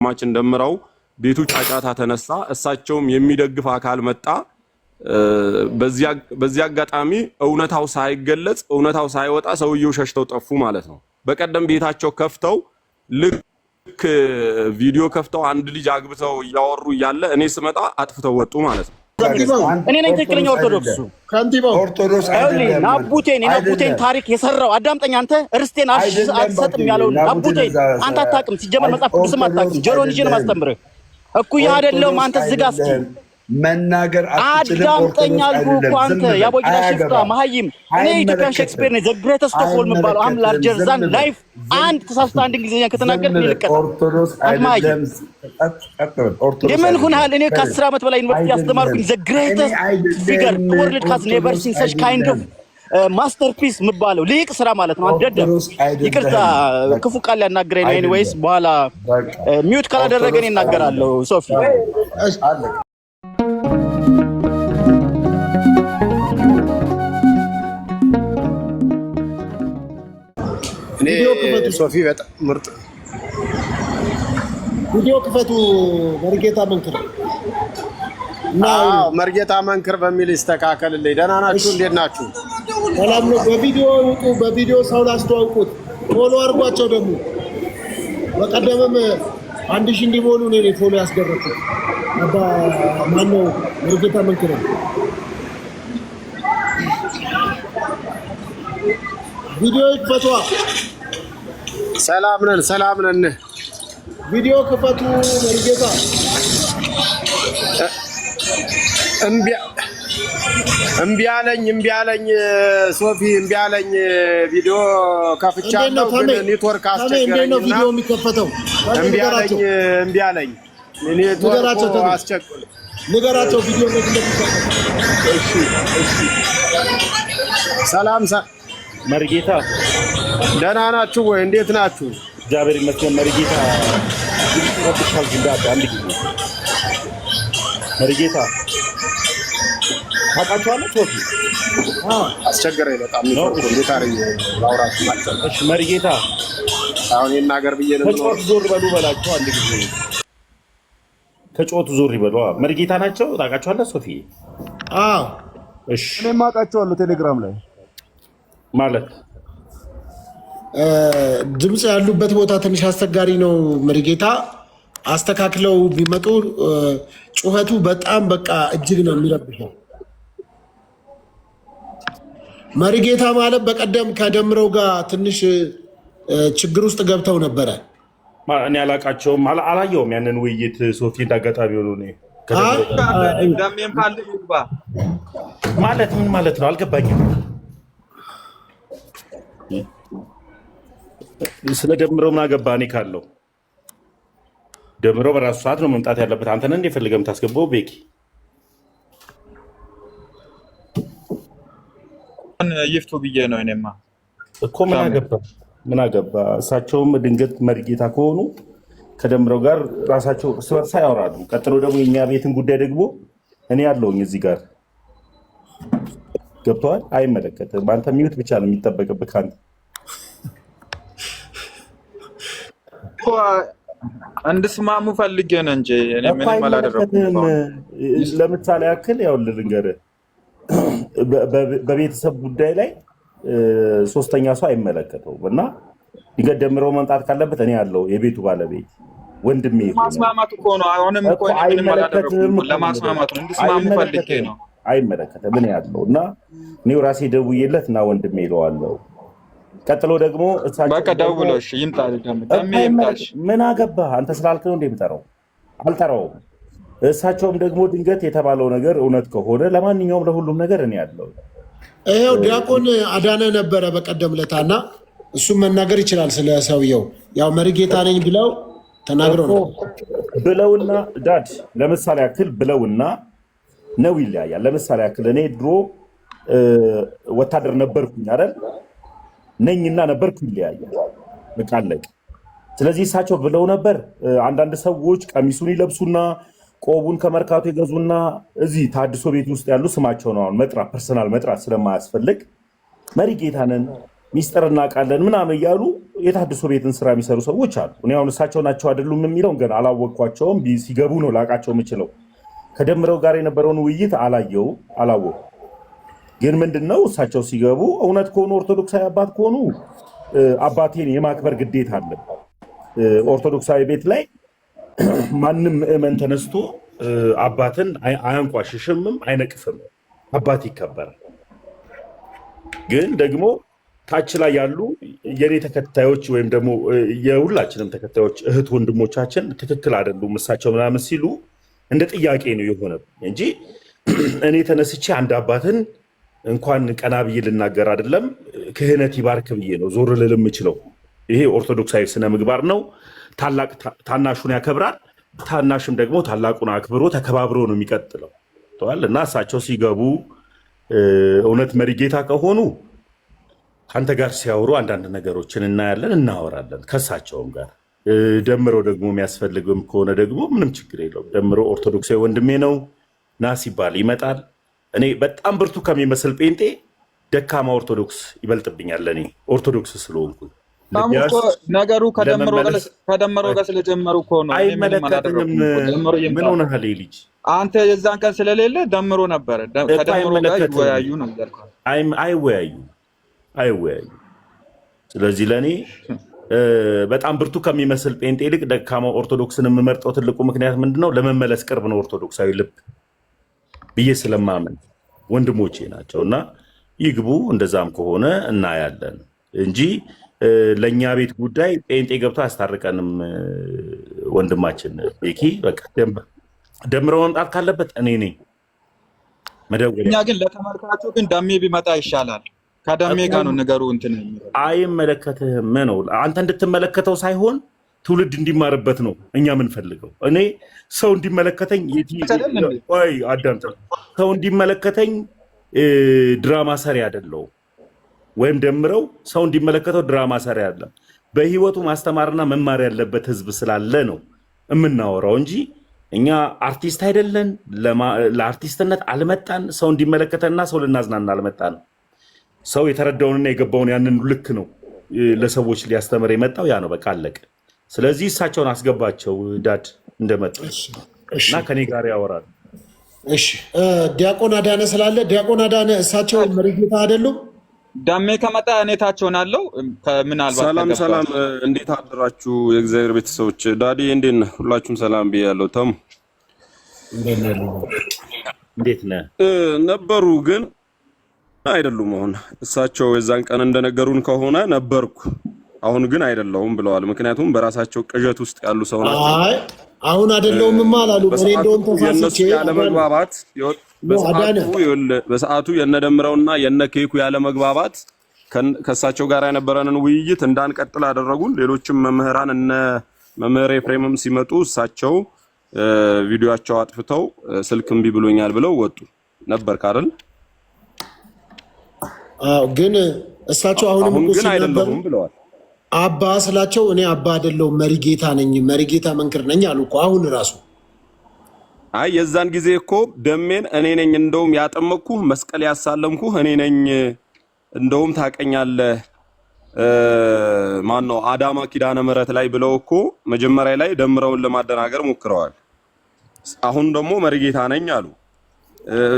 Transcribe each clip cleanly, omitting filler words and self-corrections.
ወንድማችን ደምረው ቤቱ ጫጫታ ተነሳ። እሳቸውም የሚደግፍ አካል መጣ። በዚህ አጋጣሚ እውነታው ሳይገለጽ እውነታው ሳይወጣ ሰውየው ሸሽተው ጠፉ ማለት ነው። በቀደም ቤታቸው ከፍተው ልክ ቪዲዮ ከፍተው አንድ ልጅ አግብተው እያወሩ እያለ እኔ ስመጣ አጥፍተው ወጡ ማለት ነው። እኔ ነኝ ትክክለኛ ኦርቶዶክስ ካንቲባው ኦርቶዶክስ አይደለም። ናቡቴን ታሪክ የሰራው አዳምጠኝ አንተ ርስቴን አልሰጥም ያለው ናቡቴን አንተ አታውቅም። ሲጀመር መጽሐፍ ቅዱስም አታውቅም። ጆሮን ይዤ ነው የማስተምርህ። እኩያ አይደለም አንተ ዝጋ እስኪ መናገር አትችልም። አዳምጠኝ አልኩህ እኮ አንተ ያቦጅራ ሽፍታ መሀይም። እኔ ኢትዮጵያን ሼክስፒር ነኝ። ዘ ግሬተስት ኦፍ ኦል የምባለው አም ላርጀር ዛን ላይፍ። አንድ ተሳስተ አንድ እንግሊዝኛ ከተናገርክ ይልቀጣ የምን ሁናል? እኔ ከ10 ዓመት በላይ ዩኒቨርሲቲ ያስተማርኩኝ ዘ ግሬተስት ፊገር ወርልድ ካዝ ኔቨር ሲን ሰች ካይንድ ኦፍ ማስተርፒስ የምባለው ሊቅ ስራ ማለት ነው። አንደደ ይቅርታ ክፉ ቃል ያናገረኝ ነው። ኤኒዌይስ በኋላ ሚውት ካላደረገኝ እናገራለሁ። ሶፊ ሶፊ በጣም ምርጥ ቪዲዮ ክፈቱ። መርጌታ መንክር መርጌታ መንክር በሚል ይስተካከልልኝ። ደህና ናችሁ? እንዴት ናችሁ? ሰላም ነው። በቪዲዮ ውጡ። በቪዲዮ ሰው ላስተዋውቁት። ፎሎ አድርጓቸው። ደግሞ በቀደምም 1000 እንዲሞሉ ነው ፎሎ ያስደረኩት። አባ ማነው? መርጌታ መንክር ቪዲዮ ይክፈቱ። ሰላም ነን። ቪዲዮ ክፈቱ። መርጌታ እምቢ አለኝ ሶፊ እምቢ አለኝ። ቪዲዮ ከፍቻለሁ ግን ኔትወርክ አስቸገረኝ። ነው ቪዲዮ የሚከፈተው? እምቢ አለኝ ኔትወርክ አስቸገረኝ። ንገራቸው ቪዲዮ ነው እንደሚከፈተው። እሺ ሰላም መርጌታ ደህና ናችሁ ወይ? እንዴት ናችሁ? እግዚአብሔር ይመስገን። መርጌታ ይወጥሻል ግንዳት አንድ ጊዜ መርጌታ ታውቃቸዋለህ? ሶፊ አስቸገረኝ በጣም ነው። እንዴት አረኝ ላውራት ማለት ነው። እሺ መርጌታ አሁን ይናገር ብዬ ነው። ከጮት ዞር በሉ በላቸው አንድ ጊዜ ከጮት ዞር ይበሉ። መርጌታ ናቸው። ታውቃቸዋለህ ሶፊ? እሺ እኔም አውቃቸዋለሁ ቴሌግራም ላይ ማለት ድምጽ ያሉበት ቦታ ትንሽ አስቸጋሪ ነው። መርጌታ አስተካክለው ቢመጡ ጩኸቱ በጣም በቃ እጅግ ነው የሚረብሸው። መርጌታ ማለት በቀደም ከደምረው ጋር ትንሽ ችግር ውስጥ ገብተው ነበረ። እኔ አላውቃቸውም፣ አላየውም ያንን ውይይት ሶፊ እንዳጋጣሚ ሆኖ ነው። ማለት ምን ማለት ነው አልገባኝም። ስለ ደምረው ምን አገባህ? እኔ ካለው ደምረው በራሱ ሰዓት ነው መምጣት ያለበት። አንተ ነህ እንደፈለገህ የምታስገባው። ቤኪ ይፍቱ ብዬ ነው እኔማ እኮ ምን አገባህ? እሳቸውም ድንገት መርጌታ ከሆኑ ከደምረው ጋር ራሳቸው እርስ በርስ ያወራሉ። ቀጥሎ ደግሞ የኛ ቤትን ጉዳይ ደግሞ እኔ ያለውኝ እዚህ ጋር ገብተዋል። አይመለከትም። አንተ ሚዩት ብቻ ነው የሚጠበቅብህ ከአንተ እንድስማሙ ፈልጌ ነው እንጂ እኔ ምንም አላደረኩም። ለምሳሌ ያክል ያው ልንገርህ፣ በቤተሰብ ጉዳይ ላይ ሶስተኛ ሰው አይመለከተውም እና ድንገት ደምረው መምጣት ካለበት እኔ ያለው የቤቱ ባለቤት ወንድሜ ማስማማት እኮ ነው። አሁንም እኮ ምንም አላደረኩም። ለማስማማት ነው፣ እንድስማሙ ፈልጌ ነው። አይመለከተም እኔ ያለው እና እኔው ራሴ ደውዬለት እና ወንድሜ ይለዋለሁ። ቀጥሎ ደግሞ በቃ ደውለው እሺ ይምጣል። ምን አገባህ አንተ ስላልክ ነው እንደምጠራው አልጠራውም። እሳቸውም ደግሞ ድንገት የተባለው ነገር እውነት ከሆነ ለማንኛውም ለሁሉም ነገር እኔ ያለው ይሄው ዲያቆን አዳነ ነበረ በቀደም ለታና እሱም መናገር ይችላል ስለ ሰውየው። ያው መርጌታ ነኝ ብለው ተናግረው ነው ብለውና ዳድ ለምሳሌ ያክል ብለውና ነው ይለያያል። ለምሳሌ ያክል እኔ ድሮ ወታደር ነበርኩኝ አይደል? ነኝና ነበርኩ ይለያያል። በቃ አለቀ። ስለዚህ እሳቸው ብለው ነበር። አንዳንድ ሰዎች ቀሚሱን ይለብሱና ቆቡን ከመርካቶ ይገዙና እዚህ ታድሶ ቤት ውስጥ ያሉ ስማቸው ነው መጥራት ፐርሰናል መጥራት ስለማያስፈልግ መርጌታንን ሚስጥር እናውቃለን ምናምን እያሉ የታድሶ ቤትን ስራ የሚሰሩ ሰዎች አሉ። እኔ አሁን እሳቸው ናቸው አይደሉም የሚለውን ገና አላወቅኳቸውም። ሲገቡ ነው ላውቃቸው የምችለው። ከደምረው ጋር የነበረውን ውይይት አላወቁ። ግን ምንድነው እሳቸው ሲገቡ እውነት ከሆኑ ኦርቶዶክሳዊ አባት ከሆኑ አባቴን የማክበር ግዴታ አለ። ኦርቶዶክሳዊ ቤት ላይ ማንም ምዕመን ተነስቶ አባትን አያንቋሽሽምም አይነቅፍም። አባት ይከበራል። ግን ደግሞ ታች ላይ ያሉ የኔ ተከታዮች ወይም ደግሞ የሁላችንም ተከታዮች እህት ወንድሞቻችን ትክክል አይደሉም እሳቸው ምናምን ሲሉ እንደ ጥያቄ ነው የሆነ እንጂ እኔ ተነስቼ አንድ አባትን እንኳን ቀና ብዬ ልናገር አይደለም ክህነት ይባርክ ብዬ ነው ዞር ልል የምችለው። ይሄ ኦርቶዶክሳዊ ስነ ምግባር ነው። ታላቅ ታናሹን ያከብራል፣ ታናሽም ደግሞ ታላቁን አክብሮ ተከባብሮ ነው የሚቀጥለው። እና እሳቸው ሲገቡ እውነት መሪጌታ ከሆኑ ከአንተ ጋር ሲያወሩ አንዳንድ ነገሮችን እናያለን፣ እናወራለን ከእሳቸውም ጋር። ደምረው ደግሞ የሚያስፈልግም ከሆነ ደግሞ ምንም ችግር የለውም። ደምረው ኦርቶዶክሳዊ ወንድሜ ነው ና ሲባል ይመጣል። እኔ በጣም ብርቱ ከሚመስል ጴንጤ ደካማ ኦርቶዶክስ ይበልጥብኛል። እኔ ኦርቶዶክስ ስለሆንኩ ነገሩ ከደምረው ጋር ስለጀመሩ እኮ ነው። አይመለከትም። ምን ሆነሃል ልጅ? አንተ የዛን ቀን ስለሌለ ደምሮ ነበረ። ከደምረው ጋር ይወያዩ ነው ያልከው። አይወያዩ። ስለዚህ ለእኔ በጣም ብርቱ ከሚመስል ጴንጤ ይልቅ ደካማ ኦርቶዶክስን የምመርጠው ትልቁ ምክንያት ምንድነው? ለመመለስ ቅርብ ነው ኦርቶዶክሳዊ ልብ ብዬ ስለማመን ወንድሞቼ ናቸው እና ይግቡ። እንደዛም ከሆነ እናያለን እንጂ ለእኛ ቤት ጉዳይ ጴንጤ ገብቶ አያስታርቀንም። ወንድማችን ቤኪ በቃ ደምረው መምጣት ካለበት እኔ ነኝ መደወል። እኛ ግን ለተመልካቹ ግን ዳሜ ቢመጣ ይሻላል። ከዳሜ ጋር ነው ነገሩ። እንትን አይመለከትህም ነው አንተ እንድትመለከተው ሳይሆን ትውልድ እንዲማርበት ነው እኛ የምንፈልገው። እኔ ሰው እንዲመለከተኝ አዳምጥ፣ ሰው እንዲመለከተኝ ድራማ ሰሪ አይደለሁም። ወይም ደምረው ሰው እንዲመለከተው ድራማ ሰሪ አይደለም። በህይወቱ ማስተማርና መማር ያለበት ህዝብ ስላለ ነው የምናወራው እንጂ እኛ አርቲስት አይደለን። ለአርቲስትነት አልመጣን። ሰው እንዲመለከተና ሰው ልናዝናና አልመጣን። ሰው የተረዳውንና የገባውን ያንን ልክ ነው ለሰዎች ሊያስተምር የመጣው። ያ ነው በቃ አለቀ። ስለዚህ እሳቸውን አስገባቸው ዳድ እንደመጡ እና ከኔ ጋር ያወራሉ። እሺ ዲያቆን አዳነ ስላለ ዲያቆን አዳነ እሳቸው መሪጌታ አይደሉም። ዳሜ ከመጣ እኔ ታቸውን አለው። ምናልባት ሰላም፣ እንዴት አደራችሁ የእግዚአብሔር ቤተሰቦች? ዳዲ እንዴት ነህ? ሁላችሁም ሰላም ብያለሁ። ተሙ እንዴት ነህ? ነበሩ ግን አይደሉም። አሁን እሳቸው የዛን ቀን እንደነገሩን ከሆነ ነበርኩ፣ አሁን ግን አይደለሁም ብለዋል። ምክንያቱም በራሳቸው ቅዠት ውስጥ ያሉ ሰው ናቸው። አይ አሁን አይደለሁም አላሉ። እኔ እንደውም ተሳስቼ ያለመግባባት በሰዓቱ የነደምረውና የነኬኩ ያለመግባባት ከእሳቸው ጋር የነበረንን ውይይት እንዳንቀጥል አደረጉን። ሌሎችም መምህራን እነ መምህር ኤፍሬምም ሲመጡ እሳቸው ቪዲዮአቸው አጥፍተው ስልክ እምቢ ብሎኛል ብለው ወጡ ነበር ካረል። ግን እሳቸው አሁንም ግን አይደለሁም ብለዋል። አባ ስላቸው እኔ አባ አይደለሁም መሪጌታ ነኝ፣ መሪጌታ መንክር ነኝ አሉ እኮ አሁን ራሱ። አይ የዛን ጊዜ እኮ ደሜን እኔ ነኝ እንደውም ያጠመቅኩህ መስቀል ያሳለምኩህ እኔ ነኝ እንደውም ታቀኛለህ ማን ነው አዳማ ኪዳነ ምህረት ላይ ብለው እኮ መጀመሪያ ላይ ደምረውን ለማደናገር ሞክረዋል። አሁን ደግሞ መሪጌታ ነኝ አሉ።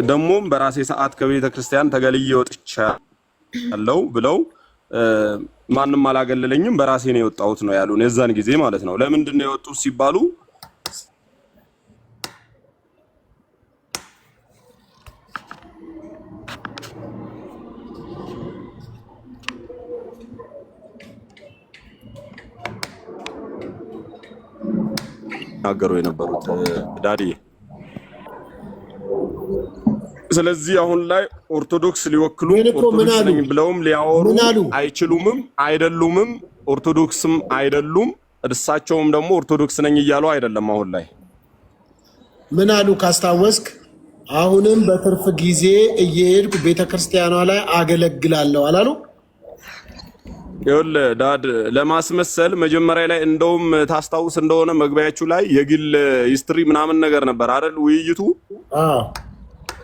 ደሞም በራሴ ሰዓት ከቤተ ክርስቲያን ተገልዬ ወጥቻለሁ ብለው ማንም አላገለለኝም በራሴ ነው የወጣሁት ነው ያሉን የዛን ጊዜ ማለት ነው። ለምንድን ነው የወጡት ሲባሉ ናገሩ የነበሩት ዳዲ። ስለዚህ አሁን ላይ ኦርቶዶክስ ሊወክሉ ኦርቶዶክስ ነኝ ብለውም ሊያወሩ አይችሉምም፣ አይደሉምም፣ ኦርቶዶክስም አይደሉም። እርሳቸውም ደግሞ ኦርቶዶክስ ነኝ እያሉ አይደለም። አሁን ላይ ምን አሉ ካስታወስክ? አሁንም በትርፍ ጊዜ እየሄድኩ ቤተክርስቲያኗ ላይ አገለግላለሁ አላሉ? ይኸውልህ ዳድ ለማስመሰል መጀመሪያ ላይ እንደውም ታስታውስ እንደሆነ መግቢያችሁ ላይ የግል ሂስትሪ ምናምን ነገር ነበር አይደል ውይይቱ።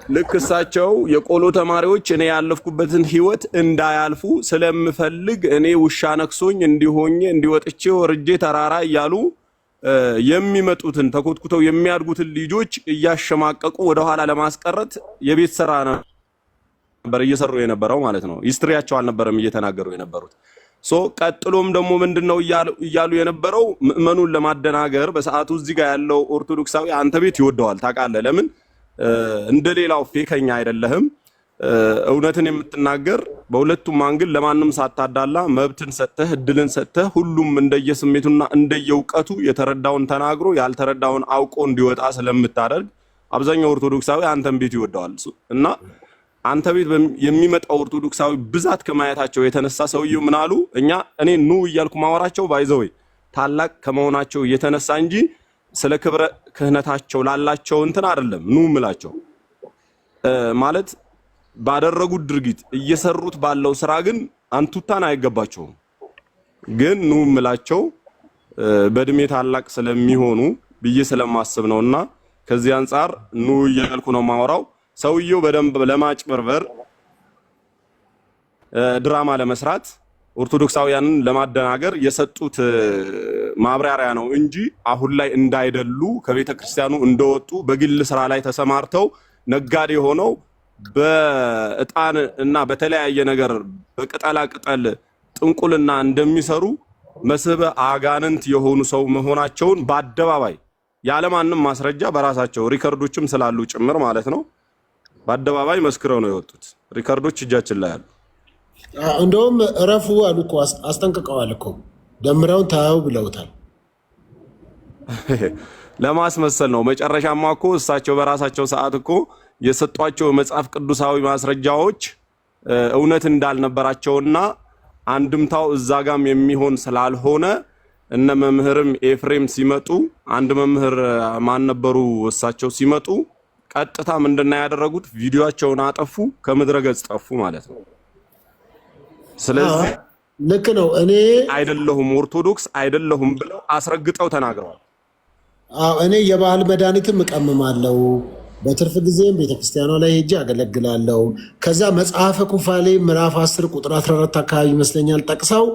ልክ እሳቸው የቆሎ ተማሪዎች እኔ ያለፍኩበትን ህይወት እንዳያልፉ ስለምፈልግ እኔ ውሻ ነክሶኝ እንዲሆኜ እንዲወጥቼ ወርጄ ተራራ እያሉ የሚመጡትን ተኮትኩተው የሚያድጉትን ልጆች እያሸማቀቁ ወደ ኋላ ለማስቀረት የቤት ስራ ነበር እየሰሩ የነበረው ማለት ነው። ሂስትሪያቸው አልነበረም እየተናገሩ የነበሩት። ቀጥሎም ደግሞ ምንድነው እያሉ የነበረው ምእመኑን ለማደናገር በሰዓቱ እዚህ ጋር ያለው ኦርቶዶክሳዊ አንተ ቤት ይወደዋል ታውቃለህ፣ ለምን እንደሌላው ፌከኛ አይደለህም፣ እውነትን የምትናገር በሁለቱም አንግል ለማንም ሳታዳላ መብትን ሰጥተህ እድልን ሰጥተህ ሁሉም እንደየስሜቱና እንደየውቀቱ የተረዳውን ተናግሮ ያልተረዳውን አውቆ እንዲወጣ ስለምታደርግ አብዛኛው ኦርቶዶክሳዊ አንተን ቤት ይወደዋል እና አንተ ቤት የሚመጣው ኦርቶዶክሳዊ ብዛት ከማየታቸው የተነሳ ሰውየው ምን አሉ? እኔ ኑ እያልኩ ማወራቸው ባይዘው ታላቅ ከመሆናቸው የተነሳ እንጂ ስለ ክብረ ክህነታቸው ላላቸው እንትን አይደለም ኑ ምላቸው ማለት ባደረጉት ድርጊት እየሰሩት ባለው ስራ ግን አንቱታን አይገባቸውም። ግን ኑ ምላቸው በእድሜ ታላቅ ስለሚሆኑ ብዬ ስለማስብ ነውና ከዚህ አንፃር ኑ እያልኩ ነው ማወራው። ሰውየው በደንብ ለማጭበርበር ድራማ ለመስራት ኦርቶዶክሳውያንን ለማደናገር የሰጡት ማብራሪያ ነው እንጂ አሁን ላይ እንዳይደሉ ከቤተ ክርስቲያኑ እንደወጡ በግል ስራ ላይ ተሰማርተው ነጋዴ ሆነው በእጣን እና በተለያየ ነገር በቅጠላ ቅጠል ጥንቁልና እንደሚሰሩ መስህበ አጋንንት የሆኑ ሰው መሆናቸውን በአደባባይ ያለማንም ማስረጃ በራሳቸው ሪከርዶችም ስላሉ ጭምር ማለት ነው በአደባባይ መስክረው ነው የወጡት። ሪከርዶች እጃችን ላይ አሉ። እንደውም እረፉ አሉ እኮ አስጠንቅቀዋል እኮ ደምረውን ታዩ ብለውታል። ለማስመሰል ነው። መጨረሻማ እኮ እሳቸው በራሳቸው ሰዓት እኮ የሰጧቸው መጽሐፍ ቅዱሳዊ ማስረጃዎች እውነት እንዳልነበራቸውና አንድምታው እዛ ጋም የሚሆን ስላልሆነ እነ መምህርም ኤፍሬም ሲመጡ አንድ መምህር ማን ነበሩ እሳቸው ሲመጡ ቀጥታ ምንድነው ያደረጉት? ቪዲዮአቸውን አጠፉ፣ ከምድረ ገጽ ጠፉ ማለት ነው። ስለዚህ ልክ ነው። እኔ አይደለሁም ኦርቶዶክስ አይደለሁም ብለው አስረግጠው ተናግረዋል። እኔ የባህል መድኃኒትም እቀምማለሁ፣ በትርፍ ጊዜም ቤተክርስቲያኗ ላይ ሄጄ አገለግላለሁ። ከዛ መጽሐፈ ኩፋሌ ምዕራፍ 10 ቁጥር 14 አካባቢ ይመስለኛል ጠቅሰው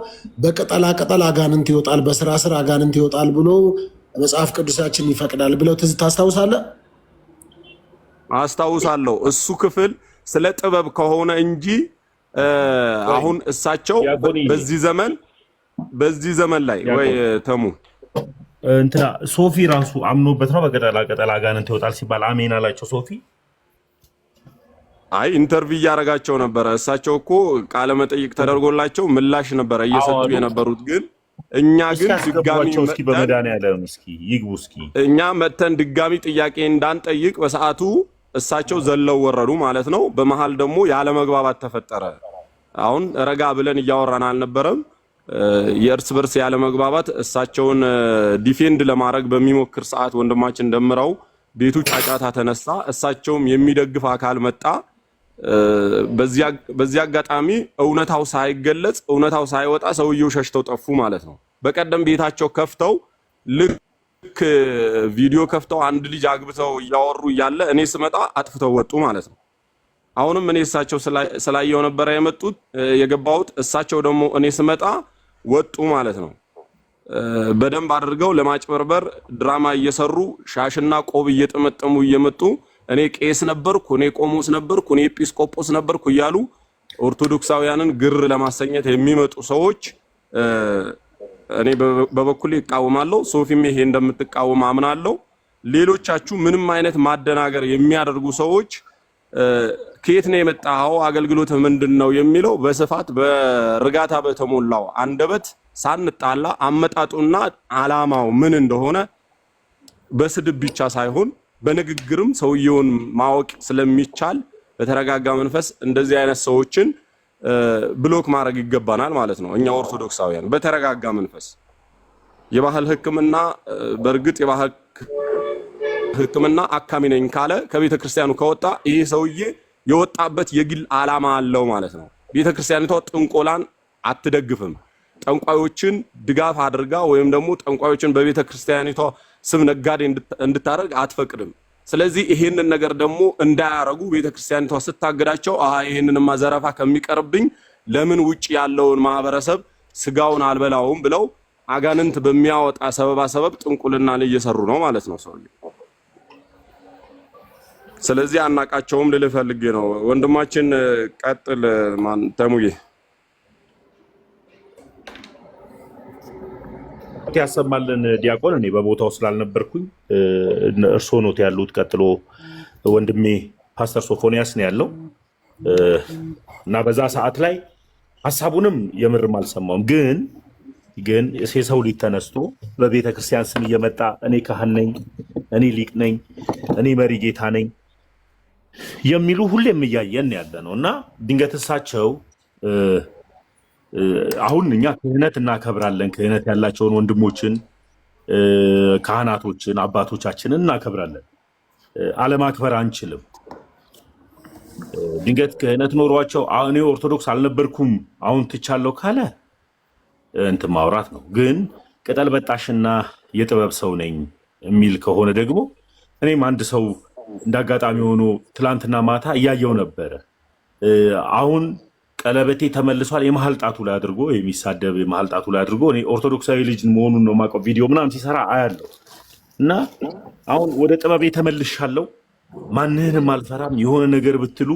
በቅጠላ ቅጠል አጋንንት ይወጣል፣ በስራ ስር አጋንንት ይወጣል ብሎ መጽሐፍ ቅዱሳችን ይፈቅዳል ብለው ታስታውሳለህ? አስታውሳለሁ። እሱ ክፍል ስለ ጥበብ ከሆነ እንጂ አሁን እሳቸው በዚህ ዘመን ላይ ወይ ተሙ እንትና ሶፊ ራሱ አምኖበት ነው በቅጠላ ቅጠል አጋንንት ይወጣል ሲባል አሜን አላቸው። ሶፊ አይ ኢንተርቪው እያደረጋቸው ነበረ። እሳቸው እኮ ቃለ መጠይቅ ተደርጎላቸው ምላሽ ነበረ እየሰጡ የነበሩት። ግን እኛ ግን ድጋሚ እስኪ በመድኃኒዓለም እስኪ ይግቡ እስኪ እኛ መተን ድጋሚ ጥያቄ እንዳንጠይቅ በሰዓቱ እሳቸው ዘለው ወረዱ ማለት ነው። በመሃል ደግሞ ያለ መግባባት ተፈጠረ። አሁን ረጋ ብለን እያወራን አልነበረም። የእርስ በርስ ያለ መግባባት እሳቸውን ዲፌንድ ለማድረግ በሚሞክር ሰዓት ወንድማችን ደምረው ቤቱ ጫጫታ ተነሳ። እሳቸውም የሚደግፍ አካል መጣ። በዚህ አጋጣሚ እውነታው ሳይገለጽ እውነታው ሳይወጣ ሰውየው ሸሽተው ጠፉ ማለት ነው። በቀደም ቤታቸው ከፍተው ልክ ቪዲዮ ከፍተው አንድ ልጅ አግብተው እያወሩ እያለ እኔ ስመጣ አጥፍተው ወጡ ማለት ነው። አሁንም እኔ እሳቸው ስላየው ነበር የገባሁት። እሳቸው ደግሞ እኔ ስመጣ ወጡ ማለት ነው። በደንብ አድርገው ለማጭበርበር ድራማ እየሰሩ ሻሽና ቆብ እየጠመጠሙ እየመጡ እኔ ቄስ ነበርኩ፣ እኔ ቆሞስ ነበርኩ፣ እኔ ኤጲስቆጶስ ነበርኩ እያሉ ኦርቶዶክሳውያንን ግር ለማሰኘት የሚመጡ ሰዎች እኔ በበኩሌ እቃወማለሁ። ሶፊም ይሄ እንደምትቃወም አምናለሁ። ሌሎቻችሁ ምንም አይነት ማደናገር የሚያደርጉ ሰዎች ከየት ነው የመጣው አገልግሎት ምንድነው የሚለው በስፋት በርጋታ በተሞላው አንደበት ሳንጣላ አመጣጡና አላማው ምን እንደሆነ በስድብ ብቻ ሳይሆን በንግግርም ሰውየውን ማወቅ ስለሚቻል በተረጋጋ መንፈስ እንደዚህ አይነት ሰዎችን ብሎክ ማድረግ ይገባናል ማለት ነው። እኛ ኦርቶዶክሳውያን በተረጋጋ መንፈስ የባህል ሕክምና በእርግጥ የባህል ሕክምና አካሚ ነኝ ካለ ከቤተ ክርስቲያኑ ከወጣ ይሄ ሰውዬ የወጣበት የግል ዓላማ አለው ማለት ነው። ቤተ ክርስቲያኒቷ ጥንቆላን አትደግፍም። ጠንቋዮችን ድጋፍ አድርጋ ወይም ደግሞ ጠንቋዮችን በቤተ ክርስቲያኒቷ ስም ነጋዴ እንድታደርግ አትፈቅድም። ስለዚህ ይሄንን ነገር ደግሞ እንዳያረጉ ቤተክርስቲያኒቷ ስታገዳቸው ይሄንንማ ዘረፋ ከሚቀርብኝ ለምን ውጪ ያለውን ማህበረሰብ ስጋውን አልበላውም ብለው አጋንንት በሚያወጣ ሰበብ ጥንቁልናን እየሰሩ ነው ማለት ነው ሰው። ስለዚህ አናቃቸውም ልል ፈልጌ ነው። ወንድማችን ቀጥል። ማን ተሙዬ ያሰማልን ዲያቆን። እኔ በቦታው ስላልነበርኩኝ እርስዎ ኖት ያሉት። ቀጥሎ ወንድሜ ፓስተር ሶፎንያስ ነው ያለው እና በዛ ሰዓት ላይ ሐሳቡንም የምርም አልሰማውም። ግን የሰው ልጅ ተነስቶ በቤተ ክርስቲያን ስም እየመጣ እኔ ካህን ነኝ፣ እኔ ሊቅ ነኝ፣ እኔ መሪ ጌታ ነኝ የሚሉ ሁሌም እያየን ያለ ነው እና ድንገት እሳቸው አሁን እኛ ክህነት እናከብራለን፣ ክህነት ያላቸውን ወንድሞችን፣ ካህናቶችን፣ አባቶቻችንን እናከብራለን። አለማክበር አንችልም። ድንገት ክህነት ኖሯቸው እኔ ኦርቶዶክስ አልነበርኩም አሁን ትቻለሁ ካለ እንትን ማውራት ነው። ግን ቅጠል በጣሽና የጥበብ ሰው ነኝ የሚል ከሆነ ደግሞ እኔም አንድ ሰው እንዳጋጣሚ ሆኖ ትላንትና ማታ እያየው ነበረ። አሁን ቀለበቴ ተመልሷል የመሀል ጣቱ ላይ አድርጎ የሚሳደብ የመሀል ጣቱ ላይ አድርጎ እኔ ኦርቶዶክሳዊ ልጅ መሆኑን ነው የማውቀው። ቪዲዮ ምናምን ሲሰራ አያለው እና አሁን ወደ ጥበቤ ተመልሻለሁ፣ ማንህንም አልፈራም፣ የሆነ ነገር ብትሉ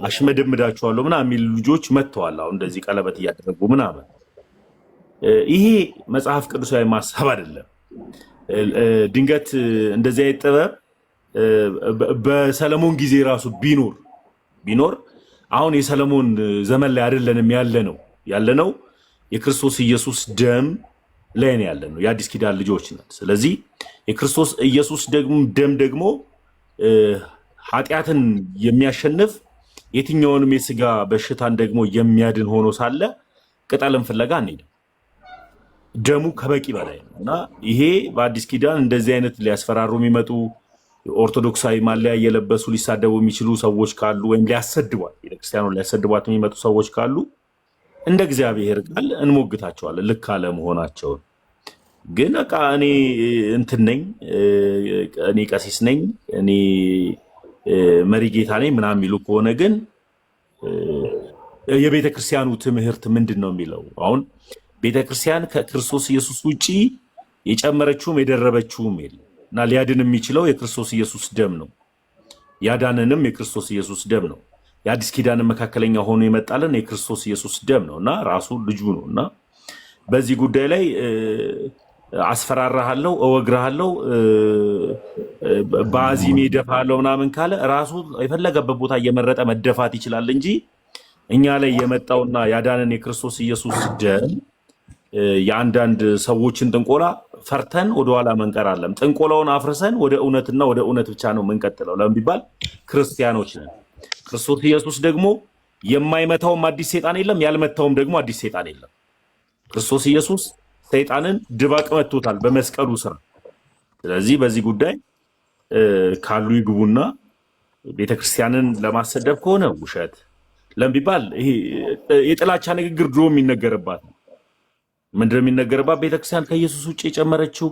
አሽመደምዳችኋለሁ ምናምን የሚል ልጆች መጥተዋል። አሁን እንደዚህ ቀለበት እያደረጉ ምናምን። ይሄ መጽሐፍ ቅዱሳዊ ማሳብ አይደለም። ድንገት እንደዚህ አይነት ጥበብ በሰለሞን ጊዜ ራሱ ቢኖር አሁን የሰለሞን ዘመን ላይ አይደለንም ያለነው የክርስቶስ ኢየሱስ ደም ላይ ነው ያለነው። የአዲስ ኪዳን ልጆች ነን። ስለዚህ የክርስቶስ ኢየሱስ ደም ደግሞ ኃጢአትን የሚያሸንፍ የትኛውንም የስጋ በሽታን ደግሞ የሚያድን ሆኖ ሳለ ቅጠልን ፍለጋ አንሄድም። ደሙ ከበቂ በላይ ነው እና ይሄ በአዲስ ኪዳን እንደዚህ አይነት ሊያስፈራሩ የሚመጡ ኦርቶዶክሳዊ ማሊያ እየለበሱ ሊሳደቡ የሚችሉ ሰዎች ካሉ ወይም ቤተክርስቲያኑን ሊያሰድቧት የሚመጡ ሰዎች ካሉ እንደ እግዚአብሔር ቃል እንሞግታቸዋለን ልክ አለመሆናቸውን። ግን በቃ እኔ እንትን ነኝ፣ እኔ ቀሲስ ነኝ፣ እኔ መሪ ጌታ ነኝ ምናምን የሚሉ ከሆነ ግን የቤተክርስቲያኑ ትምህርት ምንድን ነው የሚለው? አሁን ቤተክርስቲያን ከክርስቶስ ኢየሱስ ውጪ የጨመረችውም የደረበችውም የለም እና ሊያድን የሚችለው የክርስቶስ ኢየሱስ ደም ነው። ያዳንንም የክርስቶስ ኢየሱስ ደም ነው። የአዲስ ኪዳንን መካከለኛ ሆኖ የመጣልን የክርስቶስ ኢየሱስ ደም ነው እና ራሱ ልጁ ነው እና በዚህ ጉዳይ ላይ አስፈራራሃለሁ፣ እወግርሃለሁ፣ በአዚሜ እደፋለሁ ምናምን ካለ ራሱ የፈለገበት ቦታ እየመረጠ መደፋት ይችላል እንጂ እኛ ላይ የመጣውና ያዳንን የክርስቶስ ኢየሱስ ደም የአንዳንድ ሰዎችን ጥንቆላ ፈርተን ወደኋላ መንቀር አለም። ጥንቆላውን አፍርሰን ወደ እውነትና ወደ እውነት ብቻ ነው የምንቀጥለው። ለምን ቢባል ክርስቲያኖች ነን። ክርስቶስ ኢየሱስ ደግሞ የማይመታውም አዲስ ሰይጣን የለም፣ ያልመታውም ደግሞ አዲስ ሰይጣን የለም። ክርስቶስ ኢየሱስ ሰይጣንን ድባቅ መቶታል በመስቀሉ ስራ። ስለዚህ በዚህ ጉዳይ ካሉ ይግቡና ቤተክርስቲያንን ለማሰደብ ከሆነ ውሸት ለምን ቢባል ይሄ የጥላቻ ንግግር ድሮ የሚነገርባት ነው። ምንድነው የሚነገርባት? ቤተክርስቲያን ከኢየሱስ ውጭ የጨመረችው።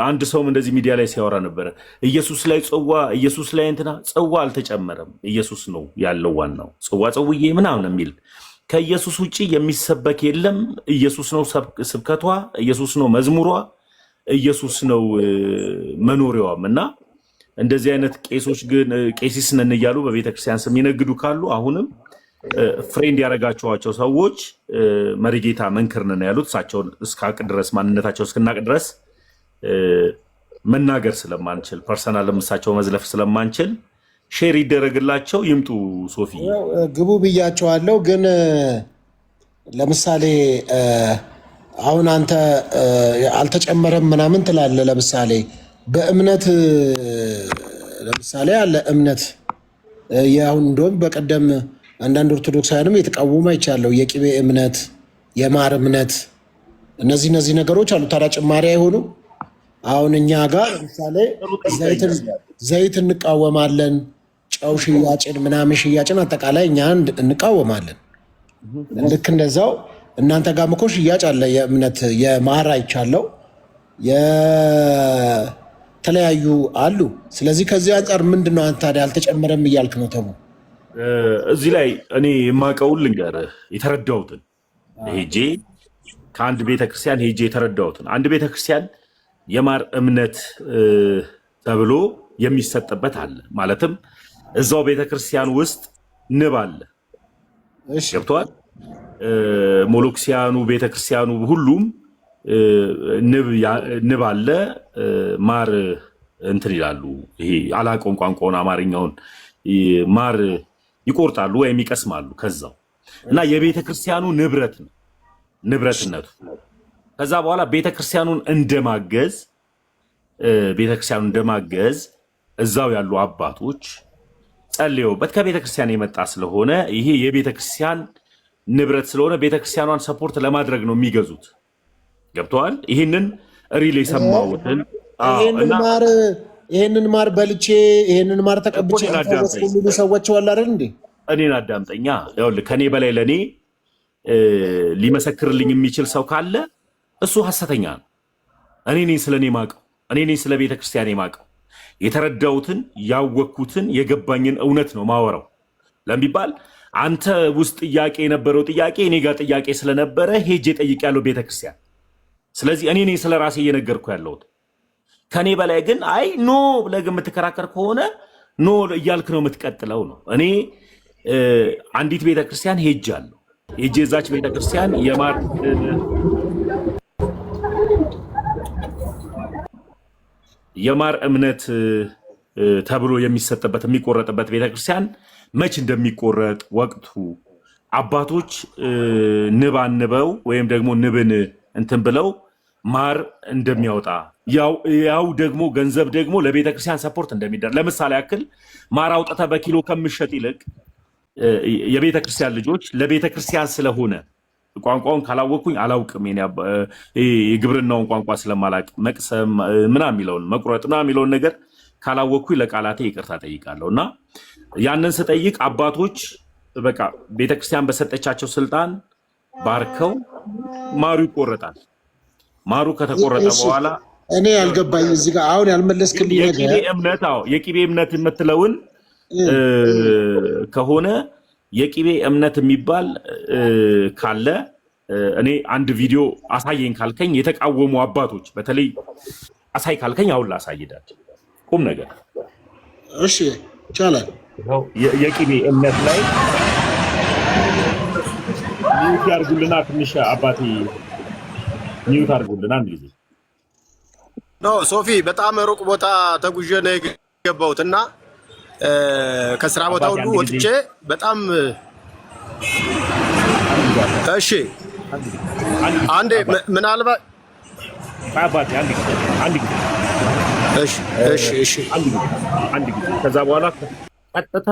አንድ ሰውም እንደዚህ ሚዲያ ላይ ሲያወራ ነበረ። ኢየሱስ ላይ ጽዋ፣ ኢየሱስ ላይ እንትና ጽዋ አልተጨመረም፣ ኢየሱስ ነው ያለው ዋናው ጽዋ ጽውዬ ምናምን የሚል ከኢየሱስ ውጭ የሚሰበክ የለም። ኢየሱስ ነው ስብከቷ፣ ኢየሱስ ነው መዝሙሯ፣ ኢየሱስ ነው መኖሪያዋም። እና እንደዚህ አይነት ቄሶች ግን ቄሲስ ነን እያሉ በቤተክርስቲያን ስም ይነግዱ ካሉ አሁንም ፍሬንድ ያደረጋቸዋቸው ሰዎች መሪጌታ መንክር ነን ያሉት እሳቸውን እስካቅ ድረስ ማንነታቸው እስክናቅ ድረስ መናገር ስለማንችል ፐርሰናል እሳቸው መዝለፍ ስለማንችል ሼር ይደረግላቸው ይምጡ። ሶፊ ግቡ ብያቸዋለሁ። ግን ለምሳሌ አሁን አንተ አልተጨመረም ምናምን ትላለህ። ለምሳሌ በእምነት ለምሳሌ ያለ እምነት ያሁን እንደውም በቀደም አንዳንድ ኦርቶዶክሳውያንም የተቃወሙ አይቻለሁ። የቅቤ እምነት፣ የማር እምነት፣ እነዚህ ነገሮች አሉ። ታዲያ ጭማሪ አይሆኑ? አሁን እኛ ጋር ለምሳሌ ዘይት እንቃወማለን፣ ጨው ሽያጭን ምናምን ሽያጭን አጠቃላይ እኛ እንቃወማለን። ልክ እንደዛው እናንተ ጋርም እኮ ሽያጭ አለ። የእምነት የማር አይቻለው፣ ተለያዩ አሉ። ስለዚህ ከዚህ አንጻር ምንድነው አንተ ታዲያ አልተጨመረም እያልክ ነው? ተሙ እዚህ ላይ እኔ የማውቀውን ልንገርህ፣ የተረዳሁትን ሄጄ ከአንድ ቤተክርስቲያን ሄጄ የተረዳሁትን አንድ ቤተክርስቲያን የማር እምነት ተብሎ የሚሰጥበት አለ። ማለትም እዛው ቤተክርስቲያን ውስጥ ንብ አለ። ገብቶሃል? ሞሎክሲያኑ ቤተክርስቲያኑ ሁሉም ንብ አለ። ማር እንትን ይላሉ። ይሄ አላውቀውም ቋንቋውን አማርኛውን። ማር ይቆርጣሉ ወይም ይቀስማሉ ከዛው እና የቤተክርስቲያኑ ንብረት ነው ንብረትነቱ። ከዛ በኋላ ቤተክርስቲያኑን እንደማገዝ እዛው ያሉ አባቶች ጸልየውበት ከቤተክርስቲያን የመጣ ስለሆነ ይሄ የቤተክርስቲያን ንብረት ስለሆነ ቤተክርስቲያኗን ሰፖርት ለማድረግ ነው የሚገዙት። ገብተዋል? ይህንን ሪል የሰማሁትን ይሄንን ማር በልቼ ይሄንን ማር ተቀብቼ የሚሉ ሰዎች አሉ አይደል እንዴ? እኔን አዳምጠኛ። ይኸውልህ ከኔ በላይ ለኔ ሊመሰክርልኝ የሚችል ሰው ካለ እሱ ሐሰተኛ ነው። እኔ ነኝ ስለኔ ማቀው፣ እኔ ነኝ ስለ ቤተክርስቲያን ማቀው። የተረዳሁትን ያወቅኩትን የገባኝን እውነት ነው ማወራው። ለሚባል አንተ ውስጥ ጥያቄ የነበረው ጥያቄ እኔ ጋር ጥያቄ ስለነበረ ሄጄ ጠይቄያለሁ ቤተክርስቲያን። ስለዚህ እኔ ነኝ ስለ ራሴ እየነገርኩ ያለሁት። ከኔ በላይ ግን አይ ኖ ብለህ የምትከራከር ከሆነ ኖ እያልክ ነው የምትቀጥለው ነው። እኔ አንዲት ቤተክርስቲያን ሄጃለሁ። ሄጄ እዛች ቤተክርስቲያን የማር እምነት ተብሎ የሚሰጥበት የሚቆረጥበት ቤተክርስቲያን መች እንደሚቆረጥ ወቅቱ አባቶች ንብ አንበው ወይም ደግሞ ንብን እንትን ብለው ማር እንደሚያወጣ ያው ደግሞ ገንዘብ ደግሞ ለቤተክርስቲያን ሰፖርት እንደሚደረግ ለምሳሌ ያክል ማር አውጥተህ በኪሎ ከምሸጥ ይልቅ የቤተክርስቲያን ልጆች ለቤተክርስቲያን ስለሆነ ቋንቋውን ካላወቅኩኝ አላውቅም። የግብርናውን ቋንቋ ስለማላቅ መቅሰም ምናምን የሚለውን መቁረጥ ምናምን የሚለውን ነገር ካላወቅኩኝ ለቃላቴ ይቅርታ ጠይቃለሁ። እና ያንን ስጠይቅ አባቶች በቃ ቤተክርስቲያን በሰጠቻቸው ስልጣን ባርከው ማሩ ይቆረጣል። ማሩ ከተቆረጠ በኋላ እኔ ያልገባኝ እዚህ ጋር አሁን ያልመለስክልኝ የቂቤ እምነት የቂቤ እምነት የምትለውን ከሆነ የቂቤ እምነት የሚባል ካለ እኔ አንድ ቪዲዮ አሳየኝ ካልከኝ የተቃወሙ አባቶች በተለይ አሳይ ካልከኝ አሁን ላሳይዳቸው ቁም ነገር። እሺ ይቻላል። የቂቤ እምነት ላይ ሚውት ያርጉልና ትንሽ አባቴ ሚውት አርጉልና አንድ ጊዜ ሶፊ በጣም ሩቅ ቦታ ተጉዤ ነው የገባሁት እና ከስራ ቦታ ሁሉ ወጥቼ በጣም እሺ አንዴ ምናልባት አባቴ አንድ ጊዜ ከዛ በኋላ ቀጥታ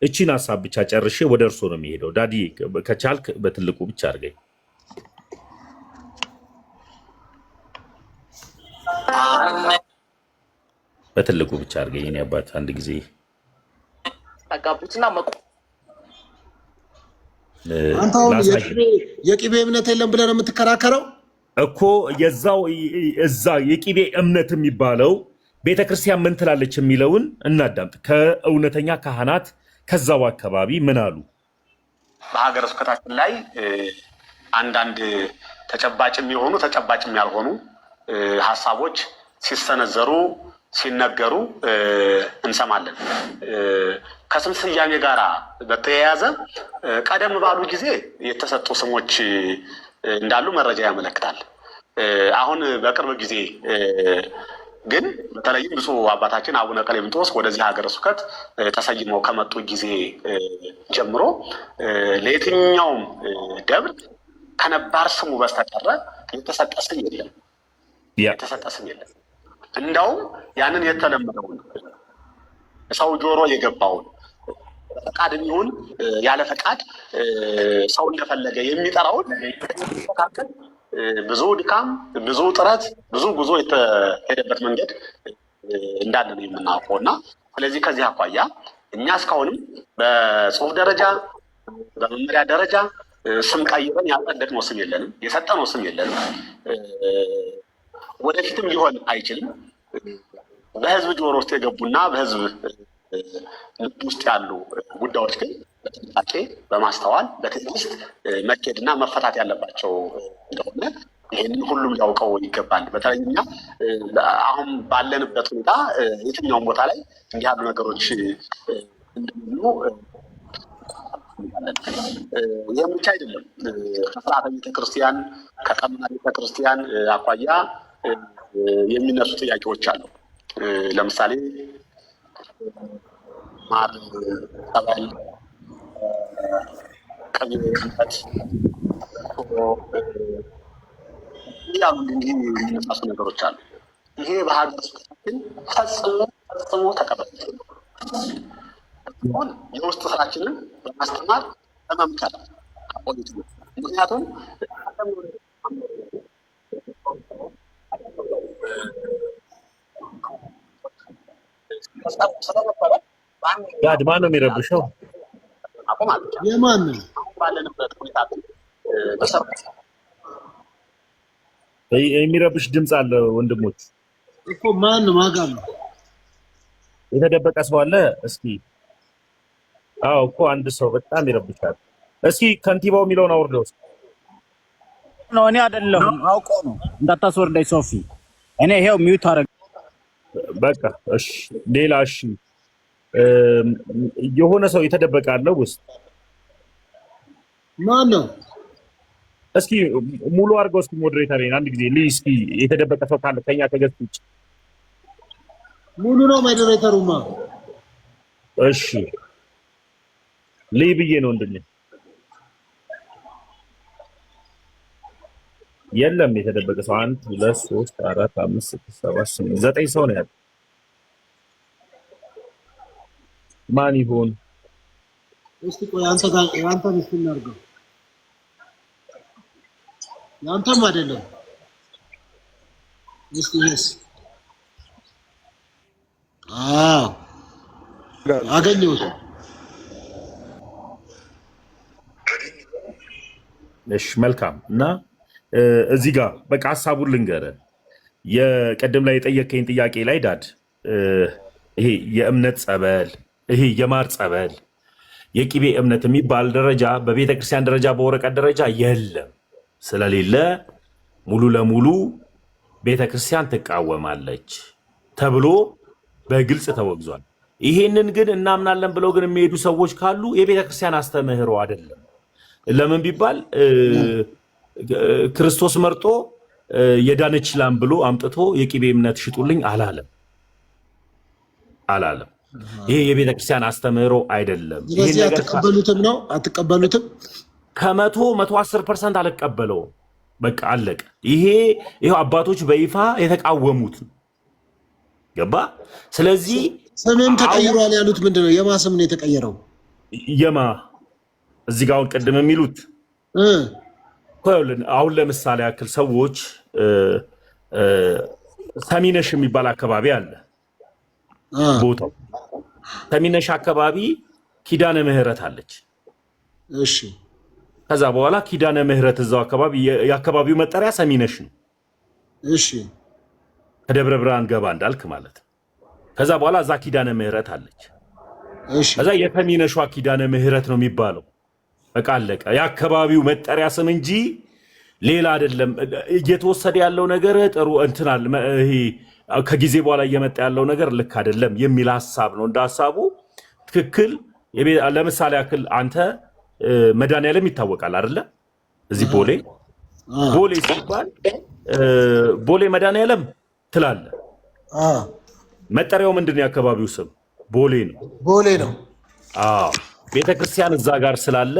እቺን ሀሳብ ብቻ ጨርሼ ወደ እርሶ ነው የሚሄደው። ዳዲ ከቻልክ በትልቁ ብቻ አድርገኝ። በትልቁ ብቻ አድርገኝ እኔ አባት አንድ ጊዜ አጋቡትና የቂቤ እምነት የለም ብለህ ነው የምትከራከረው እኮ? እዛ የቂቤ እምነት የሚባለው ቤተክርስቲያን ምን ትላለች የሚለውን እናዳምጥ። ከእውነተኛ ካህናት ከዛው አካባቢ ምን አሉ? በሀገረ ስብከታችን ላይ አንዳንድ ተጨባጭም የሆኑ ተጨባጭም ያልሆኑ ሀሳቦች ሲሰነዘሩ ሲነገሩ እንሰማለን። ከስም ስያሜ ጋር በተያያዘ ቀደም ባሉ ጊዜ የተሰጡ ስሞች እንዳሉ መረጃ ያመለክታል። አሁን በቅርብ ጊዜ ግን በተለይም ብፁዕ አባታችን አቡነ ቀሌምንጦስ ወደዚህ ሀገረ ስብከት ተሰይመው ከመጡ ጊዜ ጀምሮ ለየትኛውም ደብር ከነባር ስሙ በስተቀር የተሰጠ ስም የለም። እንደውም ያንን የተለመደውን ሰው ጆሮ የገባውን ፈቃድ ይሁን ያለ ፈቃድ ሰው እንደፈለገ የሚጠራውን መካከል ብዙ ድካም፣ ብዙ ጥረት፣ ብዙ ጉዞ የተሄደበት መንገድ እንዳለ ነው የምናውቀው እና ስለዚህ ከዚህ አኳያ እኛ እስካሁንም በጽሁፍ ደረጃ በመመሪያ ደረጃ ስም ቀይረን ያጸደቅነው ስም የለንም፣ የሰጠነው ስም የለንም። ወደፊትም ሊሆን አይችልም። በህዝብ ጆሮ ውስጥ የገቡና በህዝብ ልብ ውስጥ ያሉ ጉዳዮች ግን በጥንቃቄ በማስተዋል በትዕግስት መኬድና መፈታት ያለባቸው እንደሆነ ይህንን ሁሉም ሊያውቀው ይገባል። በተለይኛ አሁን ባለንበት ሁኔታ የትኛውም ቦታ ላይ እንዲህ ያሉ ነገሮች እንደሚሉ ይህም ብቻ አይደለም። ከስርዓተ ቤተክርስቲያን ከቀኖና ቤተክርስቲያን አኳያ የሚነሱ ጥያቄዎች አሉ። ለምሳሌ ማር፣ ጸበል፣ ቅቤ፣ እንጠት ያሉ እንዲህ የሚነሳሱ ነገሮች አሉ። ይሄ በሀገር ስብከታችን ፈጽሞ ተቀባይነት የለውም። የውስጥ ስራችንን በማስተማር በመምከር ቆይቱ። ምክንያቱም ማን ነው የሚረብሸው? የማን ባለንበት ሁኔታ የሚረብሽ ድምፅ አለ ወንድሞች እኮ ማን ነው ማጋም የተደበቀ ሰው አለ። እስኪ አዎ እኮ አንድ ሰው በጣም ይረብሻል። እስኪ ከንቲባው የሚለውን አውርደው ነው። እኔ አይደለሁም አውቀው ነው እንዳታስወርደኝ ሶፊ። እኔ ይሄው ሚውት አረግ በቃ እሺ። ሌላ እሺ፣ የሆነ ሰው የተደበቀ አለ ውስጥ ማን ነው? እስኪ ሙሉ አድርገው እስኪ ሞዴሬተር አንድ ጊዜ ልይ እስኪ የተደበቀ ሰው ካለ ከኛ ከገስት ውጭ ሙሉ ነው ሞዴሬተሩማ። እሺ ልይ ብዬ ነው እንድን የለም የተደበቀ ሰው 1 2 3 4 5 6 7 8 9 ሰው ነው ያለው። ማን ይሆን? እስቲ ቆይ አንተ ጋር አንተን እስቲ እናድርገው። ያንተም አይደለም። እስቲ ይሄስ አገኘሁት። እሺ መልካም። እና እዚህ ጋር በቃ ሐሳቡን ልንገርህ። የቀደም ላይ የጠየቀኝ ጥያቄ ላይ ዳድ ይሄ የእምነት ጸበል፣ ይሄ የማር ጸበል፣ የቂቤ እምነት የሚባል ደረጃ በቤተ ክርስቲያን ደረጃ በወረቀት ደረጃ የለም። ስለሌለ ሙሉ ለሙሉ ቤተ ክርስቲያን ትቃወማለች ተብሎ በግልጽ ተወግዟል። ይሄንን ግን እናምናለን ብለው ግን የሚሄዱ ሰዎች ካሉ የቤተ ክርስቲያን አስተምህሮ አይደለም። ለምን ቢባል ክርስቶስ መርጦ የዳነች ላም ብሎ አምጥቶ የቂቤ እምነት ሽጡልኝ አላለም። ይሄ የቤተ ክርስቲያን አስተምህሮ አይደለም። ስለዚህ አትቀበሉትም ነው? አትቀበሉትም? ከ110% አልቀበለውም። በቃ አለቀ። ይሄው አባቶች በይፋ የተቃወሙት ገባ። ስለዚህ ስምም ተቀይሯል ያሉት ምንድነው? የማ ስም ነው የተቀየረው? የማ እዚህ ጋር አሁን ቅድም የሚሉት አሁን ለምሳሌ ያክል ሰዎች ሰሚነሽ የሚባል አካባቢ አለ። ቦታው ሰሚነሽ አካባቢ ኪዳነ ምህረት አለች። እሺ ከዛ በኋላ ኪዳነ ምህረት እዛው አካባቢ የአካባቢው መጠሪያ ሰሚነሽ ነው። እሺ ከደብረ ብርሃን ገባ እንዳልክ ማለት ነው። ከዛ በኋላ እዛ ኪዳነ ምህረት አለች። እሺ ከዛ የሰሚነሿ ኪዳነ ምህረት ነው የሚባለው። በቃ አለቀ። የአካባቢው መጠሪያ ስም እንጂ ሌላ አይደለም። እየተወሰደ ያለው ነገር ጥሩ እንትናል። ይሄ ከጊዜ በኋላ እየመጣ ያለው ነገር ልክ አይደለም የሚል ሐሳብ ነው። እንደ ሐሳቡ ትክክል። ለምሳሌ ያክል አንተ መድኃኒዓለም ይታወቃል አይደለ? እዚህ ቦሌ ሲባል ቦሌ መድኃኒዓለም ትላለህ። መጠሪያው ምንድን ነው? የአካባቢው ስም ቦሌ ነው። አዎ ቤተክርስቲያን እዛ ጋር ስላለ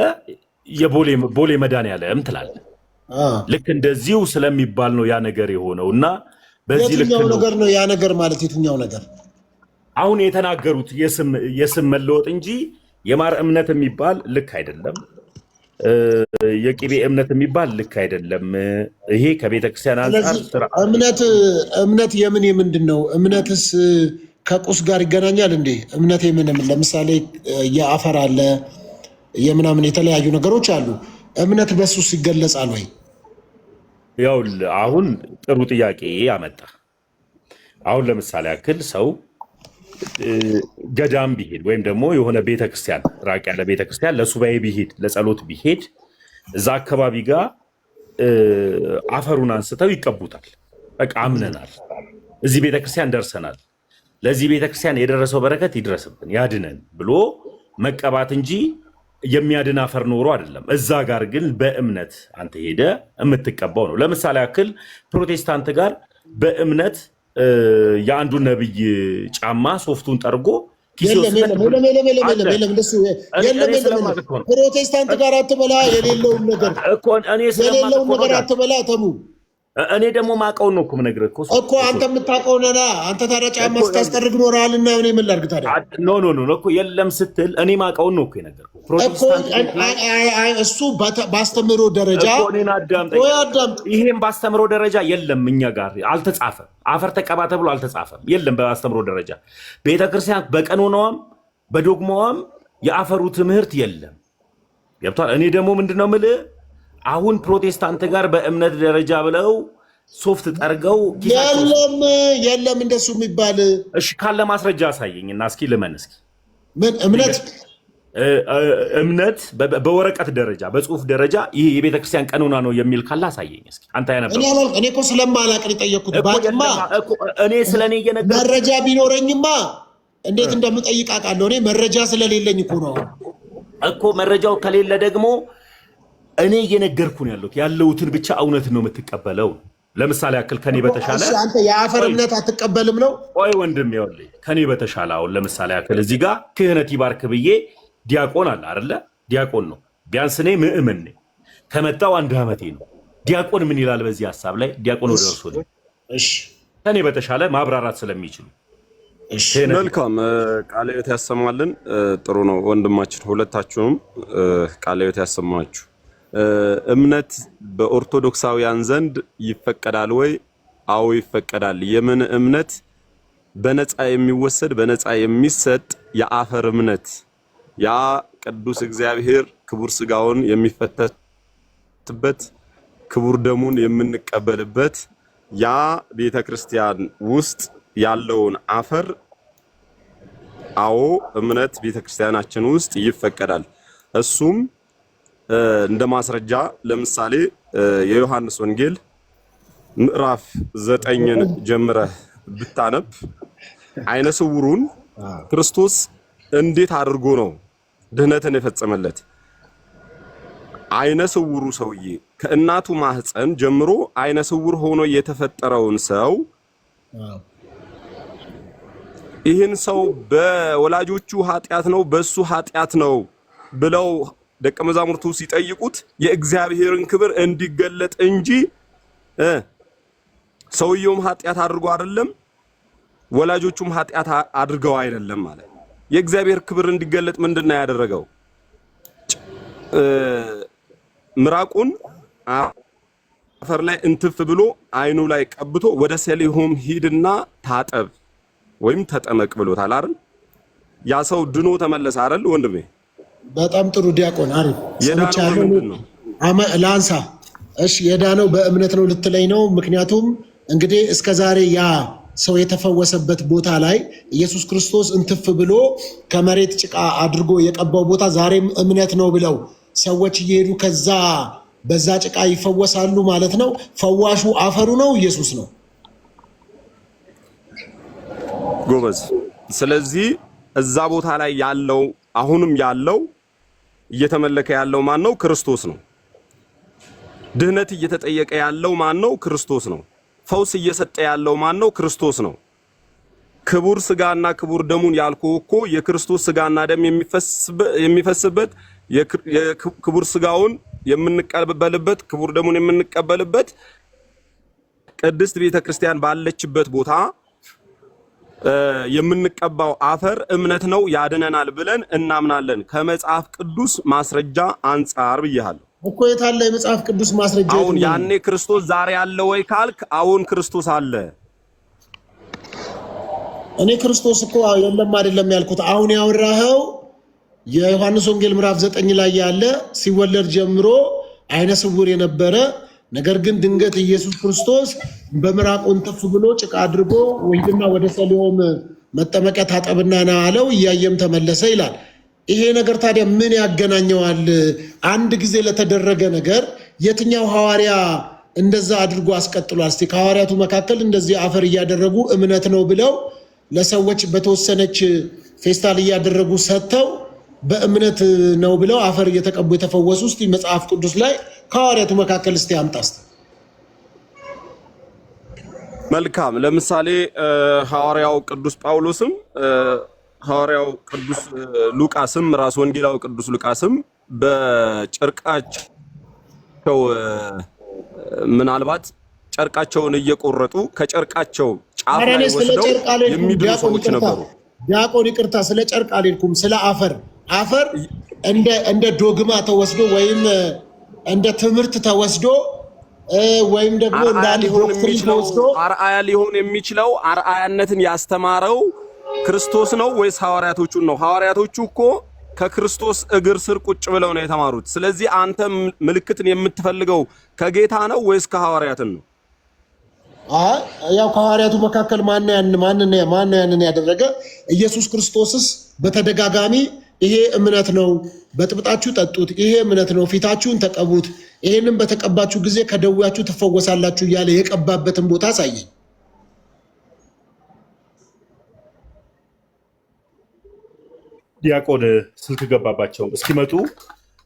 ቦሌ መድኃኒዓለም ትላለህ። ልክ እንደዚሁ ስለሚባል ነው ያ ነገር የሆነው። እና በዚህ ልክ የትኛው ነገር ነው ያ ነገር ማለት? የትኛው ነገር አሁን የተናገሩት የስም መለወጥ እንጂ የማር እምነት የሚባል ልክ አይደለም። የቂቤ እምነት የሚባል ልክ አይደለም። ይሄ ከቤተክርስቲያን አንፃር እምነት የምንድን ነው? እምነትስ ከቁስ ጋር ይገናኛል እንዴ? እምነት የምንም ለምሳሌ የአፈር አለ የምናምን የተለያዩ ነገሮች አሉ። እምነት በሱስ ይገለጻል ወይ? ያው አሁን ጥሩ ጥያቄ ያመጣ። አሁን ለምሳሌ ያክል ሰው ገዳም ቢሄድ ወይም ደግሞ የሆነ ቤተክርስቲያን ራቅ ያለ ቤተክርስቲያን ለሱባኤ ቢሄድ ለጸሎት ቢሄድ እዛ አካባቢ ጋር አፈሩን አንስተው ይቀቡታል። በቃ አምነናል፣ እዚህ ቤተክርስቲያን ደርሰናል፣ ለዚህ ቤተክርስቲያን የደረሰው በረከት ይድረስብን ያድነን ብሎ መቀባት እንጂ የሚያድን አፈር ኖሮ አይደለም። እዛ ጋር ግን በእምነት አንተ ሄደ የምትቀባው ነው። ለምሳሌ ያክል ፕሮቴስታንት ጋር በእምነት የአንዱ ነብይ ጫማ ሶፍቱን ጠርጎ ፕሮቴስታንት ጋር አትበላ፣ የሌለውን ነገር አትበላ ተሙ። እኔ ደግሞ ማውቀውን ነው እኮ የምነግርህ እኮ አንተ የምታውቀው ነና። አንተ ታዲያ ጫማ ስታስጠርግ ኖረሃልና እኔ ምን ላድርግ ታዲያ? ኖ እኮ የለም ስትል እኔ ማውቀውን ነው እኮ የነገርኩህ። እሱ ባስተምሮ ደረጃ ይሄም ባስተምሮ ደረጃ የለም፣ እኛ ጋር አልተጻፈም። አፈር ተቀባ ተብሎ አልተጻፈም፣ የለም በአስተምሮ ደረጃ። ቤተክርስቲያን በቀኖናዋም በዶግማዋም የአፈሩ ትምህርት የለም። ገብቷል? እኔ ደግሞ ምንድነው የምልህ አሁን ፕሮቴስታንት ጋር በእምነት ደረጃ ብለው ሶፍት ጠርገው የለም እንደሱ የሚባል። እሺ ካለ ማስረጃ አሳየኝና እስኪ ልመን። እስኪ ምን እምነት በወረቀት ደረጃ በጽሁፍ ደረጃ ይሄ የቤተክርስቲያን ቀኖና ነው የሚል ካለ አሳየኝ እስኪ። አንተ ያነበው እኔ እኮ ስለማላቅ ነው የጠየኩት። ባጥማ እኔ ስለኔ እየነገርኩህ መረጃ ቢኖረኝማ እንዴት እንደምጠይቅ አውቃለሁ። እኔ መረጃ ስለሌለኝ እኮ ነው እኮ። መረጃው ከሌለ ደግሞ እኔ እየነገርኩ ነው ያለሁትን ብቻ እውነት ነው የምትቀበለው። ለምሳሌ ያክል ከኔ በተሻለ አንተ የአፈር እምነት አትቀበልም ነው? ቆይ ወንድም ይኸውልህ ከኔ በተሻለ አሁን ለምሳሌ ያክል እዚህ ጋር ክህነት ይባርክ ብዬ ዲያቆን አለ አይደለ? ዲያቆን ነው ቢያንስ እኔ ምእመን ነኝ። ከመጣው 1 ዓመቴ ነው። ዲያቆን ምን ይላል በዚህ ሐሳብ ላይ? ዲያቆን ወደ እርሱ ነው። እሺ ከኔ በተሻለ ማብራራት ስለሚችሉ መልካም ቃለ ሕይወት ያሰማልን። ጥሩ ነው ወንድማችን፣ ሁለታችሁም ቃለ ሕይወት ያሰማችሁ። እምነት በኦርቶዶክሳውያን ዘንድ ይፈቀዳል ወይ? አዎ ይፈቀዳል። የምን እምነት? በነፃ የሚወሰድ በነፃ የሚሰጥ የአፈር እምነት፣ ያ ቅዱስ እግዚአብሔር ክቡር ስጋውን የሚፈተትበት ክቡር ደሙን የምንቀበልበት ያ ቤተክርስቲያን ውስጥ ያለውን አፈር አዎ እምነት ቤተክርስቲያናችን ውስጥ ይፈቀዳል። እሱም እንደ ማስረጃ ለምሳሌ የዮሐንስ ወንጌል ምዕራፍ 9ን ጀምረህ ብታነብ አይነ ስውሩን ክርስቶስ እንዴት አድርጎ ነው ድህነትን የፈጸመለት? አይነ ስውሩ ሰውዬ ከእናቱ ማህፀን ጀምሮ አይነ ስውር ሆኖ የተፈጠረውን ሰው ይህን ሰው በወላጆቹ ኃጢአት ነው በሱ ኃጢአት ነው ብለው ደቀ መዛሙርቱ ሲጠይቁት የእግዚአብሔርን ክብር እንዲገለጥ እንጂ ሰውየውም ኃጢአት አድርጎ አይደለም ወላጆቹም ኃጢአት አድርገው አይደለም ማለት። የእግዚአብሔር ክብር እንዲገለጥ ምንድነው ያደረገው? ምራቁን አፈር ላይ እንትፍ ብሎ አይኑ ላይ ቀብቶ ወደ ሰሊሆም ሂድና ታጠብ ወይም ተጠመቅ ብሎታል አይደል? ያ ሰው ድኖ ተመለሰ አይደል ወንድሜ? በጣም ጥሩ ዲያቆን፣ አሪፍ ላንሳ። እሺ የዳነው በእምነት ነው ልትለኝ ነው? ምክንያቱም እንግዲህ እስከዛሬ ያ ሰው የተፈወሰበት ቦታ ላይ ኢየሱስ ክርስቶስ እንትፍ ብሎ ከመሬት ጭቃ አድርጎ የቀባው ቦታ ዛሬም እምነት ነው ብለው ሰዎች እየሄዱ ከዛ በዛ ጭቃ ይፈወሳሉ ማለት ነው። ፈዋሹ አፈሩ ነው ኢየሱስ ነው። ጎበዝ። ስለዚህ እዛ ቦታ ላይ ያለው አሁንም ያለው እየተመለከ ያለው ማን ነው? ክርስቶስ ነው። ድህነት እየተጠየቀ ያለው ማን ነው? ክርስቶስ ነው። ፈውስ እየሰጠ ያለው ማን ነው? ክርስቶስ ነው። ክቡር ስጋና ክቡር ደሙን ያልኩህ እኮ የክርስቶስ ስጋና ደም የሚፈስበት የክቡር ስጋውን የምንቀበልበት ክቡር ደሙን የምንቀበልበት ቅድስት ቤተክርስቲያን ባለችበት ቦታ የምንቀባው አፈር እምነት ነው፣ ያድነናል ብለን እናምናለን። ከመጽሐፍ ቅዱስ ማስረጃ አንጻር ብያለሁ እኮ። የታለ የመጽሐፍ ቅዱስ ማስረጃ? አሁን ያኔ ክርስቶስ ዛሬ አለ ወይ ካልክ፣ አሁን ክርስቶስ አለ። እኔ ክርስቶስ እኮ የለም አይደለም ያልኩት። አሁን ያወራኸው የዮሐንስ ወንጌል ምዕራፍ 9 ላይ ያለ ሲወለድ ጀምሮ አይነ ስውር የነበረ ነገር ግን ድንገት ኢየሱስ ክርስቶስ በምራቁን ተፍ ብሎ ጭቃ አድርጎ ወይድና ወደ ሰሊሆም መጠመቂያ ታጠብና ና አለው፣ እያየም ተመለሰ ይላል። ይሄ ነገር ታዲያ ምን ያገናኘዋል? አንድ ጊዜ ለተደረገ ነገር የትኛው ሐዋርያ እንደዛ አድርጎ አስቀጥሏል? እስቲ ከሐዋርያቱ መካከል እንደዚህ አፈር እያደረጉ እምነት ነው ብለው ለሰዎች በተወሰነች ፌስታል እያደረጉ ሰጥተው በእምነት ነው ብለው አፈር እየተቀቡ የተፈወሱ እስቲ መጽሐፍ ቅዱስ ላይ ከሐዋርያቱ መካከል እስቲ አምጣስ። መልካም። ለምሳሌ ሐዋርያው ቅዱስ ጳውሎስም ሐዋርያው ቅዱስ ሉቃስም ራስ ወንጌላዊ ቅዱስ ሉቃስም በጨርቃቸው ምናልባት ጨርቃቸውን እየቆረጡ ከጨርቃቸው ጫፍ ላይ ወስደው የሚድኑ ሰዎች ነበሩ። ዲያቆን ይቅርታ፣ ስለ ጨርቅ አልልኩም፣ ስለ አፈር እንደ ዶግማ ተወስዶ ወይም እንደ ትምህርት ተወስዶ ወይም ደግሞ እንደ አንድ ዶክትሪን ተወስዶ አርአያ ሊሆን የሚችለው አርአያነትን ያስተማረው ክርስቶስ ነው ወይስ ሐዋርያቶቹን ነው? ሐዋርያቶቹ እኮ ከክርስቶስ እግር ስር ቁጭ ብለው ነው የተማሩት። ስለዚህ አንተ ምልክትን የምትፈልገው ከጌታ ነው ወይስ ከሐዋርያትን ነው? ያው ከሐዋርያቱ መካከል ማን ያንን ያደረገ? ኢየሱስ ክርስቶስስ በተደጋጋሚ ይሄ እምነት ነው፣ በጥብጣችሁ ጠጡት፣ ይሄ እምነት ነው፣ ፊታችሁን ተቀቡት፣ ይሄንን በተቀባችሁ ጊዜ ከደዌያችሁ ትፈወሳላችሁ እያለ የቀባበትን ቦታ አሳየኝ። ዲያቆን ስልክ ገባባቸው እስኪመጡ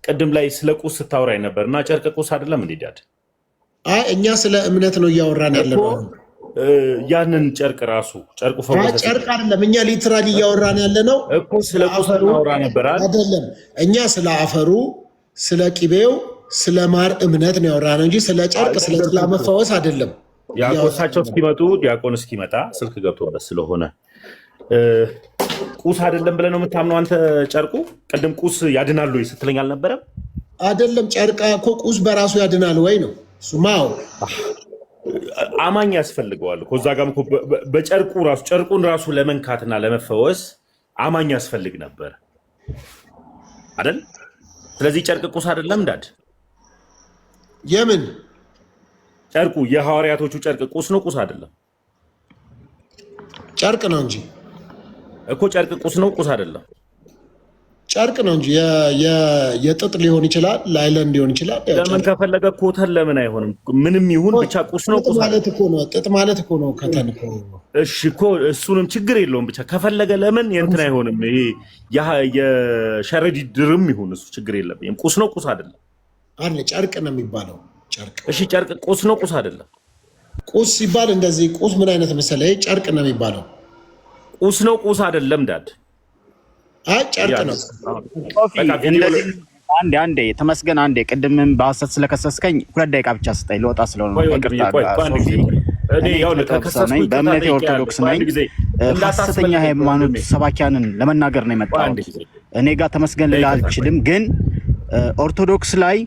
ቅድም ላይ ስለ ቁስ ስታወራኝ ነበር እና ጨርቅ ቁስ አይደለም እንዴ ዳድ? እኛ ስለ እምነት ነው እያወራን ያለነው። ያንን ጨርቅ ራሱ ጨርቁ ፈወሰ ጨርቅ አይደለም። እኛ ሊትራሊ እያወራን ያለነው እኮ ስለ ቁስ እናወራ ነበር አይደለም። እኛ ስለ አፈሩ፣ ስለ ቂቤው፣ ስለ ማር እምነት ነው ያወራነው እንጂ ስለ ጨርቅ ስለ ጥላ መፈወስ አይደለም። ያቆሳቸው እስኪመጡ ዲያቆን እስኪመጣ ስልክ ገብቶበት ስለሆነ ቁስ አይደለም ብለህ ነው የምታምነው አንተ? ጨርቁ ቅድም ቁስ ያድናል ወይ ስትለኝ አልነበረም? አይደለም ጨርቅ እኮ ቁስ በራሱ ያድናል ወይ ነው ሱማው። አማኝ ያስፈልገዋል እኮ እዛ ጋርም እኮ በጨርቁ ራሱ ጨርቁን ራሱ ለመንካትና ለመፈወስ አማኝ ያስፈልግ ነበር አይደል? ስለዚህ ጨርቅ ቁስ አይደለም ዳድ? የምን ጨርቁ? የሐዋርያቶቹ ጨርቅ ቁስ ነው ቁስ አይደለም? ጨርቅ ነው እንጂ እኮ ጨርቅ ቁስ ነው ቁስ አይደለም? ጨርቅ ነው እንጂ የጥጥ ሊሆን ይችላል፣ ላይለን ሊሆን ይችላል። ለምን ከፈለገ ኮተን ለምን አይሆንም? ምንም ይሁን ብቻ ቁስ ነው ቁስ ማለት እኮ ነው። ጥጥ ማለት እኮ ነው ከተን እኮ። እሺ እኮ እሱንም ችግር የለውም ብቻ ከፈለገ ለምን የእንትን አይሆንም? ይሄ የሸረዲ ድርም ይሁን እሱ ችግር የለብኝም። ቁስ ነው ቁስ አይደለም? አለ ጨርቅ ነው የሚባለው ጨርቅ። እሺ ጨርቅ ቁስ ነው ቁስ አይደለም? ቁስ ሲባል እንደዚህ ቁስ ምን አይነት መሰለህ? ጨርቅ ነው የሚባለው። ቁስ ነው ቁስ አይደለም ዳድ? አይ ጨርቅ ነው። አንዴ ተመስገን፣ አንዴ ቅድምም በሐሰት ስለከሰስከኝ 2 ደቂቃ ብቻ ስጠኝ፣ ልወጣ ስለሆነ ነው። በእምነቴ ኦርቶዶክስ ነኝ። ሐሰተኛ ሃይማኖት ሰባኪያንን ለመናገር ነው የመጣሁት። እኔ ጋር ተመስገን ልል አልችልም፣ ግን ኦርቶዶክስ ላይ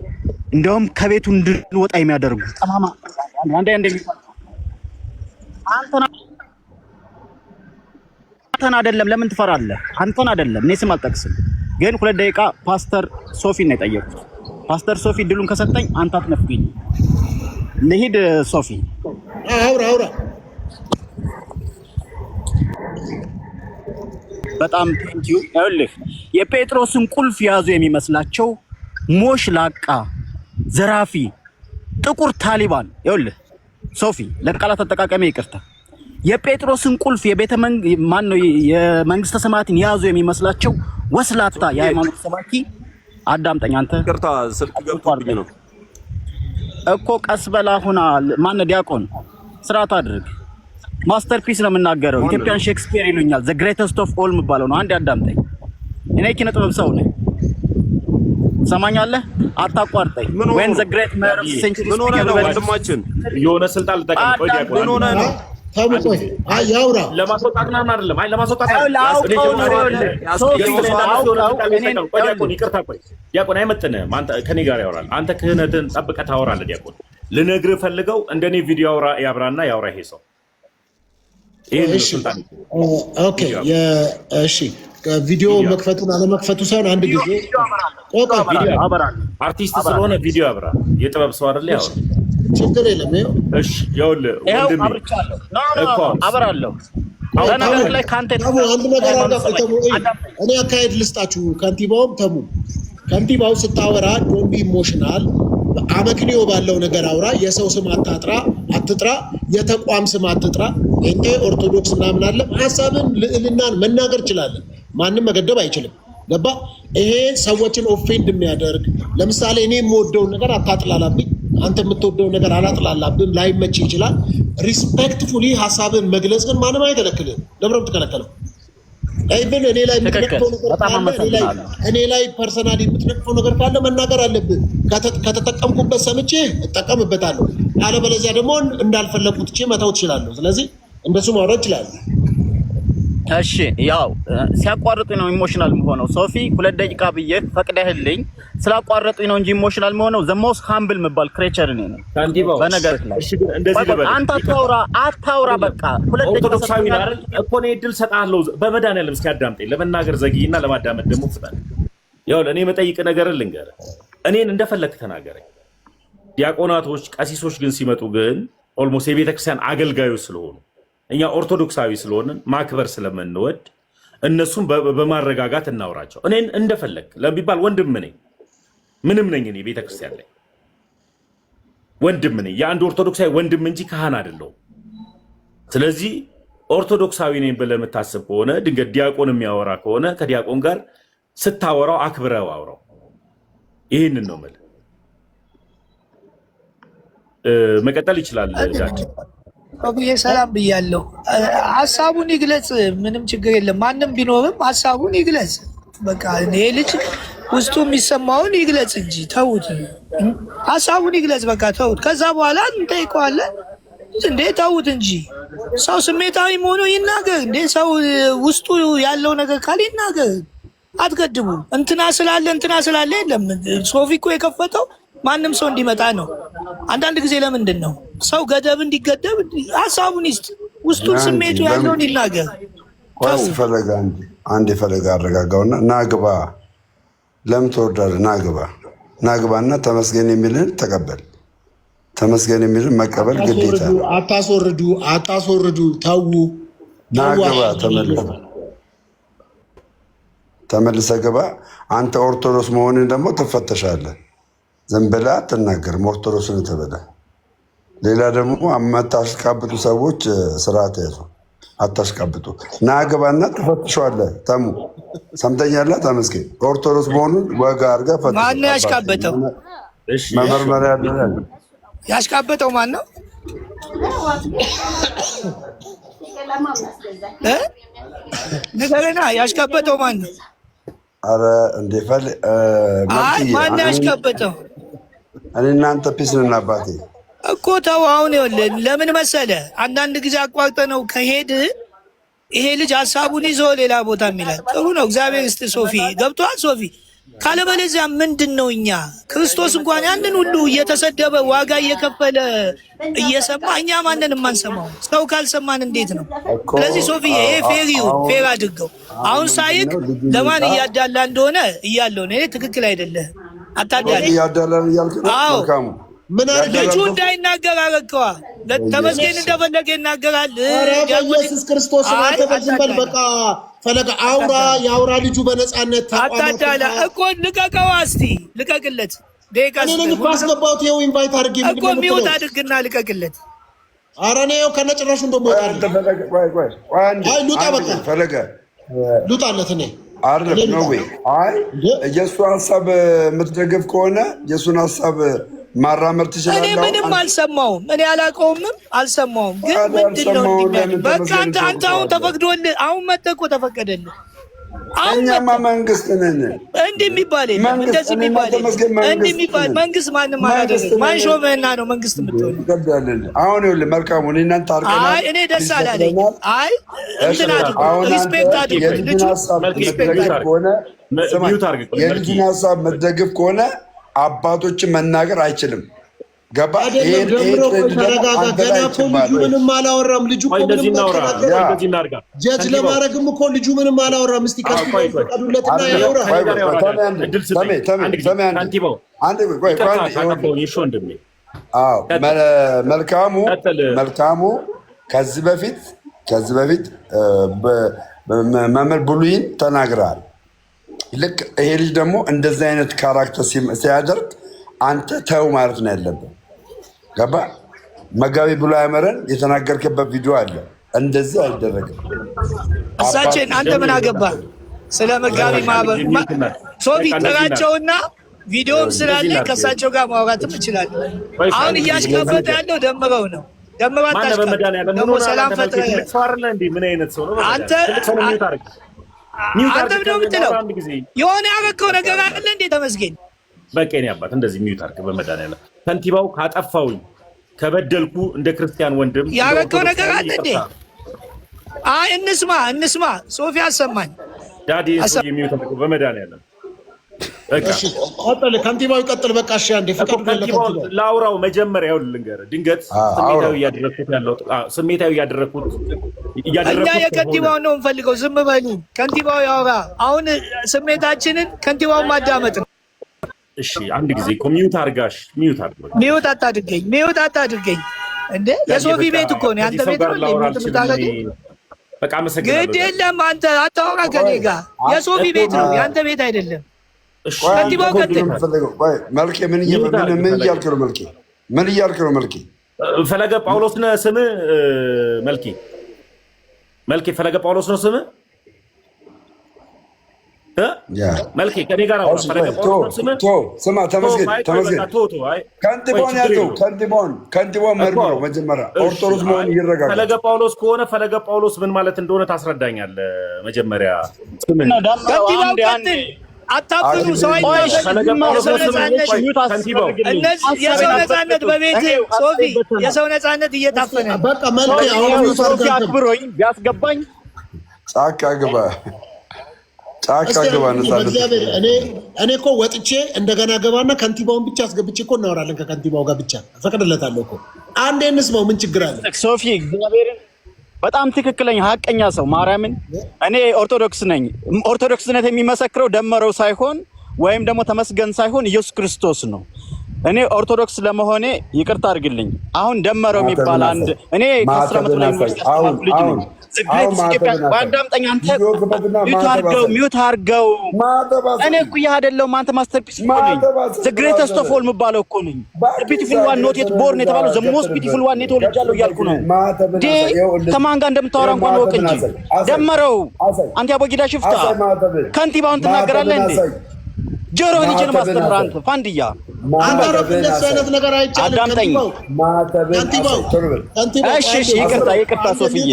እንደውም ከቤቱ እንድንወጣ የሚያደርጉ ጠማማ አንተን አይደለም። ለምን ትፈራለህ? አንተን አይደለም፣ እኔ ስም አልጠቅስም። ግን 2 ደቂቃ ፓስተር ሶፊን ነው የጠየቁት። ፓስተር ሶፊ ድሉን ከሰጠኝ አንተ አትነፍገኝ። ልሂድ ሶፊ። አውራ በጣም ቴንኪዩ። ይኸውልህ የጴጥሮስን ቁልፍ የያዙ የሚመስላቸው ሞሽ ላቃ ዘራፊ ጥቁር ታሊባን። ይኸውልህ ሶፊ ለቃላት አጠቃቀሜ ይቅርታ። የጴጥሮስን ቁልፍ የመንግስተ ሰማያትን የያዙ የሚመስላቸው ወስላታ የሃይማኖት ሰባኪ አዳምጠኝ አንተ። ይቅርታ ስልክ ገብቶብኝ ነው እኮ። ቀስ በላ ሁና ማን ዲያቆን ስርዓት አድርግ። ማስተርፒስ ነው የምናገረው። ኢትዮጵያን ሼክስፒር ይሉኛል። ዘ ግሬተስት ኦፍ ኦል የምባለው ነው። አንዴ አዳምጠኝ። እኔ ኪነ ጥበብ ሰው ነኝ። ሰማኛለህ? አታቋርጠኝ። when the great man of century ምን ሆነ ነው ወንድማችን? የሆነ ስልጣን ልጠቀም። ቆይ ዲያቆን ምን ሆነ ነው? ታውቆይ ያውራ ለማስወጣት ምናምን አይደለም። አይ ለማስወጣት ዲያቆን አይመጥንህም። አንተ ከኔ ጋር ያወራል። አንተ ክህነትን ጠብቀህ ታወራለህ። ዲያቆን ልነግርህ ፈልገው እንደኔ ቪዲዮ ያብራና ያውራ ይሄ ሰው። ኦኬ እሺ፣ ቪዲዮ መክፈቱን አለመክፈቱ ሳይሆን አንድ ጊዜ አርቲስት ስለሆነ ቪዲዮ ያብራ። የጥበብ ሰው አይደለ? ያው ችግር የለም። እሺ ይኸውልህ ወንድሜ አበራለሁ አንድ ነገር እኔ አካሄድ ልስጣችሁ። ከንቲባው ስታወራ ዶንት ቢ ኢሞሽናል፣ አመክንዮ ባለው ነገር አውራ። የሰው ስም አትጥራ፣ የተቋም ስም አትጥራ። እንዴ ኦርቶዶክስ ምናምን አለ ሐሳብን ልዕልናን መናገር ይችላል። ማንም መገደብ አይችልም። ገባ? ይሄ ሰዎችን ኦፌንድ የሚያደርግ ለምሳሌ እኔ የምወደውን ነገር አታጥላላብኝ፣ አንተ የምትወደው ነገር አላጥላላብም፣ ላይመች ይችላል። ሪስፔክትፉሊ ሐሳብን መግለጽ ግን ማንም አይከለክልም። ለምንም ተከለከለው አይብን እኔ ላይ የምትነቅፈው ነገር ካለ እኔ ላይ ፐርሰናሊ የምትነቅፈው ነገር ካለ መናገር አለብን። ከተጠቀምኩበት ሰምቼ እጠቀምበታለሁ፣ አለበለዚያ ደግሞ እንዳልፈለኩት መተው እችላለሁ። ስለዚህ እንደሱ ማውራት ይችላል። እሺ ያው ሲያቋርጡኝ ነው ኢሞሽናል የምሆነው። ሶፊ 2 ደቂቃ ብዬ ፈቅደህልኝ ስላቋረጡኝ ነው እንጂ ኢሞሽናል የምሆነው ዘ ሞስት ሃምብል የምባል ክሬቸር ነኝ ነው በነገርህ ላይ። እሺ ግን እንደዚህ ልበል፣ አንተ አታውራ በቃ 2 ደቂቃ ኦርቶዶክሳዊ አይደል እኮ ነው። እድል ሰጣለሁ በመድኃኒዓለም እስኪ አዳምጠኝ። ለመናገር ዘግይና ለማዳመጥ ደግሞ ፍጠን። ያው እኔ መጠይቅ ነገር ልንገርህ፣ እኔን እንደፈለክ ተናገረኝ። ዲያቆናቶች ቀሲሶች ግን ሲመጡ ግን ኦልሞስት የቤተክርስቲያን አገልጋዮች ስለሆኑ እኛ ኦርቶዶክሳዊ ስለሆንን ማክበር ስለምንወድ እነሱም በማረጋጋት እናውራቸው። እኔን እንደፈለግ ለሚባል ወንድም ነኝ፣ ምንም ነኝ። እኔ ቤተክርስቲያን ላይ ወንድም ነኝ፣ የአንድ ኦርቶዶክሳዊ ወንድም እንጂ ካህን አይደለሁም። ስለዚህ ኦርቶዶክሳዊ ነኝ ብለህ የምታስብ ከሆነ ድንገት ዲያቆን የሚያወራ ከሆነ ከዲያቆን ጋር ስታወራው አክብረው አውራው። ይህንን ነው የምልህ። መቀጠል ይችላል ዳድ። ብዬ ሰላም ብያለሁ። ሀሳቡን ይግለጽ፣ ምንም ችግር የለም። ማንም ቢኖርም ሀሳቡን ይግለጽ። በቃ ይሄ ልጅ ውስጡ የሚሰማውን ይግለጽ እንጂ ተውት። ሀሳቡን ይግለጽ፣ በቃ ተውት። ከዛ በኋላ እንጠይቀዋለን እንዴ። ተውት እንጂ ሰው ስሜታዊ መሆኑ ይናገር እንዴ። ሰው ውስጡ ያለው ነገር ካለ ይናገር። አትገድቡ። እንትና ስላለ የለም። ሶፊ እኮ የከፈተው ማንም ሰው እንዲመጣ ነው። አንዳንድ ጊዜ ለምንድን ነው ሰው ገደብ እንዲገደብ? ሀሳቡን ይስጥ፣ ውስጡን ስሜቱ ያለውን ይናገር። ኳስ ፈለጋ አንድ ፈለጋ አረጋጋውና ናግባ፣ ለምን ትወርዳለህ? ናግባና ተመስገን የሚልን ተቀበል። ተመስገን የሚልን መቀበል ግዴታ። አታስወርዱ፣ ተዉ። ናግባ፣ ተመልሰህ ግባ። አንተ ኦርቶዶክስ መሆንን ደግሞ ትፈተሻለህ። ዝም ብለህ አትናገርም። ኦርቶዶክስን ተበለ። ሌላ ደግሞ የምታሽቃብጡ ሰዎች ስርዓት ያዙ፣ አታሽቃብጡ። ናግባና ትፈትሸዋለህ። ተሙ ሰምተኛለህ? ተመስገን ኦርቶዶክስ መሆኑን ወጋ አድርገህ ፈትሽ። ማን ነው ያሽቃበጠው? መመርመሪያ ያለ ያሽቃበጠው ማን ነው? ንገረና፣ ያሽቃበጠው ማን ነው? አረ እንዴ ፈል ማን ነው ያሽቃበጠው? እኔ እናንተ ፒስ ነን አባቴ እኮ ተው። አሁን ይኸውልህ ለምን መሰለህ አንዳንድ ጊዜ አቋርጠህ ነው ከሄድ ይሄ ልጅ ሀሳቡን ይዞ ሌላ ቦታ የሚላል ጥሩ ነው። እግዚአብሔር ይስጥ ሶፊ፣ ገብቶሃል ሶፊ? ካለበለዚያ ምንድን ነው እኛ ክርስቶስ እንኳን ያንን ሁሉ እየተሰደበ ዋጋ እየከፈለ እየሰማ እኛ ማንን የማንሰማው? ሰው ካልሰማን እንዴት ነው? ስለዚህ ሶፊ ይሄ ፌር አድርገው። አሁን ሳይክ ለማን እያዳላ እንደሆነ እያለው ነው። ትክክል አይደለህም። አታዳላ እያልከው ልጁ እንዳይናገር አረከዋ። ተመስገን እንደፈለገ ይናገራል። ኢየሱስ ክርስቶስ በል በቃ ፈለገ አውራ ያውራ። ልጁ በነፃነት አታዳላ እኮ ልቀቀዋ። እስቲ ልቀቅለት። እኔ ነኝ ባስገባሁት። ይኸው ኢንቫይት አድርጌ እኮ ሚውት አድርግና ልቀቅለት። ኧረ እኔ ይኸው ከነጭራሹ እንደምወጣ ሉጣ በቃ ፈለገ ሉጣለት። እኔ አይደለም ነው ወይ? አይ የእሱ ሀሳብ የምትደግፍ ከሆነ የእሱን ሀሳብ ማራመድ ትችላለህ። እኔ ምንም አልሰማውም፣ እኔ አላውቀውምም፣ አልሰማውም። ግን ምንድን ነው በቃ አንተ አሁን ተፈቅዶልህ፣ አሁን መተህ እኮ ተፈቀደልህ። እኛማ መንግስት ነን። እንዲህ የሚባል እንደዚህ የሚባል መንግስት ማንም አላደረገም። ማን ሾመህና ነው መንግስት የምትሆነው? አሁን ይኸውልህ መልካሙ እኔናንተ አድርገናል። አይ እኔ ደስ አላለኝ። አይ እንትን አድርጎ ሪስፔክት አድርጎ የልጁን ሀሳብ መደግፍ ከሆነ አባቶችን መናገር አይችልም። ገባ? ተረጋጋ። ገና እኮ ልጁ ምንም አላወራም። ልጁ እኮ ምንም ጀጅ ለማድረግም እኮ ልጁ ምንም አላወራም። እስቲ ከፈቀዱለትና ያውራ። አዎ መልካሙ ከዚህ በፊት መምህር ብሉይን ተናግረሃል። ልክ ይሄ ልጅ ደግሞ እንደዚህ አይነት ካራክተር ሲያደርግ አንተ ተው ማለት ነው ያለብን። ገባ? መጋቢ ብሎ ያመረን የተናገርክበት ቪዲዮ አለ። እንደዚህ አይደረግም። እሳችን አንተ ምን አገባ ስለ መጋቢ ማህበር ሶፊ ጥራቸውና ቪዲዮም ስላለ ከእሳቸው ጋር ማውራትም እችላለሁ። አሁን እያሽከፈተ ያለው ደምረው ነው። ደምራት ደግሞ ሰላም ፈጥረ ምን አይነት ሰው ነው አንተ ነው የምትለው? የሆነ ያረከው ነገር አለ እንዴ? ተመስገን በቃ የእኔ አባት እንደዚህ ሚዩት አድርግ በመድኃኒዓለም። ከንቲባው ካጠፋውኝ ከበደልኩ እንደ ክርስቲያን ወንድም ያረከው ነገር አለ እንዴ? አይ እንስማ ሶፊ አሰማኝ ዳዲ የሚዩት አድርግ በመድኃኒዓለም። እሺ ቀጥል፣ ከንቲባው ይቀጥል። በቃ እሺ አንዴ ፈቀዱ ላውራው መጀመሪያ ይኸውልህ ልንገርህ፣ ድንገት ስሜታዊ እያደረኩት እኛ የከንቲባውን ነው የምፈልገው። ዝም በሉ፣ ከንቲባው ያውራ። አሁን ስሜታችንን ከንቲባውን ማዳመጥ ነው። እሺ አንድ ጊዜ እኮ ሚዩት አድርጋሽ ሚዩት አታድርገኝ እንዴ! የሶፊ ቤት እኮ ነው ያንተ ቤት ነው የምታደርገኝ። በቃ መሰግናለሁ። ግድ የለም አንተ አታወራ ከኔ ጋር። የሶፊ ቤት ነው ያንተ ቤት አይደለም። ከንቲባው ቀጥል። መልኬ ምን እያልክ ነው? መልኬ ፈለገ ጳውሎስ ነህ ስምህ? መልኬ ፈለገ ጳውሎስ ነው ስምህ? መልኬ ከኔ ጋር አውራ። ፈለገ ጳውሎስ ነው ስምህ? ስማ ተመስገን ከንቲባውን መርምረው መጀመሪያ ኦርቶዶክስ መሆን ይረጋጋል። ፈለገ ጳውሎስ ከሆነ ፈለገ ጳውሎስ ምን ማለት እንደሆነ ታስረዳኛለህ መጀመሪያ። ከንቲባው ቀጥል። አታፍሩ። ሰው የሰው ነፃነት በቤት ሶፊ የሰው ነፃነት እየታፈነ በቃ መልክ አሁን ሶፊ አክብሮኝ ቢያስገባኝ ጫካ ግባ እግዚአብሔር እኔ እኮ ወጥቼ እንደገና ገባና ከንቲባውን ብቻ አስገብቼ እኮ እናወራለን። ከከንቲባው ጋር ብቻ ፈቅድለታለሁ እኮ አንዴ እንስማው። ምን ችግር አለ? ሶፊ እግዚአብሔርን በጣም ትክክለኛ ሀቀኛ ሰው ማርያምን። እኔ ኦርቶዶክስ ነኝ። ኦርቶዶክስነት የሚመሰክረው ደመረው ሳይሆን ወይም ደግሞ ተመስገን ሳይሆን ኢየሱስ ክርስቶስ ነው። እኔ ኦርቶዶክስ ለመሆኔ ይቅርታ አድርግልኝ። አሁን ደመረው የሚባል አንድ እኔ ከ10 ዓመት በላይ ዩኒቨርሲቲ አስተማርኩ ልጅ ነኝ። አዳምጠኝ አንተ። ሚውት አድርገው። እኔ እኩያህ አይደለሁም። አንተ ማስተርፒስ እኮ ነኝ። ዘ ግሬተስት ኦፍ ኦል የምባለው እኮ ነኝ። ቢዩቲፉል ዋን ኖት የት ቦርን የተባለው ዘ ሞስት ቢዩቲፉል ዋን የተወልጃለሁ እያልኩ ነው። ከማን ጋር እንደምታወራ እንኳን ወቅ እንጂ ደመረው። አንተ ያቦጊዳ ሽፍታ ከንቲባውን ትናገራለህ እንዴ? ጆሮ ልጅን ማስተምር አንተ ፋንድያ አንተ እንደዚህ አይነት ነገር አይቻልም። አዳምጠኝ። እሺ ይቅርታ ሶፊዬ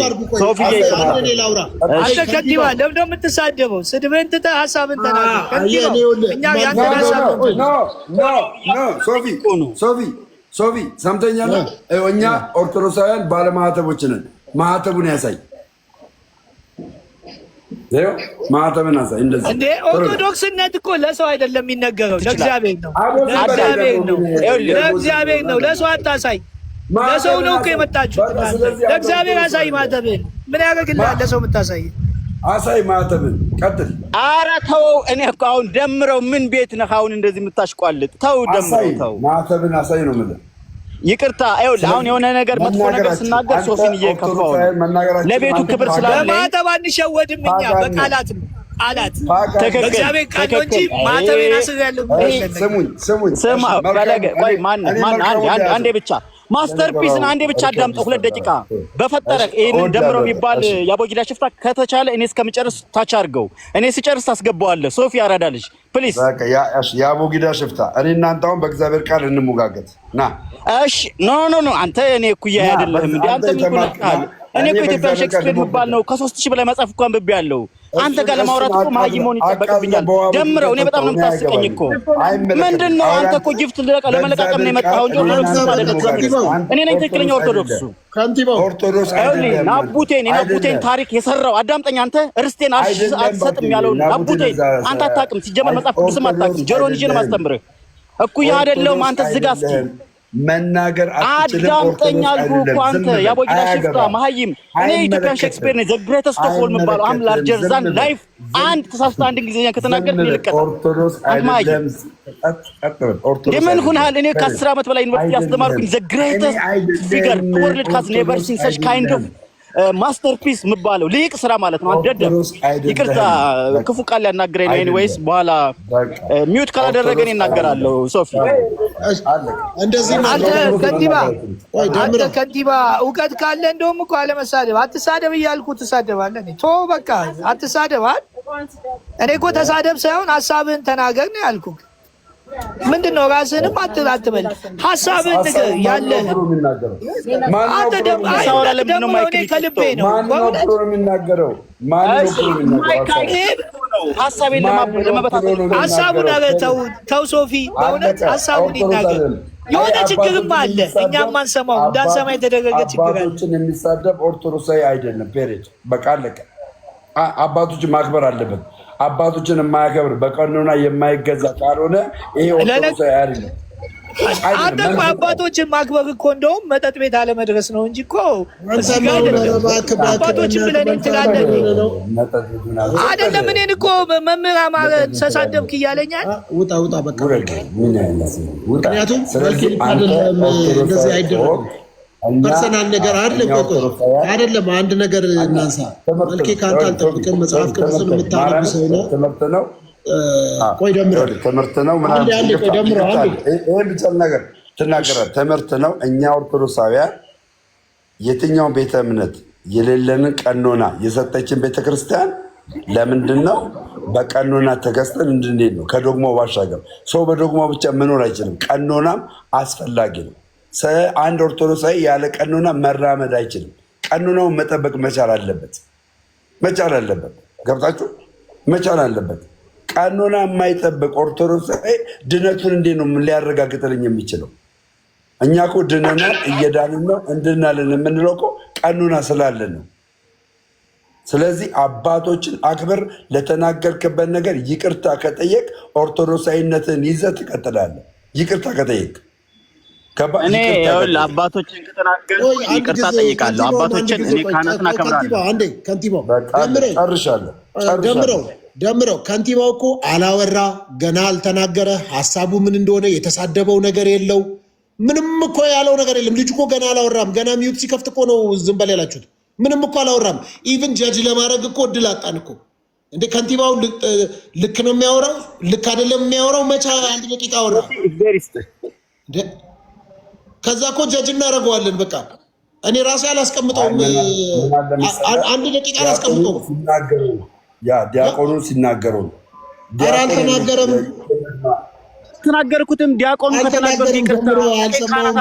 አንተ ከንቲባ ለምንድን ነው የምትሳደበው? ስድብህን ትተህ ሀሳብን ተናገር። እኛ ያንተን ሀሳብ ሶፊ ሰምተኛለህ? እኛ ኦርቶዶክሳውያን ባለማህተቦች ነን። ማህተቡን ያሳይ። ማህተብን አሳይ። እንደዚህ እንዴ ኦርቶዶክስነት እኮ ለሰው አይደለም የሚነገረው፣ ለእግዚአብሔር ነው። ለእግዚአብሔር ነው። ለሰው አታሳይ። ለሰው ነው እኮ የመጣችሁ። ለእግዚአብሔር አሳይ ማህተብን። ምን ያደርግልሃል? ለሰው የምታሳይ አሳይ ማህተብን። ቀጥል። ኧረ ተው። እኔ እኮ አሁን ደምረው ምን ቤት ነህ አሁን እንደዚህ የምታሽቋልጥ? ተው ደምረው ተው። ማህተብን አሳይ ነው የምልህ። ይቅርታ ይኸውልህ፣ አሁን የሆነ ነገር መጥፎ ነገር ስናገር ሶፊን እየከፋው ነው። ለቤቱ ክብር ስላለ በማህተብ አንሸወድም እኛ በቃላት ነው። አላት በእግዚአብሔር ቃል ነው እንጂ ማህተቤን አስሬያለሁ። ስማ ፈለገ፣ ቆይ ማን አንዴ ብቻ ማስተርፒስን አንዴ ብቻ አዳምጠው 2 ደቂቃ በፈጠረ። ይሄንን ደምረው የሚባል ያቦጊዳ ሽፍታ ከተቻለ እኔ እስከምጨርስ ታች አድርገው። እኔ ሲጨርስ ታስገባዋለህ። ሶፊ አራዳልሽ ፕሊዝ። በቃ ያቦጊዳ ሽፍታ እኔ እናንተ አሁን በእግዚአብሔር ቃል እንሙጋገት ና። እሺ ኖ አንተ እኔ እኩያ አይደለህም እንዴ? አንተ ምን ይቆልቃል? እኔ እኮ ኢትዮጵያ ሼክስፒር የሚባል ነው ከ3000 በላይ መጽሐፍ እንኳን አንብቤያለሁ። አንተ ጋር ለማውራት እኮ መሀይም መሆን ይጠበቅብኛል። ደምረው እኔ በጣም ነው የምታስቀኝ እኮ። ምንድን ነው አንተ እኮ ጊፍት ለመለቃቀም ነው የመጣኸው እንጂ ኦርቶዶክስ አይደለም። እኔ ነኝ ትክክለኛ ኦርቶዶክሱ። ናቡቴን ታሪክ የሰራው አዳምጠኝ አንተ። ርስቴን አልሰጥም ያለውን ናቡቴን አንተ አታውቅም። ሲጀመር መጽሐፍ ቅዱስም አታውቅም። ጆሮን ይዤ ነው የማስተምርህ። እኩያ አይደለሁም። አንተ ዝጋ እስኪ መናገር አትችልም። አዳምጠኛ አልኩህ እኮ አንተ ያቦጊዳ ሽፍታ መሀይም። እኔ ኢትዮጵያን ሼክስፒር ነኝ። ዘ ግሬተስት ኦፍ ኦል የምባለው አም ላርጀር ዛን ላይፍ። አንድ ተሳስተ አንድ እንግሊዝኛ ከተናገርክ ይልቀጣል። ኦርቶዶክስ አይደለም። ለምን ሆነሃል? እኔ ከ10 ዓመት በላይ ዩኒቨርሲቲ ያስተማርኩኝ ዘ ግሬተስት ፊገር ወርልድ ሃዝ ኔቨር ሲን ሰች ካይንድ ኦፍ ማስተርፒስ የምባለው ሊቅ ስራ ማለት ነው። አንደደም ይቅርታ ክፉ ቃል ያናገረኝ ነው። ኤኒዌይስ በኋላ ሚውት ካላደረገን ይናገራለሁ። ሶፊ እንደዚህ አንተ ከንቲባ እውቀት ካለ እንደውም እኮ አለመሳደብ አትሳደብ እያልኩ ትሳደባለህ። ቶ በቃ አትሳደባል። እኔ እኮ ተሳደብ ሳይሆን ሀሳብህን ተናገር ነው ያልኩህ። ምንድነው ራስህንም አትበል፣ ሀሳብህን ንገር ያለህን። አንተ ደግሞ እኔ ከልቤ ነው ሀሳቡን። ኧረ ተው ሶፊ፣ በእውነት ሀሳቡን ይናገር። የሆነ ችግርም አለ እኛ ማንሰማው እንዳንሰማ የተደረገ ችግር አለ። የሚሳደብ ኦርቶዶክሳዊ አይደለም። ፔሬድ በቃ አለቀ። አባቶችን ማክበር አለበት። አባቶችን የማያከብር በቀኖና የማይገዛ ካልሆነ ይሄ ኦርቶዶክሳዊ አይደለም። አንተ እኮ አባቶችን ማክበር እኮ እንደውም መጠጥ ቤት አለመድረስ ነው እንጂ እኮ አባቶችን ብለን እንትላለን አይደለም። እኔን እኮ መምህር አማረ ተሳደብክ እያለኛል። ውጣ በቃ። ምክንያቱም እንደዚህ አይደረግም። ፐርሰናል ነገር አይደለም። አንድ ነገር እናንሳ። መልኬ ከአንተ አልጠብቅም። መጽሐፍ ቅዱስን የምታነብ ሰው ነው። ቆይ ደምረው ትምህርት ነው ምናምን ይሄን ብቻ ነገር ትናገራለህ። ትምህርት ነው። እኛ ኦርቶዶክሳውያን የትኛውን ቤተ እምነት የሌለንን ቀኖና የሰጠችን ቤተክርስቲያን ለምንድን ነው በቀኖና ተገዝተን እንድንሄድ ነው። ከዶግማው ባሻገር ሰው በዶግማው ብቻ መኖር አይችልም። ቀኖናም አስፈላጊ ነው። አንድ ኦርቶዶክሳዊ ያለ ቀኖና መራመድ አይችልም። ቀኖናውን መጠበቅ መቻል አለበት። ገብታችሁ መቻል አለበት። ቀኖና የማይጠብቅ ኦርቶዶክሳዊ ድነቱን እንዴት ነው ሊያረጋግጥልኝ የሚችለው? እኛ እኮ ድነናል፣ እየዳንን ነው፣ እንድናለን የምንለው እኮ ቀኖና ስላለን ነው። ስለዚህ አባቶችን አክብር። ለተናገርክበት ነገር ይቅርታ ከጠየቅ ኦርቶዶክሳዊነትን ይዘህ ትቀጥላለህ። ይቅርታ ከጠየቅ እኔ ይኸውልህ አባቶችን ከተናገርኩ ይቅርታ ጠይቃለሁ። አባቶችን እኔ ካህናትን አከብራለሁ። አንዴ ከንቲባው ጨርሻለሁ። ደምረው ከንቲባው እኮ አላወራ፣ ገና አልተናገረ። ሀሳቡ ምን እንደሆነ የተሳደበው ነገር የለው። ምንም እኮ ያለው ነገር የለም። ልጅ እኮ ገና አላወራም። ገና ሚዩት ሲከፍት እኮ ነው ዝም በል ያላችሁት። ምንም እኮ አላወራም። ኢቭን ጀጅ ለማድረግ እኮ እድል አጣን እኮ። እንደ ከንቲባው ልክ ነው የሚያወራው፣ ልክ አይደለም የሚያወራው። መቻ አንድ ደቂቃ አወራ። ከዛ እኮ ጀጅ እናደርገዋለን። በቃ እኔ ራሴ አላስቀምጠውም። አንድ ደቂቃ አላስቀምጠውም። ዲያቆኑ ሲናገሩ ኧረ አልተናገረም። ተናገርኩትም ዲያቆኑ ከተናገሩ ይቅርታ።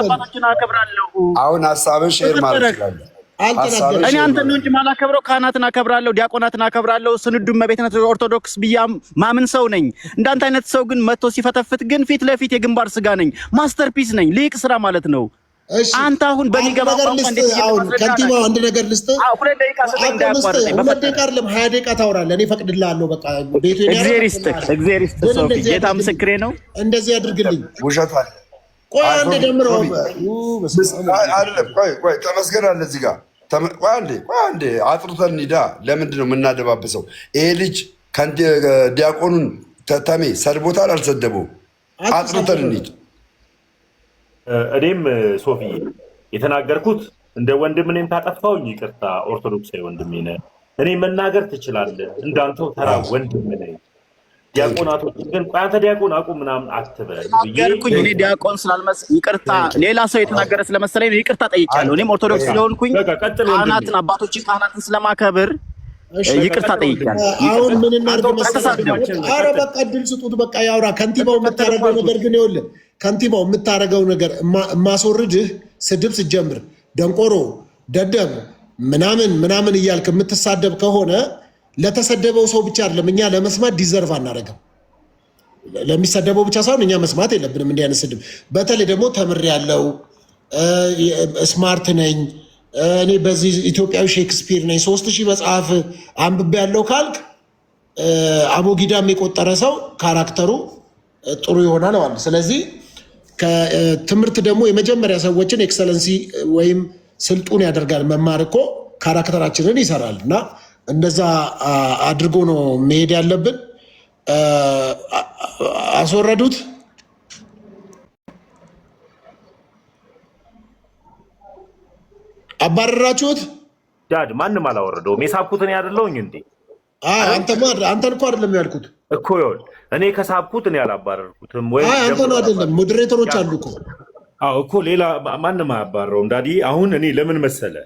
አባቶችን አከብራለሁ። አሁን ሀሳብን ሼር ማለት ይችላል። እኔ አንተ ነው እንጂ ማላከብረው ካህናትን አከብራለሁ፣ ዲያቆናትን አከብራለሁ። ስንዱ መቤትነት ኦርቶዶክስ ብያ ማምን ሰው ነኝ። እንዳንተ አይነት ሰው ግን መጥቶ ሲፈተፍት ግን ፊት ለፊት የግንባር ስጋ ነኝ። ማስተርፒስ ነኝ። ሊቅ ስራ ማለት ነው። አንተ አሁን በሚገባ ከንቲባው አንድ ነገር ልስጥ። 2 ደቂቃ ስጠኝ። እንዳያቋርጠኝ። 2 ደቂቃ አይደለም 20 ደቂቃ ታወራለህ። እኔ ፈቅድልሃለሁ። በቃ ቤቱ እግዚአብሔር ይስጥ ሶፊ፣ ጌታ ምስክሬ ነው። እንደዚህ አድርግልኝ። ውሸት አለ። ቆይ አንዴ ደምረው አይደለም። ቆይ ተመስገን አለ እዚህ ጋር። ቆይ አንዴ አጥርተን እንሂዳ። ለምንድን ነው የምናደባብሰው? ይሄ ልጅ ዲያቆኑን ተሜ ሰድቦታል አልሰደበውም? አጥርተን እንሂድ። እኔም ሶፊ የተናገርኩት እንደ ወንድም እኔም ካጠፋሁኝ ይቅርታ፣ ኦርቶዶክሳዊ ወንድሜ ነህ። እኔ መናገር ትችላለህ፣ እንዳንተው ተራ ወንድም ነኝ። ዲያቆናቶች ግን ቆይ አንተ ዲያቆን አቁም ምናምን አትበል ነገርኩኝ። እኔ ዲያቆን ስላልመሰለኝ ይቅርታ፣ ሌላ ሰው የተናገረ ስለመሰለኝ ይቅርታ ጠይቃለሁ። እኔም ኦርቶዶክስ ስለሆንኩኝ ካህናትን አባቶችን ካህናትን ስለማከብር ይቅርታ ጠይቃለሁ። አሁን ምን እናድርግ መሰለህ? ኧረ በቃ እድል ስጡት፣ በቃ ያውራ። ከንቲባው የምታደርገው ነገር ግን ይኸውልህ፣ ከንቲባው የምታደርገው ነገር የማስወርድህ ስድብ ስትጀምር ደንቆሮ፣ ደደብ ምናምን እያልክ የምትሳደብ ከሆነ ለተሰደበው ሰው ብቻ አይደለም እኛ ለመስማት ዲዘርቭ አናደርግም። ለሚሰደበው ብቻ ሳይሆን እኛ መስማት የለብንም እንዲህ አይነት ስድብ። በተለይ ደግሞ ተምሬያለሁ፣ ስማርት ነኝ እኔ በዚህ ኢትዮጵያዊ ሼክስፒር ነኝ 3000 መጽሐፍ አንብቤያለሁ ካልክ አቦጊዳም የቆጠረ ሰው ካራክተሩ ጥሩ ይሆናል ማለት። ስለዚህ ከትምህርት ደግሞ የመጀመሪያ ሰዎችን ኤክሰለንሲ ወይም ስልጡን ያደርጋል። መማር እኮ ካራክተራችንን ይሰራል እና እንደዛ አድርጎ ነው መሄድ ያለብን። አስወረዱት። አባረራችሁት። ዳድ ማንም አላወረደውም። የሳብኩት እኔ አይደለሁኝ እንዴ? አንተን እኮ አይደለም ያልኩት እኮ ይኸውልህ፣ እኔ ከሳብኩት እኔ አላባረርኩትም። ወይ አንተን አይደለም ሞዴሬተሮች አሉ እኮ። አዎ እኮ ሌላ ማንም አያባረረውም ዳዲ። አሁን እኔ ለምን መሰለ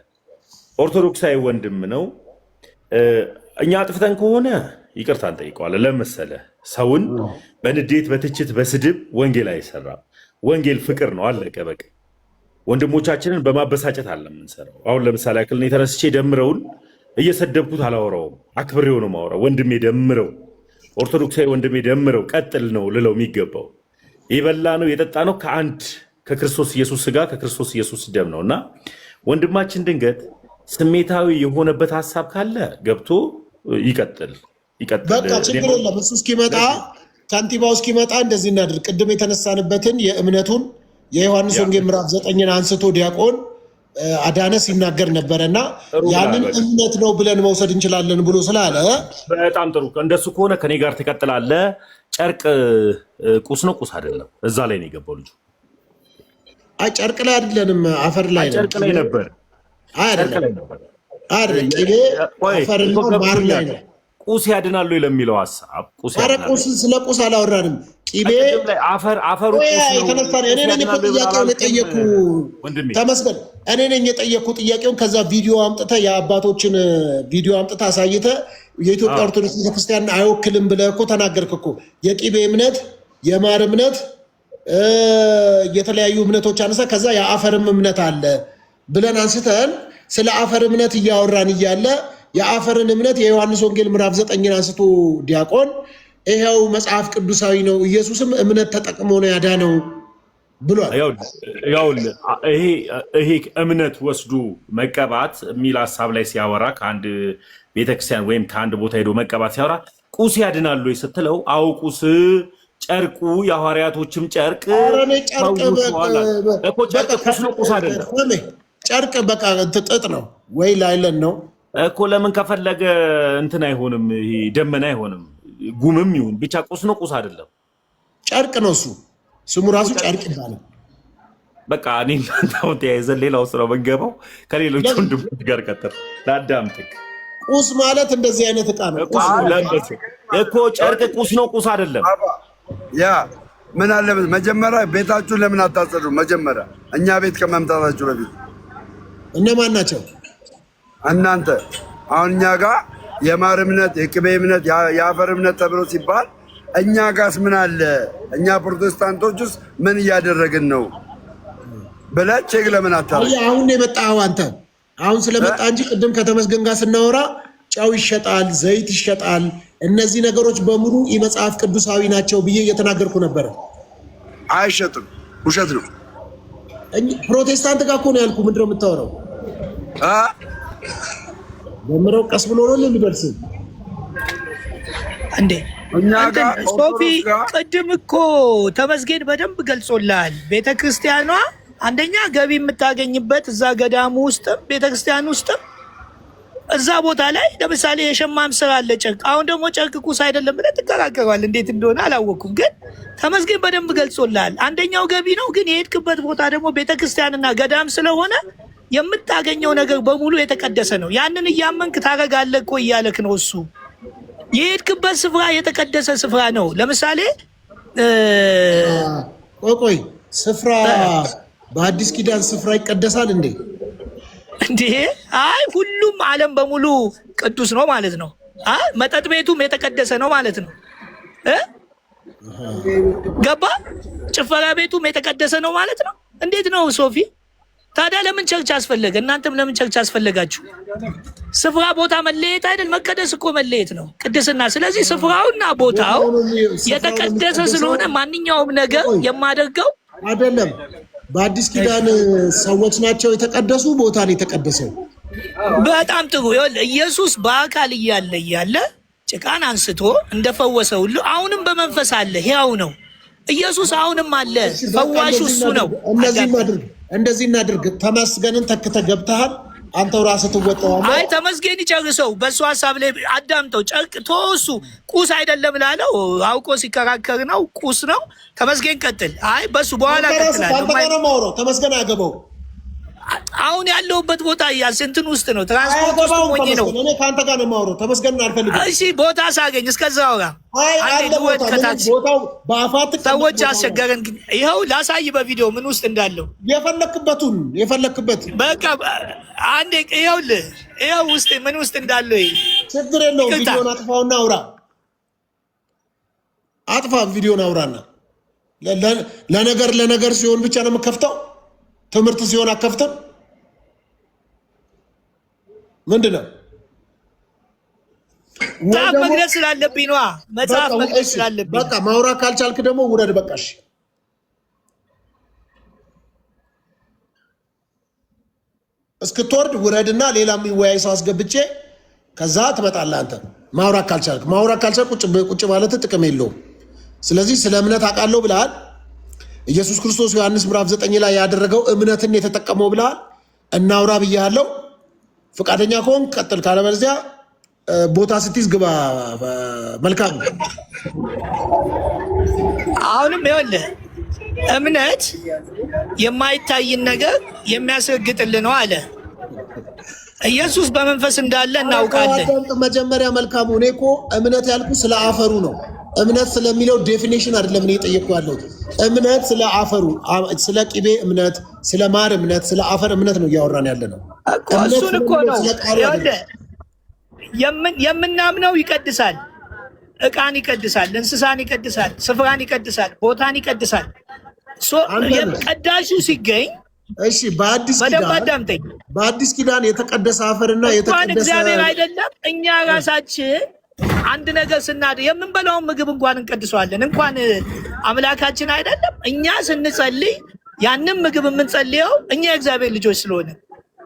ኦርቶዶክሳዊ ወንድም ነው። እኛ አጥፍተን ከሆነ ይቅርታ እንጠይቀዋለን። ለምን መሰለ ሰውን በንዴት በትችት በስድብ ወንጌል አይሰራም። ወንጌል ፍቅር ነው። አለቀ በቃ። ወንድሞቻችንን በማበሳጨት አለ የምንሰራው። አሁን ለምሳሌ ያክል እኔ ተነስቼ ደምረውን እየሰደብኩት አላወራውም። አክብሬው ነው የማወራው። ወንድሜ ደምረው፣ ኦርቶዶክሳዊ ወንድሜ ደምረው፣ ቀጥል ነው ልለው የሚገባው። የበላ ነው የጠጣ ነው ከአንድ ከክርስቶስ ኢየሱስ ስጋ ከክርስቶስ ኢየሱስ ደም ነው እና ወንድማችን ድንገት ስሜታዊ የሆነበት ሀሳብ ካለ ገብቶ ይቀጥል። በቃ ችግር የለም። እሱ እስኪመጣ ከንቲባው እስኪመጣ እንደዚህ እናድርግ። ቅድም የተነሳንበትን የእምነቱን የዮሐንስ ወንጌል ምዕራፍ 9ን አንስቶ ዲያቆን አዳነ ሲናገር ነበረና ያንን እምነት ነው ብለን መውሰድ እንችላለን ብሎ ስላለ በጣም ጥሩ። እንደሱ ከሆነ ከኔ ጋር ትቀጥላለ። ጨርቅ ቁስ ነው ቁስ አይደለም። እዛ ላይ ነው የገባው ልጁ። አይ ጨርቅ ላይ አይደለንም፣ አፈር ላይ ነው። ጨርቅ ላይ ነበር። አይደለም ቅቤ አፈርና ማር ላይ ነው። ቁስ ያድናሉ ለሚለው ሐሳብ ቁስ ያድናሉ። ስለ ቁስ አላወራንም። ቅቤ አፈሩ የተነሳን እኔ ነኝ እኮ ጥያቄውን የጠየኩ ተመስገን። እኔ ነኝ የጠየኩ ጥያቄውን። ከዛ ቪዲዮ አምጥተህ የአባቶችን ቪዲዮ አምጥተህ አሳይተህ የኢትዮጵያ ኦርቶዶክስ ቤተክርስቲያን አይወክልም ብለህ እኮ ተናገርክ እኮ። የቅቤ እምነት፣ የማር እምነት፣ የተለያዩ እምነቶች አነሳ። ከዛ የአፈርም እምነት አለ ብለን አንስተን ስለ አፈር እምነት እያወራን እያለ የአፈርን እምነት የዮሐንስ ወንጌል ምዕራፍ 9ን አንስቶ ዲያቆን ይሄው መጽሐፍ ቅዱሳዊ ነው፣ ኢየሱስም እምነት ተጠቅሞ ነው ያዳነው ብሏል። ይሄ እምነት ወስዶ መቀባት የሚል ሀሳብ ላይ ሲያወራ ከአንድ ቤተክርስቲያን ወይም ከአንድ ቦታ ሄዶ መቀባት ሲያወራ ቁስ ያድናሉ ስትለው አውቁስ ጨርቁ የሐዋርያቶችም ጨርቅ ቁስ ነው ቁስ አይደለም። ጨርቅ በቃ ጥጥ ነው ወይ ላይለን ነው እኮ። ለምን ከፈለገ እንትን አይሆንም፣ ይሄ ደመና አይሆንም፣ ጉምም ይሁን ብቻ ቁስ ነው ቁስ አይደለም። ጨርቅ ነው እሱ፣ ስሙ ራሱ ጨርቅ ይባላል። በቃ እኔ እናንተው ተያይዘን ሌላ ውስጥ ነው የምንገባው። ከሌሎች ወንድሞች ጋር ቀጥል ላዳምጥክ። ቁስ ማለት እንደዚህ አይነት ዕቃ ነው እኮ። ጨርቅ ቁስ ነው ቁስ አይደለም። ያ ምን አለ መጀመሪያ ቤታችሁን ለምን አታጸዱ? መጀመሪያ እኛ ቤት ከመምጣታችሁ በፊት እነማን ናቸው እናንተ? አሁን እኛ ጋር የማር እምነት፣ የቅቤ እምነት፣ የአፈር እምነት ተብሎ ሲባል እኛ ጋርስ ምን አለ? እኛ ፕሮቴስታንቶች ውስጥ ምን እያደረግን ነው ብለህ ቼክ ለምን አታረግ? አሁን የመጣኸው አንተ አሁን ስለመጣ እንጂ ቅድም ከተመስገን ጋር ስናወራ ጨው ይሸጣል፣ ዘይት ይሸጣል፣ እነዚህ ነገሮች በሙሉ የመጽሐፍ ቅዱሳዊ ናቸው ብዬ እየተናገርኩ ነበረ። አይሸጥም፣ ውሸት ነው። ፕሮቴስታንት ጋር እኮ ነው ያልኩህ። ምንድን ነው የምታወራው? ደምረው ቀስ ብሎ ነው የሚደርስ እንዴ? ሶፊ ቅድም እኮ ተመስገን በደንብ ገልጾልሃል። ቤተክርስቲያኗ አንደኛ ገቢ የምታገኝበት እዛ ገዳሙ ውስጥም ቤተክርስቲያን ውስጥም እዛ ቦታ ላይ ለምሳሌ የሸማም ስራ አለ፣ ጨርቅ። አሁን ደግሞ ጨርቅ ቁስ አይደለም ብለህ ትከራከራለህ። እንዴት እንደሆነ አላወኩም፣ ግን ተመስገን በደንብ ገልጾልሃል። አንደኛው ገቢ ነው፣ ግን የሄድክበት ቦታ ደግሞ ቤተክርስቲያንና ገዳም ስለሆነ የምታገኘው ነገር በሙሉ የተቀደሰ ነው። ያንን እያመንክ ታረጋለህ እኮ እያለክ ነው እሱ። የሄድክበት ስፍራ የተቀደሰ ስፍራ ነው። ለምሳሌ ቆይ ስፍራ በአዲስ ኪዳን ስፍራ ይቀደሳል እንዴ? እንዴ አይ ሁሉም ዓለም በሙሉ ቅዱስ ነው ማለት ነው። መጠጥ ቤቱም የተቀደሰ ነው ማለት ነው። ገባ? ጭፈራ ቤቱም የተቀደሰ ነው ማለት ነው። እንዴት ነው ሶፊ? ታዲያ ለምን ቸርች አስፈለገ? እናንተም ለምን ቸርች አስፈለጋችሁ? ስፍራ ቦታ መለየት አይደል? መቀደስ እኮ መለየት ነው ቅድስና። ስለዚህ ስፍራውና ቦታው የተቀደሰ ስለሆነ ማንኛውም ነገር የማደርገው አይደለም። በአዲስ ኪዳን ሰዎች ናቸው የተቀደሱ፣ ቦታ ነው የተቀደሰው። በጣም ጥሩ። ኢየሱስ በአካል እያለ ጭቃን አንስቶ እንደፈወሰ ሁሉ አሁንም በመንፈስ አለ፣ ሕያው ነው። ኢየሱስ አሁንም አለ። ፈዋሹ እሱ ነው። እንደዚህ እናድርግ። ተመስገንን ተክተህ ገብተሃል። አንተው ራስህ ትወጣዋለህ። አይ ተመስገን ይጨርሰው። በሱ ሐሳብ ላይ አዳምጠው። ጨርቅ ተወሱ ቁስ አይደለም ላለው አውቆ ሲከራከር ነው። ቁስ ነው። ተመስገን ቀጥል። አይ በሱ በኋላ ቀጥላለሁ። ተመስገን አያገባው። አሁን ያለውበት ቦታ እንትን ውስጥ ነው። ትራንስፖርት ውስጥ ሆኜ ነው። እኔ ከአንተ ጋር ነው የማወራው። ተመስገን አልፈልግም። እሺ ቦታ ሳገኝ እስከዛ አውራ። ቦታው በአፋት ሰዎች አስቸገረን። ይኸው ላሳይ በቪዲዮ ምን ውስጥ እንዳለው የፈለክበት በቃ አንዴ ይኸውልህ፣ ይኸው ውስጥ ምን ውስጥ እንዳለው ችግር የለውም። ቪዲዮን አጥፋውና አውራ። አጥፋ ቪዲዮን አውራና ለነገር ሲሆን ብቻ ነው የምከፍተው። ትምህርት ሲሆን አከፍተን ምንድነው? መጽሐፍ መግለጽ ስላለብኝ ነዋ። መጽሐፍ መግለጽ ስላለብኝ በቃ ማውራት ካልቻልክ ደግሞ ውረድ። በቃሽ እስክትወርድ ውረድና ሌላ የሚወያይ ሰው አስገብቼ ከዛ ትመጣለህ። አንተ ማውራት ካልቻልክ ቁጭ ማለት ጥቅም የለውም። ስለዚህ ስለ እምነት አውቃለሁ ብለሃል። ኢየሱስ ክርስቶስ ዮሐንስ ምዕራፍ 9 ላይ ያደረገው እምነትን የተጠቀመው ብለሃል። እናውራ ብያለሁ። ፈቃደኛ ከሆንክ ቀጥል፣ ካለበለዚያ ቦታ ስትይዝ ግባ። መልካም። አሁንም ይኸውልህ እምነት የማይታይን ነገር የሚያስረግጥልህ ነው አለ ኢየሱስ። በመንፈስ እንዳለ እናውቃለን። መጀመሪያ መልካሙ። እኔ እኮ እምነት ያልኩ ስለ አፈሩ ነው። እምነት ስለሚለው ዴፊኒሽን አይደለም እኔ የጠየቅኩ ያለሁት። እምነት ስለ አፈሩ፣ ስለ ቅቤ እምነት፣ ስለ ማር እምነት፣ ስለ አፈር እምነት ነው እያወራን ያለ ነው። እሱን እኮ ነው የምናምነው። ይቀድሳል፣ እቃን ይቀድሳል፣ እንስሳን ይቀድሳል፣ ስፍራን ይቀድሳል፣ ቦታን ይቀድሳል። ቀዳሹ ሲገኝ እሺ፣ በአዲስ ኪዳን የተቀደሰ አፈርና እንኳን እግዚአብሔር አይደለም እኛ ራሳችን አንድ ነገር ስናደርግ የምንበላውን ምግብ እንኳን እንቀድሰዋለን። እንኳን አምላካችን አይደለም እኛ ስንጸልይ ያንን ምግብ የምንጸልየው እኛ የእግዚአብሔር ልጆች ስለሆነ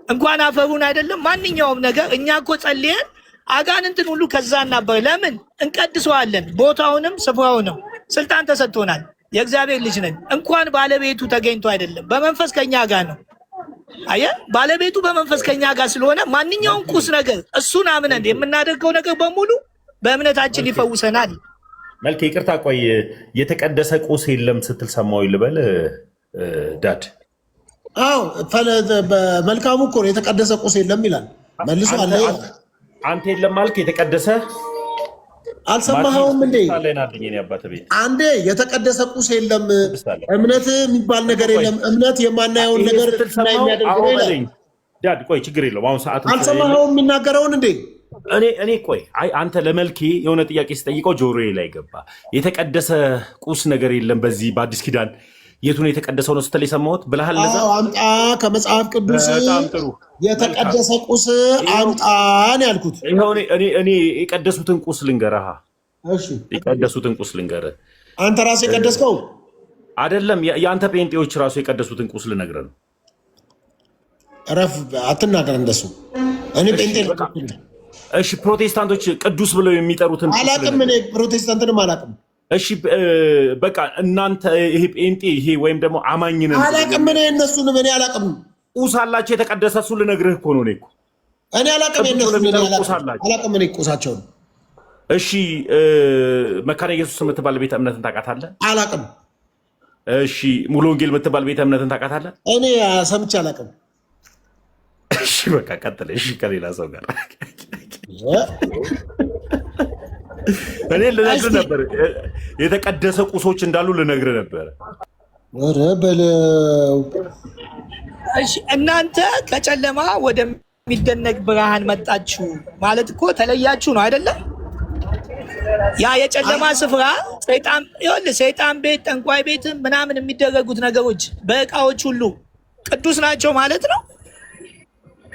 እንኳን አፈሩን አይደለም ማንኛውም ነገር እኛ እኮ ጸልየን አጋንንትን ሁሉ ከዛ እናበር። ለምን እንቀድሰዋለን? ቦታውንም ስፍራውንም ስልጣን ተሰጥቶናል። የእግዚአብሔር ልጅ ነን። እንኳን ባለቤቱ ተገኝቶ አይደለም በመንፈስ ከኛ ጋር ነው። አየህ፣ ባለቤቱ በመንፈስ ከኛ ጋር ስለሆነ ማንኛውም ቁስ ነገር እሱን አምነን የምናደርገው ነገር በሙሉ በእምነታችን ይፈውሰናል። መልክ ይቅርታ፣ ቆይ የተቀደሰ ቁስ የለም ስትል ሰማሁ ልበል ዳድ? አዎ መልካሙ እኮ ነው። የተቀደሰ ቁስ የለም ይላል መልሶ አለ። አንተ የለም አልክ። የተቀደሰ አልሰማኸውም እንዴ? አንዴ የተቀደሰ ቁስ የለም፣ እምነት የሚባል ነገር የለም። እምነት የማናየውን ነገር የሚያደርገው ዳድ፣ ቆይ ችግር የለውም። አሁን ሰዓቱ አልሰማኸውም የሚናገረውን እንዴ? እኔ ቆይ አንተ ለመልኬ የሆነ ጥያቄ ስጠይቀው ጆሮዬ ላይ ገባ። የተቀደሰ ቁስ ነገር የለም በዚህ በአዲስ ኪዳን የቱን የተቀደሰው ነው ስትል የሰማሁት ብለሃል። ለዛ አምጣ ከመጽሐፍ ቅዱስ የተቀደሰ ቁስ አምጣን ያልኩት። እኔ የቀደሱትን ቁስ ልንገርህ። እሺ የቀደሱትን ቁስ ልንገርህ። አንተ ራስህ የቀደስከው አይደለም፣ የአንተ ጴንጤዎች ራሱ የቀደሱትን ቁስ ልነግርህ ነው። ረፍ አትናገር እንደሱ። እኔ ጴንጤ እሺ፣ ፕሮቴስታንቶች ቅዱስ ብለው የሚጠሩትን አላቅም። እኔ ፕሮቴስታንትንም አላቅም። እሺ በቃ እናንተ ይሄ ጴንጤ ይሄ ወይም ደግሞ አማኝ ነን አላቅም። እኔ እነሱንም እኔ አላቅም። ቁስ አላቸው የተቀደሰ። እሱ ልነግርህ እኮ ነው። እኔ አላቅም። እነሱን አላቅም። እኔ ቁሳቸውን። እሺ መካነ ኢየሱስ የምትባል ቤተ እምነትን ታውቃታለህ? አላቅም። እሺ ሙሉ ወንጌል የምትባል ቤተ እምነትን ታውቃታለህ? እኔ ሰምቼ አላቅም። እሺ በቃ ቀጥል። እሺ ከሌላ ሰው ጋር እኔ ልነግርህ ነበር። የተቀደሰ ቁሶች እንዳሉ ልነግርህ ነበር። ኧረ በለው። እሺ እናንተ ከጨለማ ወደሚደነቅ ብርሃን መጣችሁ ማለት እኮ ተለያችሁ ነው አይደለም? ያ የጨለማ ስፍራ ሰይጣን ቤት፣ ጠንቋይ ቤት ምናምን የሚደረጉት ነገሮች በእቃዎች ሁሉ ቅዱስ ናቸው ማለት ነው።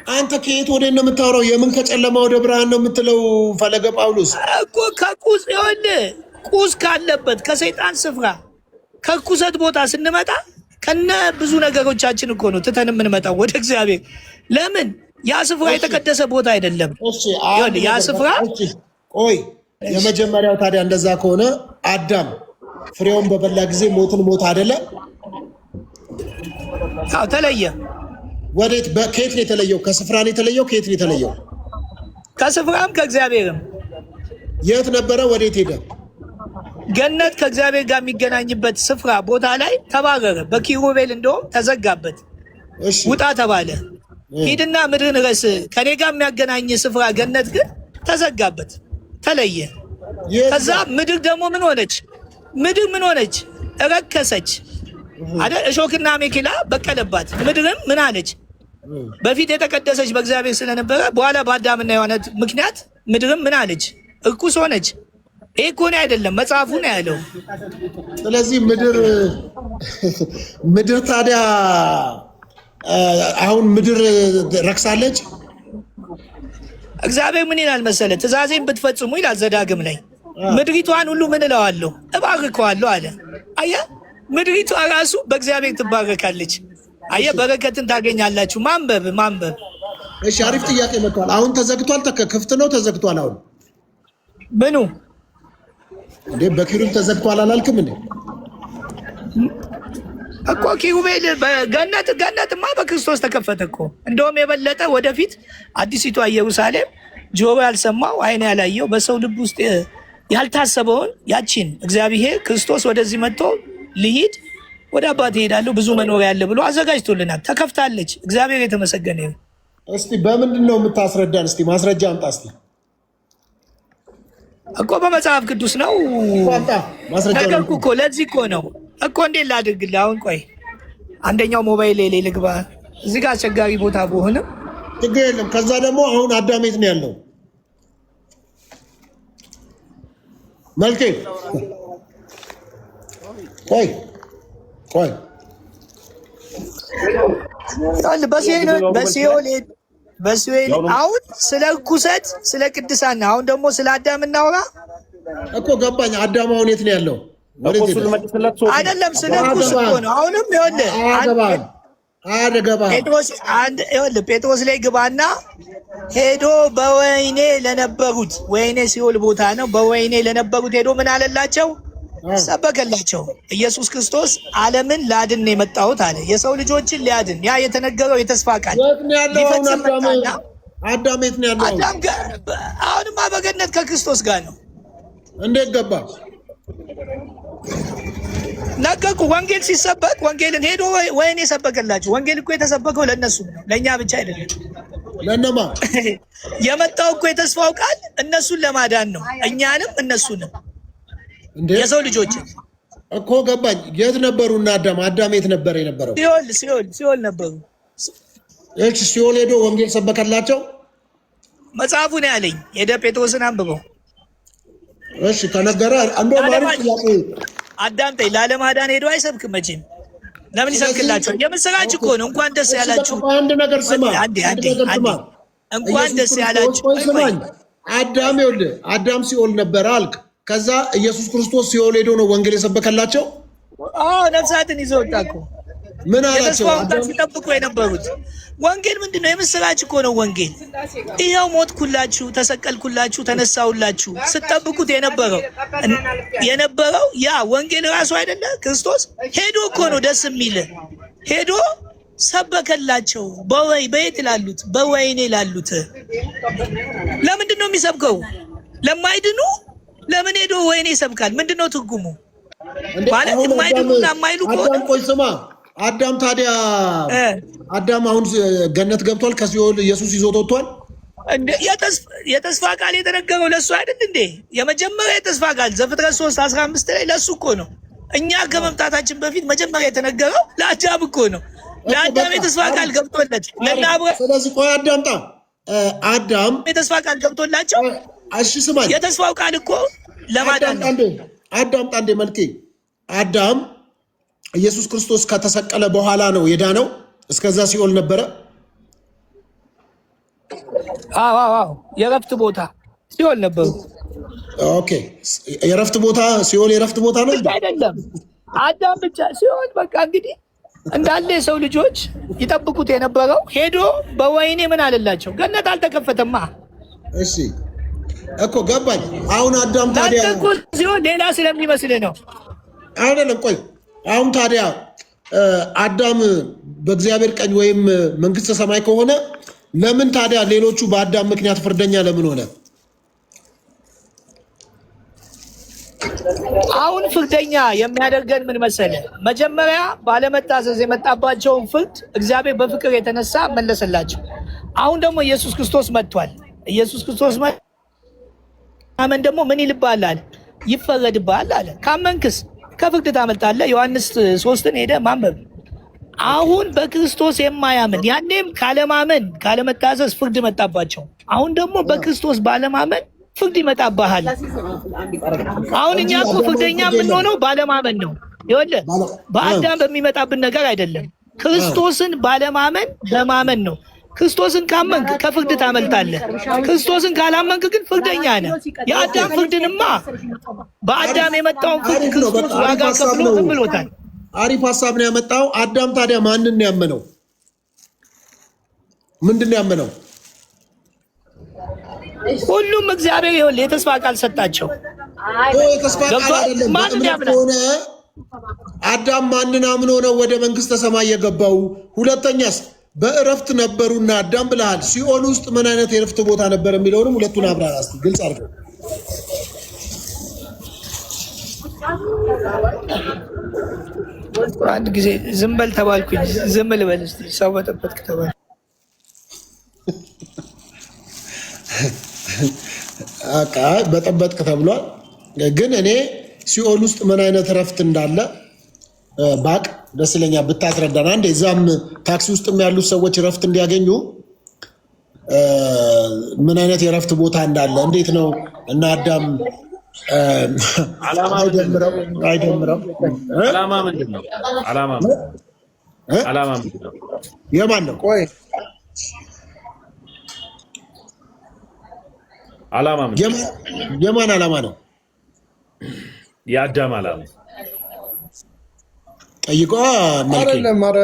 አንተ ከየት ወደ ነው የምታወራው? የምን ከጨለማ ወደ ብርሃን ነው የምትለው? ፈለገ ጳውሎስ እኮ ከቁስ ቁስ ካለበት ከሰይጣን ስፍራ ከርኩሰት ቦታ ስንመጣ ከነ ብዙ ነገሮቻችን እኮ ነው ትተን የምንመጣው ወደ እግዚአብሔር። ለምን? ያ ስፍራ የተቀደሰ ቦታ አይደለም። ያ ስፍራ ቆይ የመጀመሪያው ታዲያ እንደዛ ከሆነ አዳም ፍሬውን በበላ ጊዜ ሞትን ሞት አይደለ? አዎ ተለየ። ወዴት? ከየት ነው የተለየው? ከስፍራ ነው የተለየው? ከየት ነው የተለየው? ከስፍራም ከእግዚአብሔርም። የት ነበረ? ወዴት ሄደ? ገነት ከእግዚአብሔር ጋር የሚገናኝበት ስፍራ ቦታ ላይ ተባረረ። በኪሩቤል እንደውም ተዘጋበት። ውጣ ተባለ። ሂድና ምድርን ረስ ከኔ ጋር የሚያገናኝ ስፍራ ገነት ግን ተዘጋበት፣ ተለየ። ከዛ ምድር ደግሞ ምን ሆነች? ምድር ምን ሆነች? ረከሰች አይደል? እሾክና አሜኬላ በቀለባት። ምድርም ምን አለች? በፊት የተቀደሰች በእግዚአብሔር ስለነበረ በኋላ በአዳምና ሔዋን ምክንያት ምድርም ምን አለች? እርኩስ ሆነች። ይሄ እኮ ነው አይደለም፣ መጽሐፉ ነው ያለው። ስለዚህ ምድር ታዲያ አሁን ምድር ረክሳለች። እግዚአብሔር ምን ይላል መሰለ? ትእዛዜን ብትፈጽሙ ይላል ዘዳግም ላይ ምድሪቷን ሁሉ ምን እለዋለሁ? እባርከዋለሁ አለ። አየህ፣ ምድሪቷ ራሱ በእግዚአብሔር ትባረካለች። አየህ፣ በረከትን ታገኛላችሁ። ማንበብ። እሺ፣ አሪፍ ጥያቄ መጥቷል። አሁን ተዘግቷል? ክፍት ነው? ተዘግቷል? አሁን ምኑ እንዴ? በኪሩብ ተዘግቷል አላልክም እንዴ? እኮ ኪሩቤል ገነትማ በክርስቶስ ተከፈተ እኮ። እንደውም የበለጠ ወደፊት አዲሲቷ ኢየሩሳሌም ጆሮ ያልሰማው ዓይን ያላየው በሰው ልብ ውስጥ ያልታሰበውን ያቺን እግዚአብሔር ክርስቶስ ወደዚህ መጥቶ ልሂድ ወደ አባቴ እሄዳለሁ ብዙ መኖሪያ ያለ ብሎ አዘጋጅቶልናል። ተከፍታለች። እግዚአብሔር የተመሰገነ ይሁን። እስቲ በምንድን ነው የምታስረዳን? እስቲ ማስረጃ አምጣ እስቲ። እኮ በመጽሐፍ ቅዱስ ነው ነገርኩህ እኮ። ለዚህ እኮ ነው እኮ። እንዴት ላድርግልህ? አሁን ቆይ አንደኛው ሞባይል ላይ ልግባ። እዚህ ጋር አስቸጋሪ ቦታ በሆነም ችግር የለም። ከዛ ደግሞ አሁን አዳም የት ነው ያለው? መልኬ ቆይ በሲኦል አሁን ስለ ርኩሰት ስለ ቅድሳና አሁን ደግሞ ስለ አዳም እናውራ እኮ። ገባኝ። አዳም አሁን የት ነው ያለው? አይደለም ስለ ርኩስ እኮ ነው። አሁንም ይኸውልህ ጴጥሮስ ላይ ግባና ሄዶ በወይኔ ለነበሩት፣ ወይኔ ሲኦል ቦታ ነው። በወይኔ ለነበሩት ሄዶ ምን አለላቸው? ሰበከላቸው። ኢየሱስ ክርስቶስ ዓለምን ላድን ነው የመጣሁት አለ። የሰው ልጆችን ሊያድን ያ የተነገረው የተስፋ ቃል ሊፈጽም መጣና አዳም የት ነው ያለው? አሁንማ በገነት ከክርስቶስ ጋር ነው። እንዴት ገባ? ነገርኩህ። ወንጌል ሲሰበክ ወንጌልን ሄዶ ወይኔ ሰበከላቸው። ወንጌል እኮ የተሰበከው ለእነሱ ነው፣ ለእኛ ብቻ አይደለም። ለእነማ የመጣው እኮ የተስፋው ቃል እነሱን ለማዳን ነው፣ እኛንም እነሱንም የሰው ልጆችን እኮ። ገባኝ። የት ነበሩ እና አዳም የት ነበር የነበረው? ሲኦል ነበሩ። እሺ፣ ሲኦል ሄዶ ወንጌል ሰበከላቸው። መጽሐፉ ነው ያለኝ። ሄደ ጴጥሮስን አንብበው። እሺ፣ ተነገረ። አዳምጠኝ። ላለማዳን ሄዶ አይሰብክም መቼም። ለምን ይሰብክላቸው? የምስራች እኮ ነው። እንኳን ደስ ያላችሁ። አንድ ነገር ስማ፣ እንኳን ደስ ያላችሁ። አዳም ሲኦል ነበረ አልክ። ከዛ ኢየሱስ ክርስቶስ ሲኦል ሄዶ ነው ወንጌል የሰበከላቸው። ነፍሳትን ይዘው ወጣ እኮ። ምን አላቸው? የተስፋውን ሲጠብቁ የነበሩት ወንጌል ምንድን ነው? የምስራች እኮ ነው ወንጌል። ይኸው ሞትኩላችሁ፣ ተሰቀልኩላችሁ፣ ተነሳሁላችሁ ስትጠብቁት የነበረው ያ ወንጌል ራሱ አይደለ? ክርስቶስ ሄዶ እኮ ነው ደስ የሚል ሄዶ ሰበከላቸው። በየት ላሉት? በወይኔ ላሉት። ለምንድን ነው የሚሰብከው? ለማይድኑ ለምን ሄዶ ወይኔ ይሰብካል? ምንድነው ትርጉሙ? ማለት የማይድኑና የማይሉ ከሆነ ቆይ ስማ፣ አዳም ታዲያ አዳም አሁን ገነት ገብቷል? ከሲኦል ኢየሱስ ይዞት ወጥቷል? የተስፋ ቃል የተነገረው ለሱ አይደል እንዴ? የመጀመሪያ የተስፋ ቃል ዘፍጥረት 3:15 ላይ ለሱ እኮ ነው። እኛ ከመምጣታችን በፊት መጀመሪያ የተነገረው ለአዳም እኮ ነው። ለአዳም የተስፋ ቃል ገብቶለት ስለዚህ ቆይ አዳም የተስፋ ቃል ገብቶላቸው እሺ ስማኝ፣ የተስፋው ቃል እኮ ለማዳን ነው። አዳም ጣንዴ መልኬ አዳም ኢየሱስ ክርስቶስ ከተሰቀለ በኋላ ነው የዳነው። እስከዛ ሲኦል ነበረ። አዎ የረፍት ቦታ ሲኦል ነበሩ። ኦኬ፣ የረፍት ቦታ ሲኦል የረፍት ቦታ ነው አይደለም። አዳም ብቻ ሲኦል በቃ እንግዲህ እንዳለ የሰው ልጆች ይጠብቁት የነበረው ሄዶ በወይኔ ምን አለላቸው? ገነት አልተከፈተማ። እሺ እኮ ገባኝ። አሁን አዳም ታዲያ ሲሆን ሌላ ስለሚመስል ነው። አይደለም። ቆይ አሁን ታዲያ አዳም በእግዚአብሔር ቀኝ ወይም መንግስተ ሰማይ ከሆነ ለምን ታዲያ ሌሎቹ በአዳም ምክንያት ፍርደኛ ለምን ሆነ? አሁን ፍርደኛ የሚያደርገን ምን መሰለ? መጀመሪያ ባለመታዘዝ የመጣባቸውን ፍርድ እግዚአብሔር በፍቅር የተነሳ መለሰላቸው። አሁን ደግሞ ኢየሱስ ክርስቶስ መጥቷል። ኢየሱስ ክርስቶስ ማመን ደግሞ ምን ይልብሃል አለ? ይፈረድብሃል አለ። ካመንክስ ከፍርድ ታመልጣለህ። ዮሐንስ 3ን ሄደ ማንበብ። አሁን በክርስቶስ የማያምን ያኔም ካለማመን ካለመታዘዝ ፍርድ መጣባቸው። አሁን ደግሞ በክርስቶስ ባለማመን ፍርድ ይመጣብሃል። አሁን እኛ እኮ ፍርደኛ የምንሆነው ባለማመን ነው። ይኸውልህ በአዳም በሚመጣብን ነገር አይደለም። ክርስቶስን ባለማመን በማመን ነው። ክርስቶስን ካመንክ ከፍርድ ታመልጣለህ። ክርስቶስን ካላመንክ ግን ፍርደኛ ነህ። የአዳም ፍርድንማ በአዳም የመጣውን ፍርድ ክርስቶስ ዋጋ ከፍሎ ዝም ብሎታል። አሪፍ ሀሳብ ነው ያመጣው። አዳም ታዲያ ማንን ነው ያመነው? ምንድን ነው ያመነው? ሁሉም እግዚአብሔር ይኸውልህ የተስፋ ቃል ሰጣቸው። የተስፋ ቃል አይደለም። በእምነት ከሆነ አዳም ማንን አምኖ ነው ወደ መንግስተ ሰማይ የገባው? ሁለተኛስ በእረፍት ነበሩና አዳም ብለሃል። ሲኦል ውስጥ ምን አይነት የእረፍት ቦታ ነበር የሚለውንም ሁለቱን አብራራ እስኪ ግልጽ አድርገው። አንድ ጊዜ ዝም በል ተባልኩኝ። ዝም ልበል እስኪ ሰው በጠበጥክ ተባል። በጠበጥክ ተብሏል። ግን እኔ ሲኦል ውስጥ ምን አይነት እረፍት እንዳለ ባቅ ደስ ይለኛል ብታስረዳን። አንዴ እዛም ታክሲ ውስጥም ያሉት ሰዎች እረፍት እንዲያገኙ ምን አይነት የእረፍት ቦታ እንዳለ እንዴት ነው እና አዳም አይደምረው ዓላማ ምንድን ነው? ዓላማ ምንድን ነው? የማን ነው? ቆይ ዓላማ ምንድን ነው? የማን ዓላማ ነው? የአዳም ዓላማ ጠይቋ አይደለም። ኧረ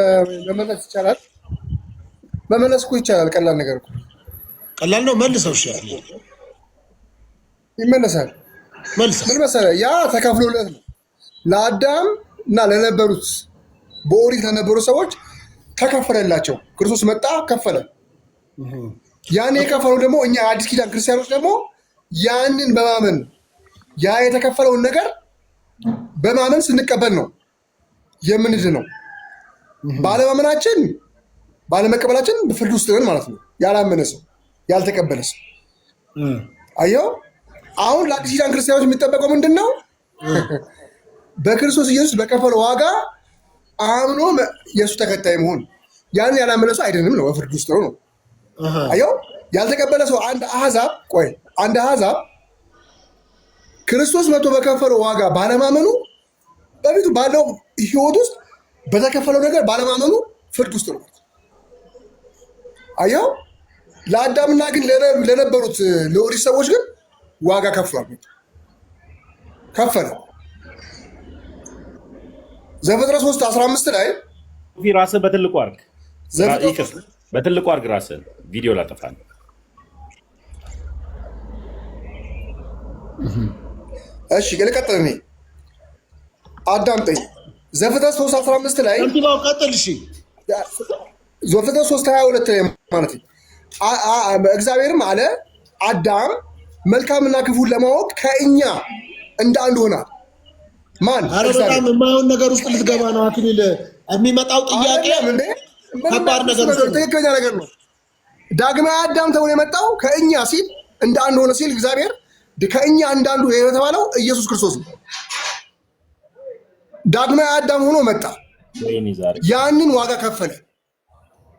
መመለስ ይቻላል። መመለስ እኮ ይቻላል። ቀላል ነገር እኮ ቀላል ነው። መልሰው እሺ፣ ይመለሳል። ምን መሰለህ፣ ያ ተከፍሎለት ነው ለአዳም እና ለነበሩት በኦሪት ለነበሩ ሰዎች ተከፈለላቸው። ክርስቶስ መጣ ከፈለ። ያን የከፈለው ደግሞ እኛ አዲስ ኪዳን ክርስቲያኖች ደግሞ ያንን በማመን ያ የተከፈለውን ነገር በማመን ስንቀበል ነው የምንድን ነው። ባለማመናችን ባለመቀበላችን በፍርድ ውስጥ ነን ማለት ነው። ያላመነ ሰው ያልተቀበለ ሰው አየው። አሁን ለአዲስ ኪዳን ክርስቲያኖች የሚጠበቀው ምንድን ነው? በክርስቶስ ኢየሱስ በከፈለው ዋጋ አምኖ የእሱ ተከታይ መሆን። ያንን ያላመነ ሰው አይደንም ነው፣ በፍርድ ውስጥ ነው። አየው። ያልተቀበለ ሰው አንድ አሕዛብ ክርስቶስ መጥቶ በከፈለው ዋጋ ባለማመኑ በፊቱ ባለው ህይወት ውስጥ በተከፈለው ነገር ባለማመኑ ፍርድ ውስጥ ነው። አየው። ለአዳምና ግን ለነበሩት ለኦሪት ሰዎች ግን ዋጋ ከፈለ። ዘፍጥረት 3:15 ላይ ራስን በትልቁ አድርግ፣ በትልቁ አድርግ ራስን። ቪዲዮ ላጠፋል። እሺ ልቀጥል። እኔ አዳምጠኝ። ዘፍጥረት 3:15 ላይ ቀጥል። እሺ ዘፍጥረት 3:22 ላይ ማለት እግዚአብሔርም አለ አዳም መልካምና ክፉን ለማወቅ ከእኛ እንደ አንድ ሆናል። ማን? በጣም የማይሆን ነገር ውስጥ ልትገባ ነው አክሊል። የሚመጣው ጥያቄ ከባድ ነገር ነው። ትክክለኛ ነገር ነው። ዳግማዊ አዳም ተብሎ የመጣው ከእኛ ሲል እንደ አንድ ሆነ ሲል እግዚአብሔር ከእኛ እንዳንዱ የተባለው ኢየሱስ ክርስቶስ ነው። ዳግማዊ አዳም ሆኖ መጣ። ያንን ዋጋ ከፈለ።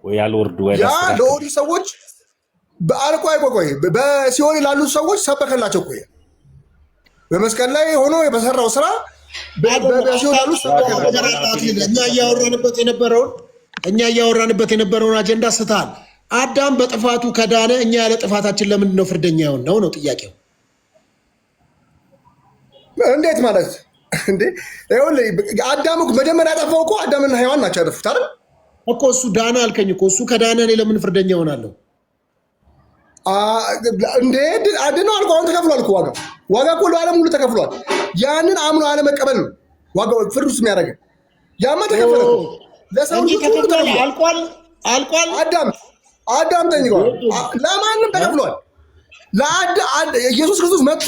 ያ ለኦሪት ሰዎች ቆይ በሲኦል ላሉት ሰዎች ሰበከላቸው እኮ በመስቀል ላይ ሆኖ በሰራው ስራ በሲኦል ላሉት ሰበከላቸው። እኛ እያወራንበት የነበረውን አጀንዳ ስተሃል። አዳም በጥፋቱ ከዳነ እኛ ያለ ጥፋታችን ለምንድን ነው ፍርደኛ የሆነው ነው ጥያቄው። እንዴት ማለት እንዴ? አዳም መጀመሪያ ያጠፋው እኮ አዳምና ሔዋን ናቸው ያጠፉት አይደል እኮ። እሱ ዳነ አልከኝ እኮ። እሱ ከዳነ እኔ ለምን ፍርደኛ ሆናለሁ? እንዴ አድነው አልኩ። አሁን ተከፍሏል እኮ ዋጋ እኮ ለዓለም ሁሉ ተከፍሏል። ያንን አምኖ አለመቀበል ነው ዋጋው ፍርድ ውስጥ የሚያደርገ ያማ ተከፈለ ለሰው ልጅ ሁሉ ተከፍሏል። አልቋል። አዳም ጠይቀዋል። ለማንም ተከፍሏል። ኢየሱስ ክርስቶስ መጥቶ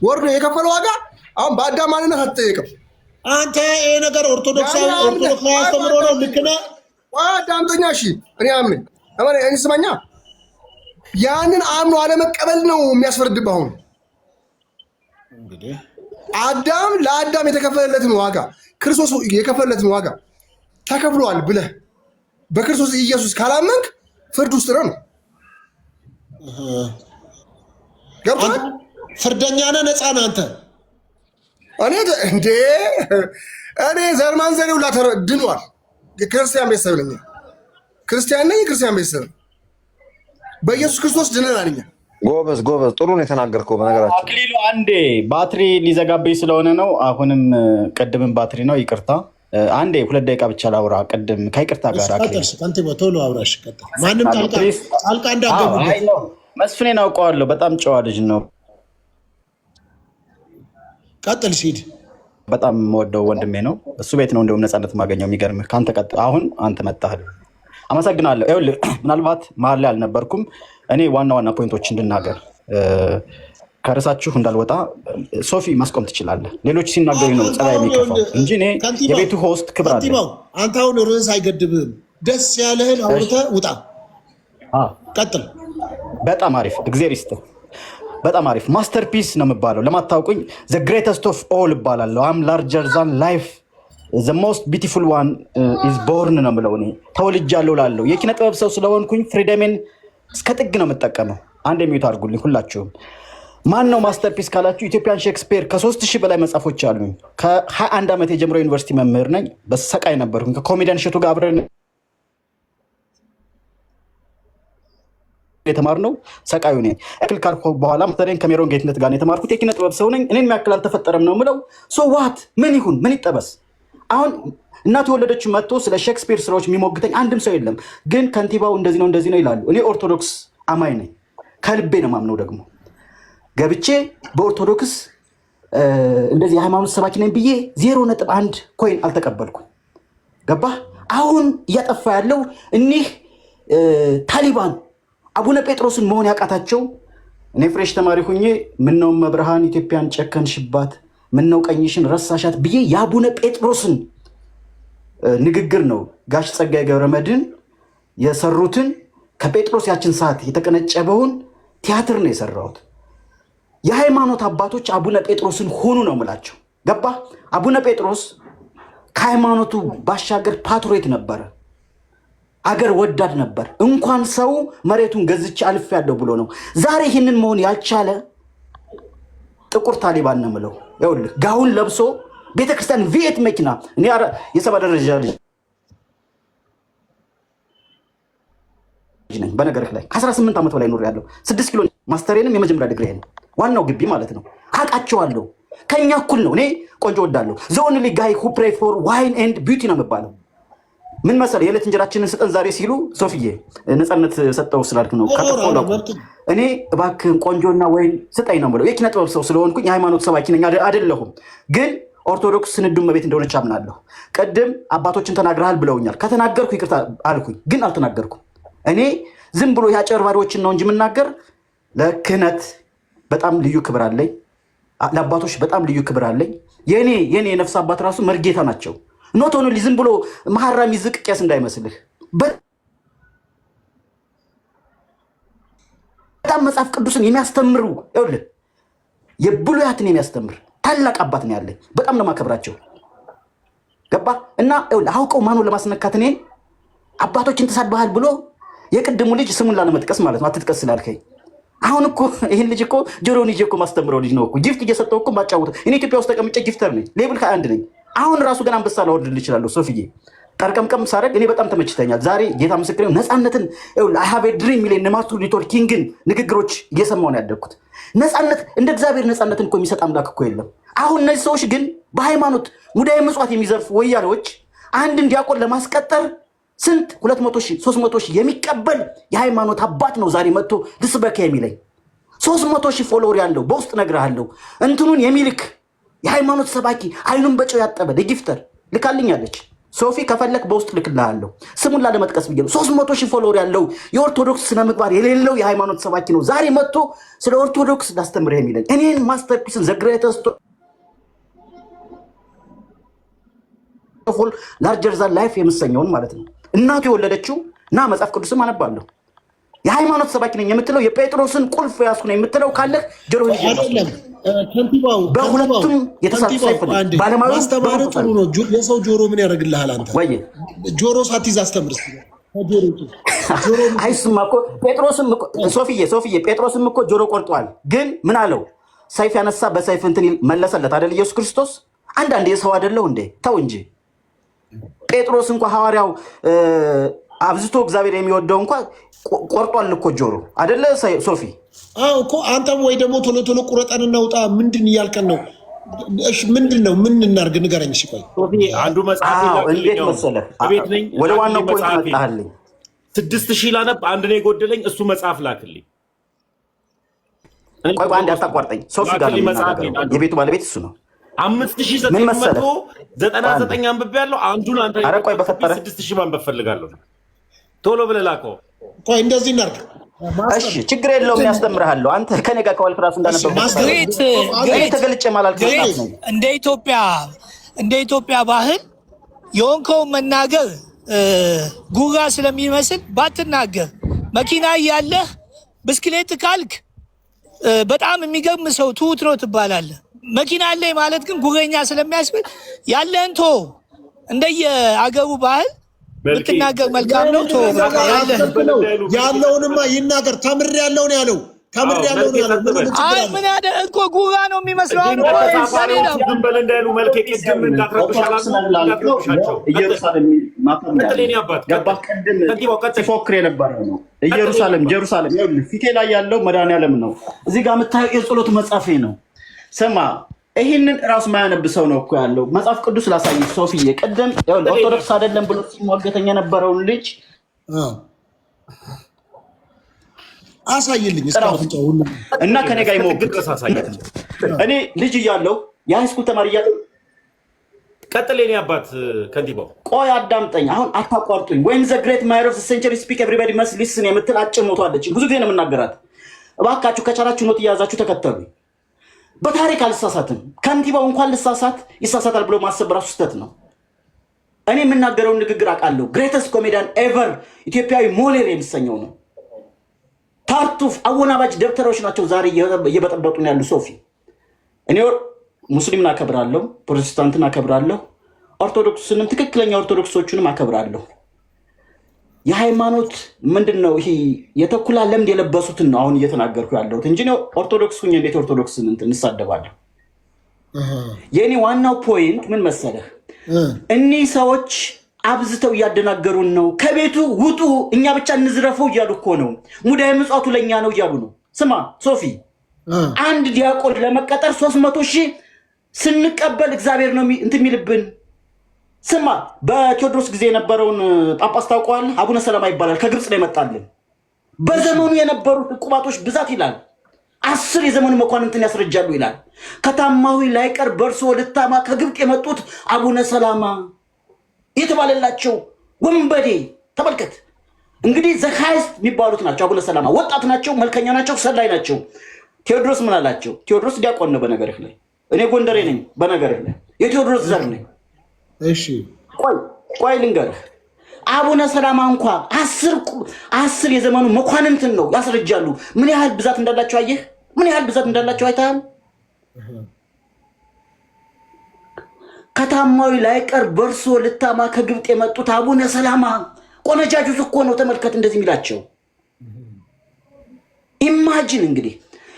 ወርዶ የከፈለው ዋጋ አሁን በአዳም ማንነት አትጠየቅም። አንተ ይሄ ነገር ኦርቶዶክሳዊ አስተምሮ ነው። ልክ ነህ። አዳምጠኛ። እሺ እኔ አምን እኔ ስማኛ ያንን አምኖ አለመቀበል ነው የሚያስፈርድብህ። አሁን እንግዲህ አዳም ለአዳም የተከፈለለትን ዋጋ ክርስቶስ የከፈለለትን ዋጋ ተከፍሏል ብለህ በክርስቶስ ኢየሱስ ካላመንክ ፍርድ ውስጥ ነው። ገብቶሃል? ፍርደኛ ነህ፣ ነፃ ነህ አንተ። እኔ ዘር ማንዘሬ ሁላ ድኗል። ክርስቲያን ቤተሰብ ነኝ። ክርስቲያን ነኝ። ክርስቲያን ቤተሰብ በኢየሱስ ክርስቶስ ድነናል እኛ። ጎበዝ ጥሩ ነው የተናገርከው። በነገራችን አክሊሉ አንዴ ባትሪ ሊዘጋብኝ ስለሆነ ነው። አሁንም ቅድምም ባትሪ ነው። ይቅርታ አንዴ 2 ደቂቃ ብቻ ላውራ። ቅድም ከይቅርታ ጋር አክሊሉ ቶሎ አውራሽ። ቀጥል። ማንም ጣልቃ እንዳገቡ መስፍኔን አውቀዋለሁ። በጣም ጨዋ ልጅ ነው። ቀጥል ሲድ በጣም የምወደው ወንድሜ ነው። እሱ ቤት ነው እንደውም ነፃነት የማገኘው። የሚገርምህ ከአንተ ቀጥል። አሁን አንተ መጣህ። አመሰግናለሁ። ይኸውልህ ምናልባት መሀል ላይ አልነበርኩም። እኔ ዋና ፖይንቶች እንድናገር ከርዕሳችሁ እንዳልወጣ ሶፊ ማስቆም ትችላለህ። ሌሎች ሲናገሩ ነው ጸባይ የሚከፋው እንጂ እኔ የቤቱ ሆስት ክብር አለ። አንተ አሁን ርዕስ አይገድብህም። ደስ ያለህን አውርተህ ውጣ። ቀጥል። በጣም አሪፍ። እግዚአብሔር ይስጥህ። በጣም አሪፍ። ማስተርፒስ ነው የምባለው። ለማታውቁኝ ዘ ግሬተስት ኦፍ ኦል እባላለሁ። አም ላርጀር ዛን ላይፍ ዘ ሞስት ቢዩቲፉል ዋን ኢዝ ቦርን ነው የምለው። እኔ ተወልጃለሁ እላለሁ። የኪነ ጥበብ ሰው ስለሆንኩኝ ፍሪደሜን እስከ ጥግ ነው የምጠቀመው። አንድ የሚዩት አድርጉልኝ ሁላችሁም። ማን ነው ማስተርፒስ ካላችሁ ኢትዮጵያን ሼክስፒር ከ3000 በላይ መጽሐፎች አሉኝ። ከ21 ዓመት የጀምሮ ዩኒቨርሲቲ መምህር ነኝ። በሰቃይ ነበርኩኝ። ከኮሜዲያን እሸቱ ጋር አብረን የተማርነው ሰቃዩ ነኝ። እክል ካልኩ በኋላ ማስተሬን ከሜሮን ጌትነት ጋር የተማርኩት የኪነ ጥበብ ሰው ነኝ። እኔን የሚያክል አልተፈጠረም ነው የምለው። ሶ ዋት ምን ይሁን ምን ይጠበስ። አሁን እናቱ የወለደች መጥቶ ስለ ሼክስፒር ስራዎች የሚሞግተኝ አንድም ሰው የለም። ግን ከንቲባው እንደዚህ ነው ይላሉ። እኔ ኦርቶዶክስ አማኝ ነኝ። ከልቤ ነው ማምነው። ደግሞ ገብቼ በኦርቶዶክስ እንደዚህ የሃይማኖት ሰባኪ ነኝ ብዬ 0.1 ኮይን አልተቀበልኩም። ገባህ? አሁን እያጠፋ ያለው እኒህ ታሊባን አቡነ ጴጥሮስን መሆን ያቃታቸው። እኔ ፍሬሽ ተማሪ ሁኜ ምነው መብርሃን ኢትዮጵያን ጨከንሽባት፣ ምነው ቀኝሽን ረሳሻት ብዬ የአቡነ ጴጥሮስን ንግግር ነው ጋሽ ጸጋዬ ገብረመድህን የሰሩትን ከጴጥሮስ ያችን ሰዓት የተቀነጨበውን ቲያትር ነው የሰራሁት። የሃይማኖት አባቶች አቡነ ጴጥሮስን ሆኑ ነው የምላቸው። ገባ? አቡነ ጴጥሮስ ከሃይማኖቱ ባሻገር ፓትሮት ነበረ። አገር ወዳድ ነበር። እንኳን ሰው መሬቱን ገዝቼ አልፍ ያለው ብሎ ነው። ዛሬ ይህንን መሆን ያልቻለ ጥቁር ታሊባን ነው የምለው። ይኸውልህ ጋውን ለብሶ ቤተክርስቲያን ቪኤት መኪና እኔ የሰባ ደረጃ ልጅ ነኝ። በነገርህ ላይ ከ18 ዓመት በላይ ኖር ያለው 6 ኪሎ ማስተሬንም የመጀመሪያ ዲግሪ ነው ዋናው ግቢ ማለት ነው። አውቃቸዋለሁ። ከኛ እኩል ነው። እኔ ቆንጆ ወዳለሁ። ዘ ኦንሊ ጋይ ሁ ፕሬይ ፎር ዋይን ኤንድ ቢዩቲ ነው የሚባለው። ምን መሰለህ የዕለት እንጀራችንን ስጠን ዛሬ ሲሉ ሶፊዬ ነፃነት ሰጠው ስላልክ ነው። እኔ እባክህን ቆንጆና ወይን ስጠኝ ነው የምለው። የኪነ ጥበብ ሰው ስለሆንኩኝ የሃይማኖት ሰባኪ ነኝ አይደለሁም። ግን ኦርቶዶክስ ስንዱ እመቤት እንደሆነች አምናለሁ። ቅድም አባቶችን ተናግረሃል ብለውኛል። ከተናገርኩ ይቅርታ አልኩኝ፣ ግን አልተናገርኩም። እኔ ዝም ብሎ የአጨርባሪዎችን ነው እንጂ የምናገር ለክህነት በጣም ልዩ ክብር አለኝ። ለአባቶች በጣም ልዩ ክብር አለኝ። የኔ የነፍስ አባት ራሱ መርጌታ ናቸው። ኖት ኦንሊ ዝም ብሎ መሐራ የሚዝቅ ቄስ እንዳይመስልህ። በጣም መጽሐፍ ቅዱስን የሚያስተምሩ ይኸውልህ የብሉያትን የሚያስተምር ታላቅ አባት ነው ያለኝ። በጣም ነው የማከብራቸው። ገባ? እና ይኸውልህ አውቀው ማኑን ለማስነካት እኔን አባቶችን ተሳድበሃል ብሎ የቅድሙ ልጅ ስሙን ላለመጥቀስ ማለት ነው አትጥቀስ ስላልከኝ አሁን እኮ ይህን ልጅ እኮ ጆሮውን ይዤ እኮ ማስተምረው ልጅ ነው እኮ ጊፍት እየሰጠው እኮ ማጫወተው። እኔ ኢትዮጵያ ውስጥ ተቀምጬ ጊፍተር ነኝ። ሌብል 21 ነኝ። አሁን ራሱ ገና አንበሳ ላወርድልህ እችላለሁ። ሶፊዬ ጠርቀምቀም ሳደርግ እኔ በጣም ተመችተኛል። ዛሬ ጌታ ምስክር ነፃነትን አይ ሃቭ ኤ ድሪም የሚለኝ ማርቲን ሉተር ኪንግን ንግግሮች እየሰማሁ ነው ያደግኩት። ነፃነት እንደ እግዚአብሔር ነፃነትን እኮ የሚሰጥ አምላክ እኮ የለም። አሁን እነዚህ ሰዎች ግን በሃይማኖት ሙዳየ ምጽዋት የሚዘርፉ ወያኔዎች አንድን ዲያቆን ለማስቀጠር ስንት 200,000 300,000 የሚቀበል የሃይማኖት አባት ነው ዛሬ መጥቶ ልስበክ የሚለኝ 300,000 ፎሎወር ያለው በውስጥ እነግርሃለሁ። እንትኑን የሚልክ የሃይማኖት ሰባኪ አይኑን በጨው ያጠበ ለጊፍተር ልካልኛለች። ሶፊ ከፈለክ በውስጥ ልክልሃለሁ። ስሙን ላለመጥቀስ ብዬ ነው። 300,000 ፎሎወር ያለው የኦርቶዶክስ ስነ ምግባር የሌለው የሃይማኖት ሰባኪ ነው። ዛሬ መጥቶ ስለ ኦርቶዶክስ ላስተምርህ የሚለኝ እኔን ማስተርፒስን ዘግሬተስቶ ላርጀር ዛን ላይፍ የምሰኘውን ማለት ነው። እናቱ የወለደችው እና መጽሐፍ ቅዱስም አነባለሁ። የሃይማኖት ሰባኪ ነኝ የምትለው የጴጥሮስን ቁልፍ ያስኩ ነው የምትለው ካለህ ጆሮ አይደለም ከንቲባው በሁለቱም የተሳሳተ ሳይፈልግ ባለማዊ ማስተማር ጥሩ ነው። የሰው ጆሮ ምን ያደርግልሃል? አንተ ወይ ጆሮ ሳትይዝ አስተምር። ጆሮ አይስማ እኮ ጴጥሮስም ሶፊዬ ጴጥሮስም እኮ ጆሮ ቆርጧል። ግን ምን አለው? ሰይፍ ያነሳ በሰይፍ እንትን መለሰለት አይደል? ኢየሱስ ክርስቶስ አንዳንዴ ሰው አይደለው እንዴ? ተው እንጂ ጴጥሮስ እንኳን ሐዋርያው አብዝቶ እግዚአብሔር የሚወደው እንኳን ቆርጧል እኮ ጆሮ አይደለ ሶፊ? አዎ እኮ አንተም ወይ ደግሞ ቶሎ ቶሎ ቁረጠን እናውጣ። ምንድን እያልከን ነው? እሺ ምንድን ነው? ምን እናርግ ንገረኝ። እሺ ቆይ ሶፊ አንዱ መጽሐፍ እንዴት መሰለህ? ወደ ዋናው ፖይንት መጣህልኝ። 6000 ላነብ አንድ ነው የጎደለኝ። እሱ መጽሐፍ ላክልኝ። ቆይ አንድ አታቋርጠኝ። ሶፊ ጋር የቤቱ ባለቤት እሱ ነው። 5999 አንብቤያለሁ። አንዱን አንተ ኧረ ቆይ በፈጠረ 6000 ማንበብ ፈልጋለሁ። ቶሎ ብለህ ላከው። ቆይ እንደዚህ እናርግ። እሺ ችግር የለውም ያስተምርሃለሁ። አንተ ከኔ ጋር ከዋልክ ራሱ እንዳነበብኩ ተገልጬ ማላልክ ነው። እንደ ኢትዮጵያ ባህል የሆንከውን መናገር ጉራ ስለሚመስል ባትናገር። መኪና እያለህ ብስክሌት ካልክ በጣም የሚገርም ሰው ትሁት ነው ትባላለህ። መኪና አለኝ ማለት ግን ጉረኛ ስለሚያስብል ያለህን ቶ እንደየ አገሩ ባህል ብትናገር መልካም ነው። ቶ ያለውንማ ይናገር። ተምር ያለው ነው ያለው። ተምር ያለው ነው ያለው። ምን ያደ እኮ ጉራ ነው የሚመስለው። ዝም በል እንዳይሉ መልክ ቅድም እንዳትረብሻቸው። ኢየሩሳሌም ሲፎክር የነበረው ነው። ጀሩሳሌም ፊቴ ላይ ያለው መድኃኒዓለም ነው። እዚህ ጋር የምታየው የጸሎት መጽሐፌ ነው። ስማ ይህንን ራሱ ማያነብ ሰው ነው እኮ ያለው። መጽሐፍ ቅዱስ ላሳይ ሶፊዬ። ቅድም ኦርቶዶክስ አይደለም ብሎ ሲሟገተኛ የነበረውን ልጅ አሳይልኝ እና ከኔ ጋር ይሞግት። እኔ ልጅ እያለሁ የሃይስኩል ተማሪ እያለሁ ቀጥል። የኔ አባት ከንቲባው ቆይ አዳምጠኝ፣ አሁን አታቋርጡኝ። ወይም ዘ ግሬት ማየር ኦፍ ሴንቸሪ ስፒክ ኤቭሪባዲ መስት ሊስን የምትል አጭር ሞቶ አለች። ብዙ ጊዜ ነው የምናገራት። እባካችሁ ከቻላችሁ ኖት እያያዛችሁ ተከተሉ። በታሪክ አልሳሳትም። ከንቲባው እንኳን ልሳሳት ይሳሳታል ብሎ ማሰብ ራሱ ስህተት ነው። እኔ የምናገረውን ንግግር አውቃለሁ። ግሬተስት ኮሜዲያን ኤቨር ኢትዮጵያዊ ሞሌር የሚሰኘው ነው። ታርቱፍ አወናባጅ ደብተሮች ናቸው ዛሬ እየበጠበጡ ነው ያሉ። ሶፊ እኔ ሙስሊምን አከብራለሁ፣ ፕሮቴስታንትን አከብራለሁ፣ ኦርቶዶክስንም ትክክለኛ ኦርቶዶክሶቹንም አከብራለሁ። የሃይማኖት ምንድን ነው ይሄ የተኩላ ለምድ የለበሱትን ነው አሁን እየተናገርኩ ያለሁት እንጂ ኦርቶዶክስ ሁኜ እንዴት ኦርቶዶክስን እንሳደባለሁ? የኔ ዋናው ፖይንት ምን መሰለህ? እኒህ ሰዎች አብዝተው እያደናገሩን ነው። ከቤቱ ውጡ፣ እኛ ብቻ እንዝረፈው እያሉ እኮ ነው። ሙዳየ ምጽዋቱ ለእኛ ነው እያሉ ነው። ስማ ሶፊ፣ አንድ ዲያቆን ለመቀጠር 300,000 ስንቀበል እግዚአብሔር ነው እንትን የሚልብን። ስማ በቴዎድሮስ ጊዜ የነበረውን ጳጳስ ታውቀዋለህ? አቡነ ሰላማ ይባላል። ከግብፅ ነው የመጣልን። በዘመኑ የነበሩት ዕቁባቶች ብዛት ይላል 10 የዘመኑ መኳንንትን ያስረጃሉ ይላል። ከታማዊ ላይቀር በእርሶ ልታማ ከግብፅ የመጡት አቡነ ሰላማ የተባለላቸው ወንበዴ ተመልከት። እንግዲህ ዘካይስት የሚባሉት ናቸው። አቡነ ሰላማ ወጣት ናቸው፣ መልከኛ ናቸው፣ ሰላይ ናቸው። ቴዎድሮስ ምን አላቸው? ቴዎድሮስ ዲያቆን ነው በነገርህ ላይ። እኔ ጎንደሬ ነኝ በነገርህ ላይ፣ የቴዎድሮስ ዘር ነኝ። እሺ ቆይ ልንገርህ። አቡነ ሰላማ እንኳ 10 የዘመኑ መኳንንትን ነው ያስረጃሉ። ምን ያህል ብዛት እንዳላቸው አየህ? ምን ያህል ብዛት እንዳላቸው አይተሃል? ከታማዊ ላይቀር በእርሶ ልታማ ከግብፅ የመጡት አቡነ ሰላማ ቆነጃጁት እኮ ነው። ተመልከት እንደዚህ የሚላቸው። ኢማጂን እንግዲህ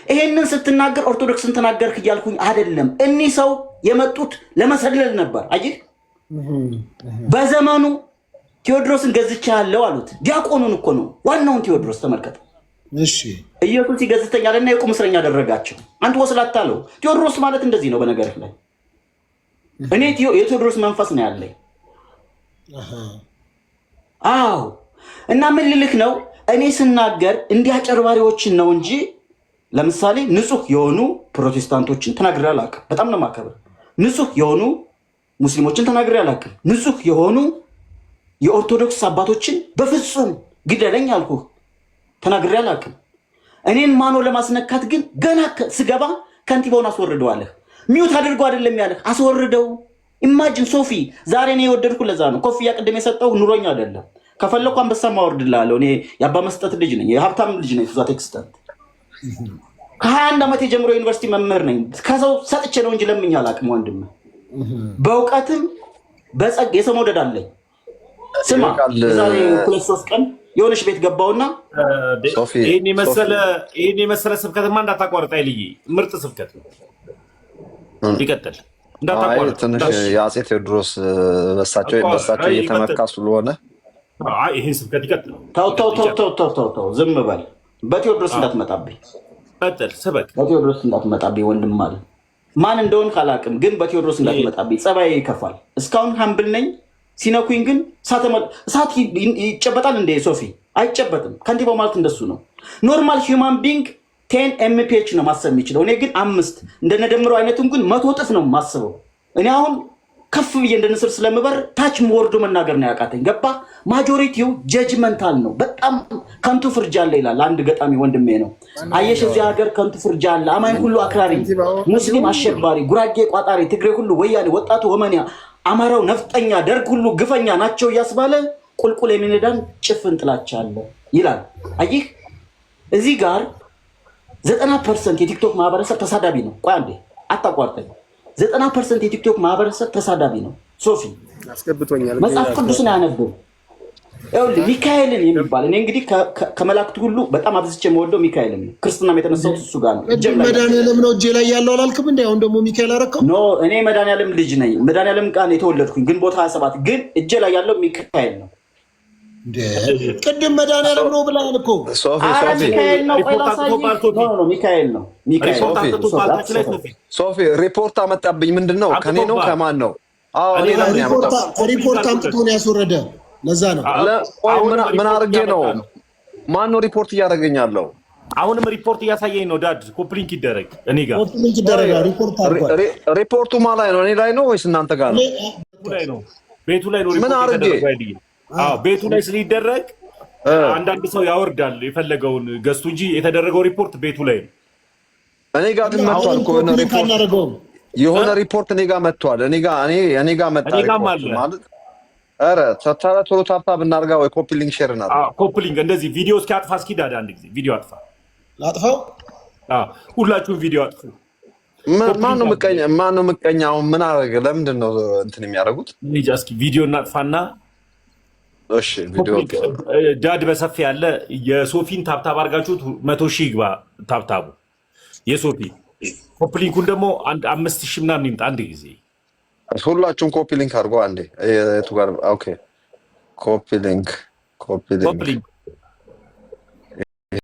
ይሄንን ስትናገር ኦርቶዶክስን ተናገርክ እያልኩኝ አይደለም። እኒህ ሰው የመጡት ለመሰለል ነበር። አየህ በዘመኑ ቴዎድሮስን ገዝቻለሁ አሉት። ዲያቆኑን እኮ ነው ዋናውን ቴዎድሮስ ተመልከት። እሺ ኢየሱስ ይገዝተኛልና የቁም እስረኛ አደረጋቸው። አንተ ወስላታ አለው። ቴዎድሮስ ማለት እንደዚህ ነው በነገርህ ላይ። እኔ የቴዎድሮስ መንፈስ ነው ያለኝ። አዎ እና ምን ልልክ ነው እኔ ስናገር እንዲህ አጨርባሪዎችን ነው እንጂ ለምሳሌ ንጹህ የሆኑ ፕሮቴስታንቶችን ተናግሬ አላውቅም። በጣም ነው የማከብር። ንጹህ የሆኑ ሙስሊሞችን ተናግሬ አላውቅም። ንጹህ የሆኑ የኦርቶዶክስ አባቶችን በፍጹም ግደለኝ አልኩህ ተናግሬ አላውቅም። እኔን ማኖ ለማስነካት ግን ገና ስገባ ከንቲባውን አስወርደዋለህ። ሚውት አድርጎ አይደለም ያለህ አስወርደው። ኢማጂን ሶፊ ዛሬ እኔ የወደድኩ ለዛ ነው። ኮፍያ ቅድም የሰጠው ኑሮኛ አይደለም። ከፈለኩ አንበሳ ማወርድልሃለሁ። እኔ የአባ መስጠት ልጅ ነኝ፣ የሀብታም ልጅ ነኝ። ሱዛት ኤክስተንት ከ21 ዓመት የጀምሮ ዩኒቨርሲቲ መምህር ነኝ። ከሰው ሰጥቼ ነው እንጂ ለምኜ አላውቅም። ወንድም በእውቀትም በጸግ የሰው መውደድ አለኝ። ስማ ዛሬ 2-3 ቀን የሆነች ቤት ገባውና ይሄን የመሰለ ስብከትማ እንዳታቋርጥ አይልዬ፣ ምርጥ ስብከት ነው። ይቀጥል እንዳታቋርጥ። ትንሽ የአፄ ቴዎድሮስ በሳቸው እየተመካ ስለሆነ ይሄን ስብከት ይቀጥል። ተው ዝም በል። በቴዎድሮስ እንዳትመጣብኝ። ቀጥል ስበክ። በቴዎድሮስ እንዳትመጣብኝ ወንድም ማለት ማን እንደሆን ካላቅም፣ ግን በቴዎድሮስ እንዳትመጣብኝ። ጸባዬ ይከፋል። እስካሁን ሀምብል ነኝ። ሲነኩኝ ግን እሳት ይጨበጣል እንደ ሶፊ አይጨበጥም። ከንቲባው ማለት እንደሱ ነው። ኖርማል ሂውማን ቢንግ 10 ኤምፒኤች ነው ማሰብ የሚችለው። እኔ ግን 5 እንደነደምረው አይነቱን ግን 100 እጥፍ ነው ማስበው። እኔ አሁን ከፍ ብዬ እንደንስር ስለምበር ታች ወርዶ መናገር ነው ያቃተኝ። ገባ? ማጆሪቲው ጀጅመንታል ነው። በጣም ከንቱ ፍርጃ አለ ይላል አንድ ገጣሚ ወንድሜ ነው። አየሽ እዚህ ሀገር ከንቱ ፍርጃ አለ። አማኝ ሁሉ አክራሪ፣ ሙስሊም አሸባሪ፣ ጉራጌ ቋጣሪ፣ ትግሬ ሁሉ ወያኔ፣ ወጣቱ ወመኒያ፣ አማራው ነፍጠኛ፣ ደርግ ሁሉ ግፈኛ ናቸው እያስባለ ቁልቁል የሚነዳን ጭፍን ጥላቻ አለ ይላል። አየህ እዚህ ጋር 90% የቲክቶክ ማህበረሰብ ተሳዳቢ ነው። ቆይ አንዴ አታቋርጠኝ። 90% የቲክቶክ ማህበረሰብ ተሳዳቢ ነው። ሶፊ አስገብቶኛል። መጽሐፍ ቅዱስን አያነብም። ይኸውልህ ሚካኤልን የሚባል እኔ እንግዲህ ከመላእክት ሁሉ በጣም አብዝቼ የምወደው ሚካኤልን ነው። ክርስትናም የተነሳሁት እሱ ጋር ነው። መድኃኒዓለም ነው እጄ ላይ ያለው አላልክም እንዴ? አሁን ደግሞ ሚካኤል አረከው። ኖ እኔ መድኃኒዓለም ልጅ ነኝ። መድኃኒዓለም ቃል የተወለድኩኝ ግንቦት 27 ግን እጄ ላይ ያለው ሚካኤል ነው። ቅድም መድኃኒዓለም ነው ብለሃል እኮ። ሚካኤል ነው። ቆይ ላሳይህ። ኖ ሚካኤል ነው። ሶፊ ሪፖርት አመጣብኝ። ምንድን ነው? ከኔ ነው ከማን ነው? ሪፖርት አምጥቶ ነው ያስወረደ። ለዛ ነው። ምን አድርጌ ነው? ማን ነው ሪፖርት እያደረገኝ? አሁንም ሪፖርት እያሳየኝ ነው። ዳድ ኮፕሊንክ ይደረግ። እኔ ጋር ኮፕሊንክ ይደረጋ። ሪፖርት አድርጓል። ሪፖርቱ ማን ላይ ነው? እኔ ላይ ነው ወይስ እናንተ ጋር ነው? ቤቱ ላይ ነው። ምን አድርጌ? ቤቱ ላይ ስለሚደረግ አንዳንድ ሰው ያወርዳል የፈለገውን ገዝቱ እንጂ የተደረገው ሪፖርት ቤቱ ላይ ነው። እኔ ጋር ግን መጥቷል እኮ የሆነ ሪፖርት እኔ ጋር መጥቷል። እኔ ጋር መጣ ማለት ኧረ ቶሎ ታፕታፕ እናድርጋ ወይ ኮፒ ሊንክ ሼር እናድርጋ። ኮፒ ሊንክ እንደዚህ ቪዲዮ እስኪ አጥፋ። እስኪ ዳዳ አንድ ጊዜ ቪዲዮ አጥፋ። ላጥፋው? ሁላችሁም ቪዲዮ አጥፉ። ማን ነው ምቀኛ? አሁን ምን አደረገ? ለምንድን ነው እንትን የሚያደርጉት? እስኪ ቪዲዮ እናጥፋና እሺ ቪዲዮ ዳድ በሰፊ ያለ የሶፊን ታፕታፕ አድርጋችሁት 100,000 ይግባ ታፕታቡ የሶፊ ኮፒ ሊንኩን ደግሞ 5,000 ምናምን ይምጣ አንድ ጊዜ። ሁላችሁም ኮፒ ሊንክ አድርጎ አንዴ የቱ ጋር ኦኬ ኮፒ ሊንክ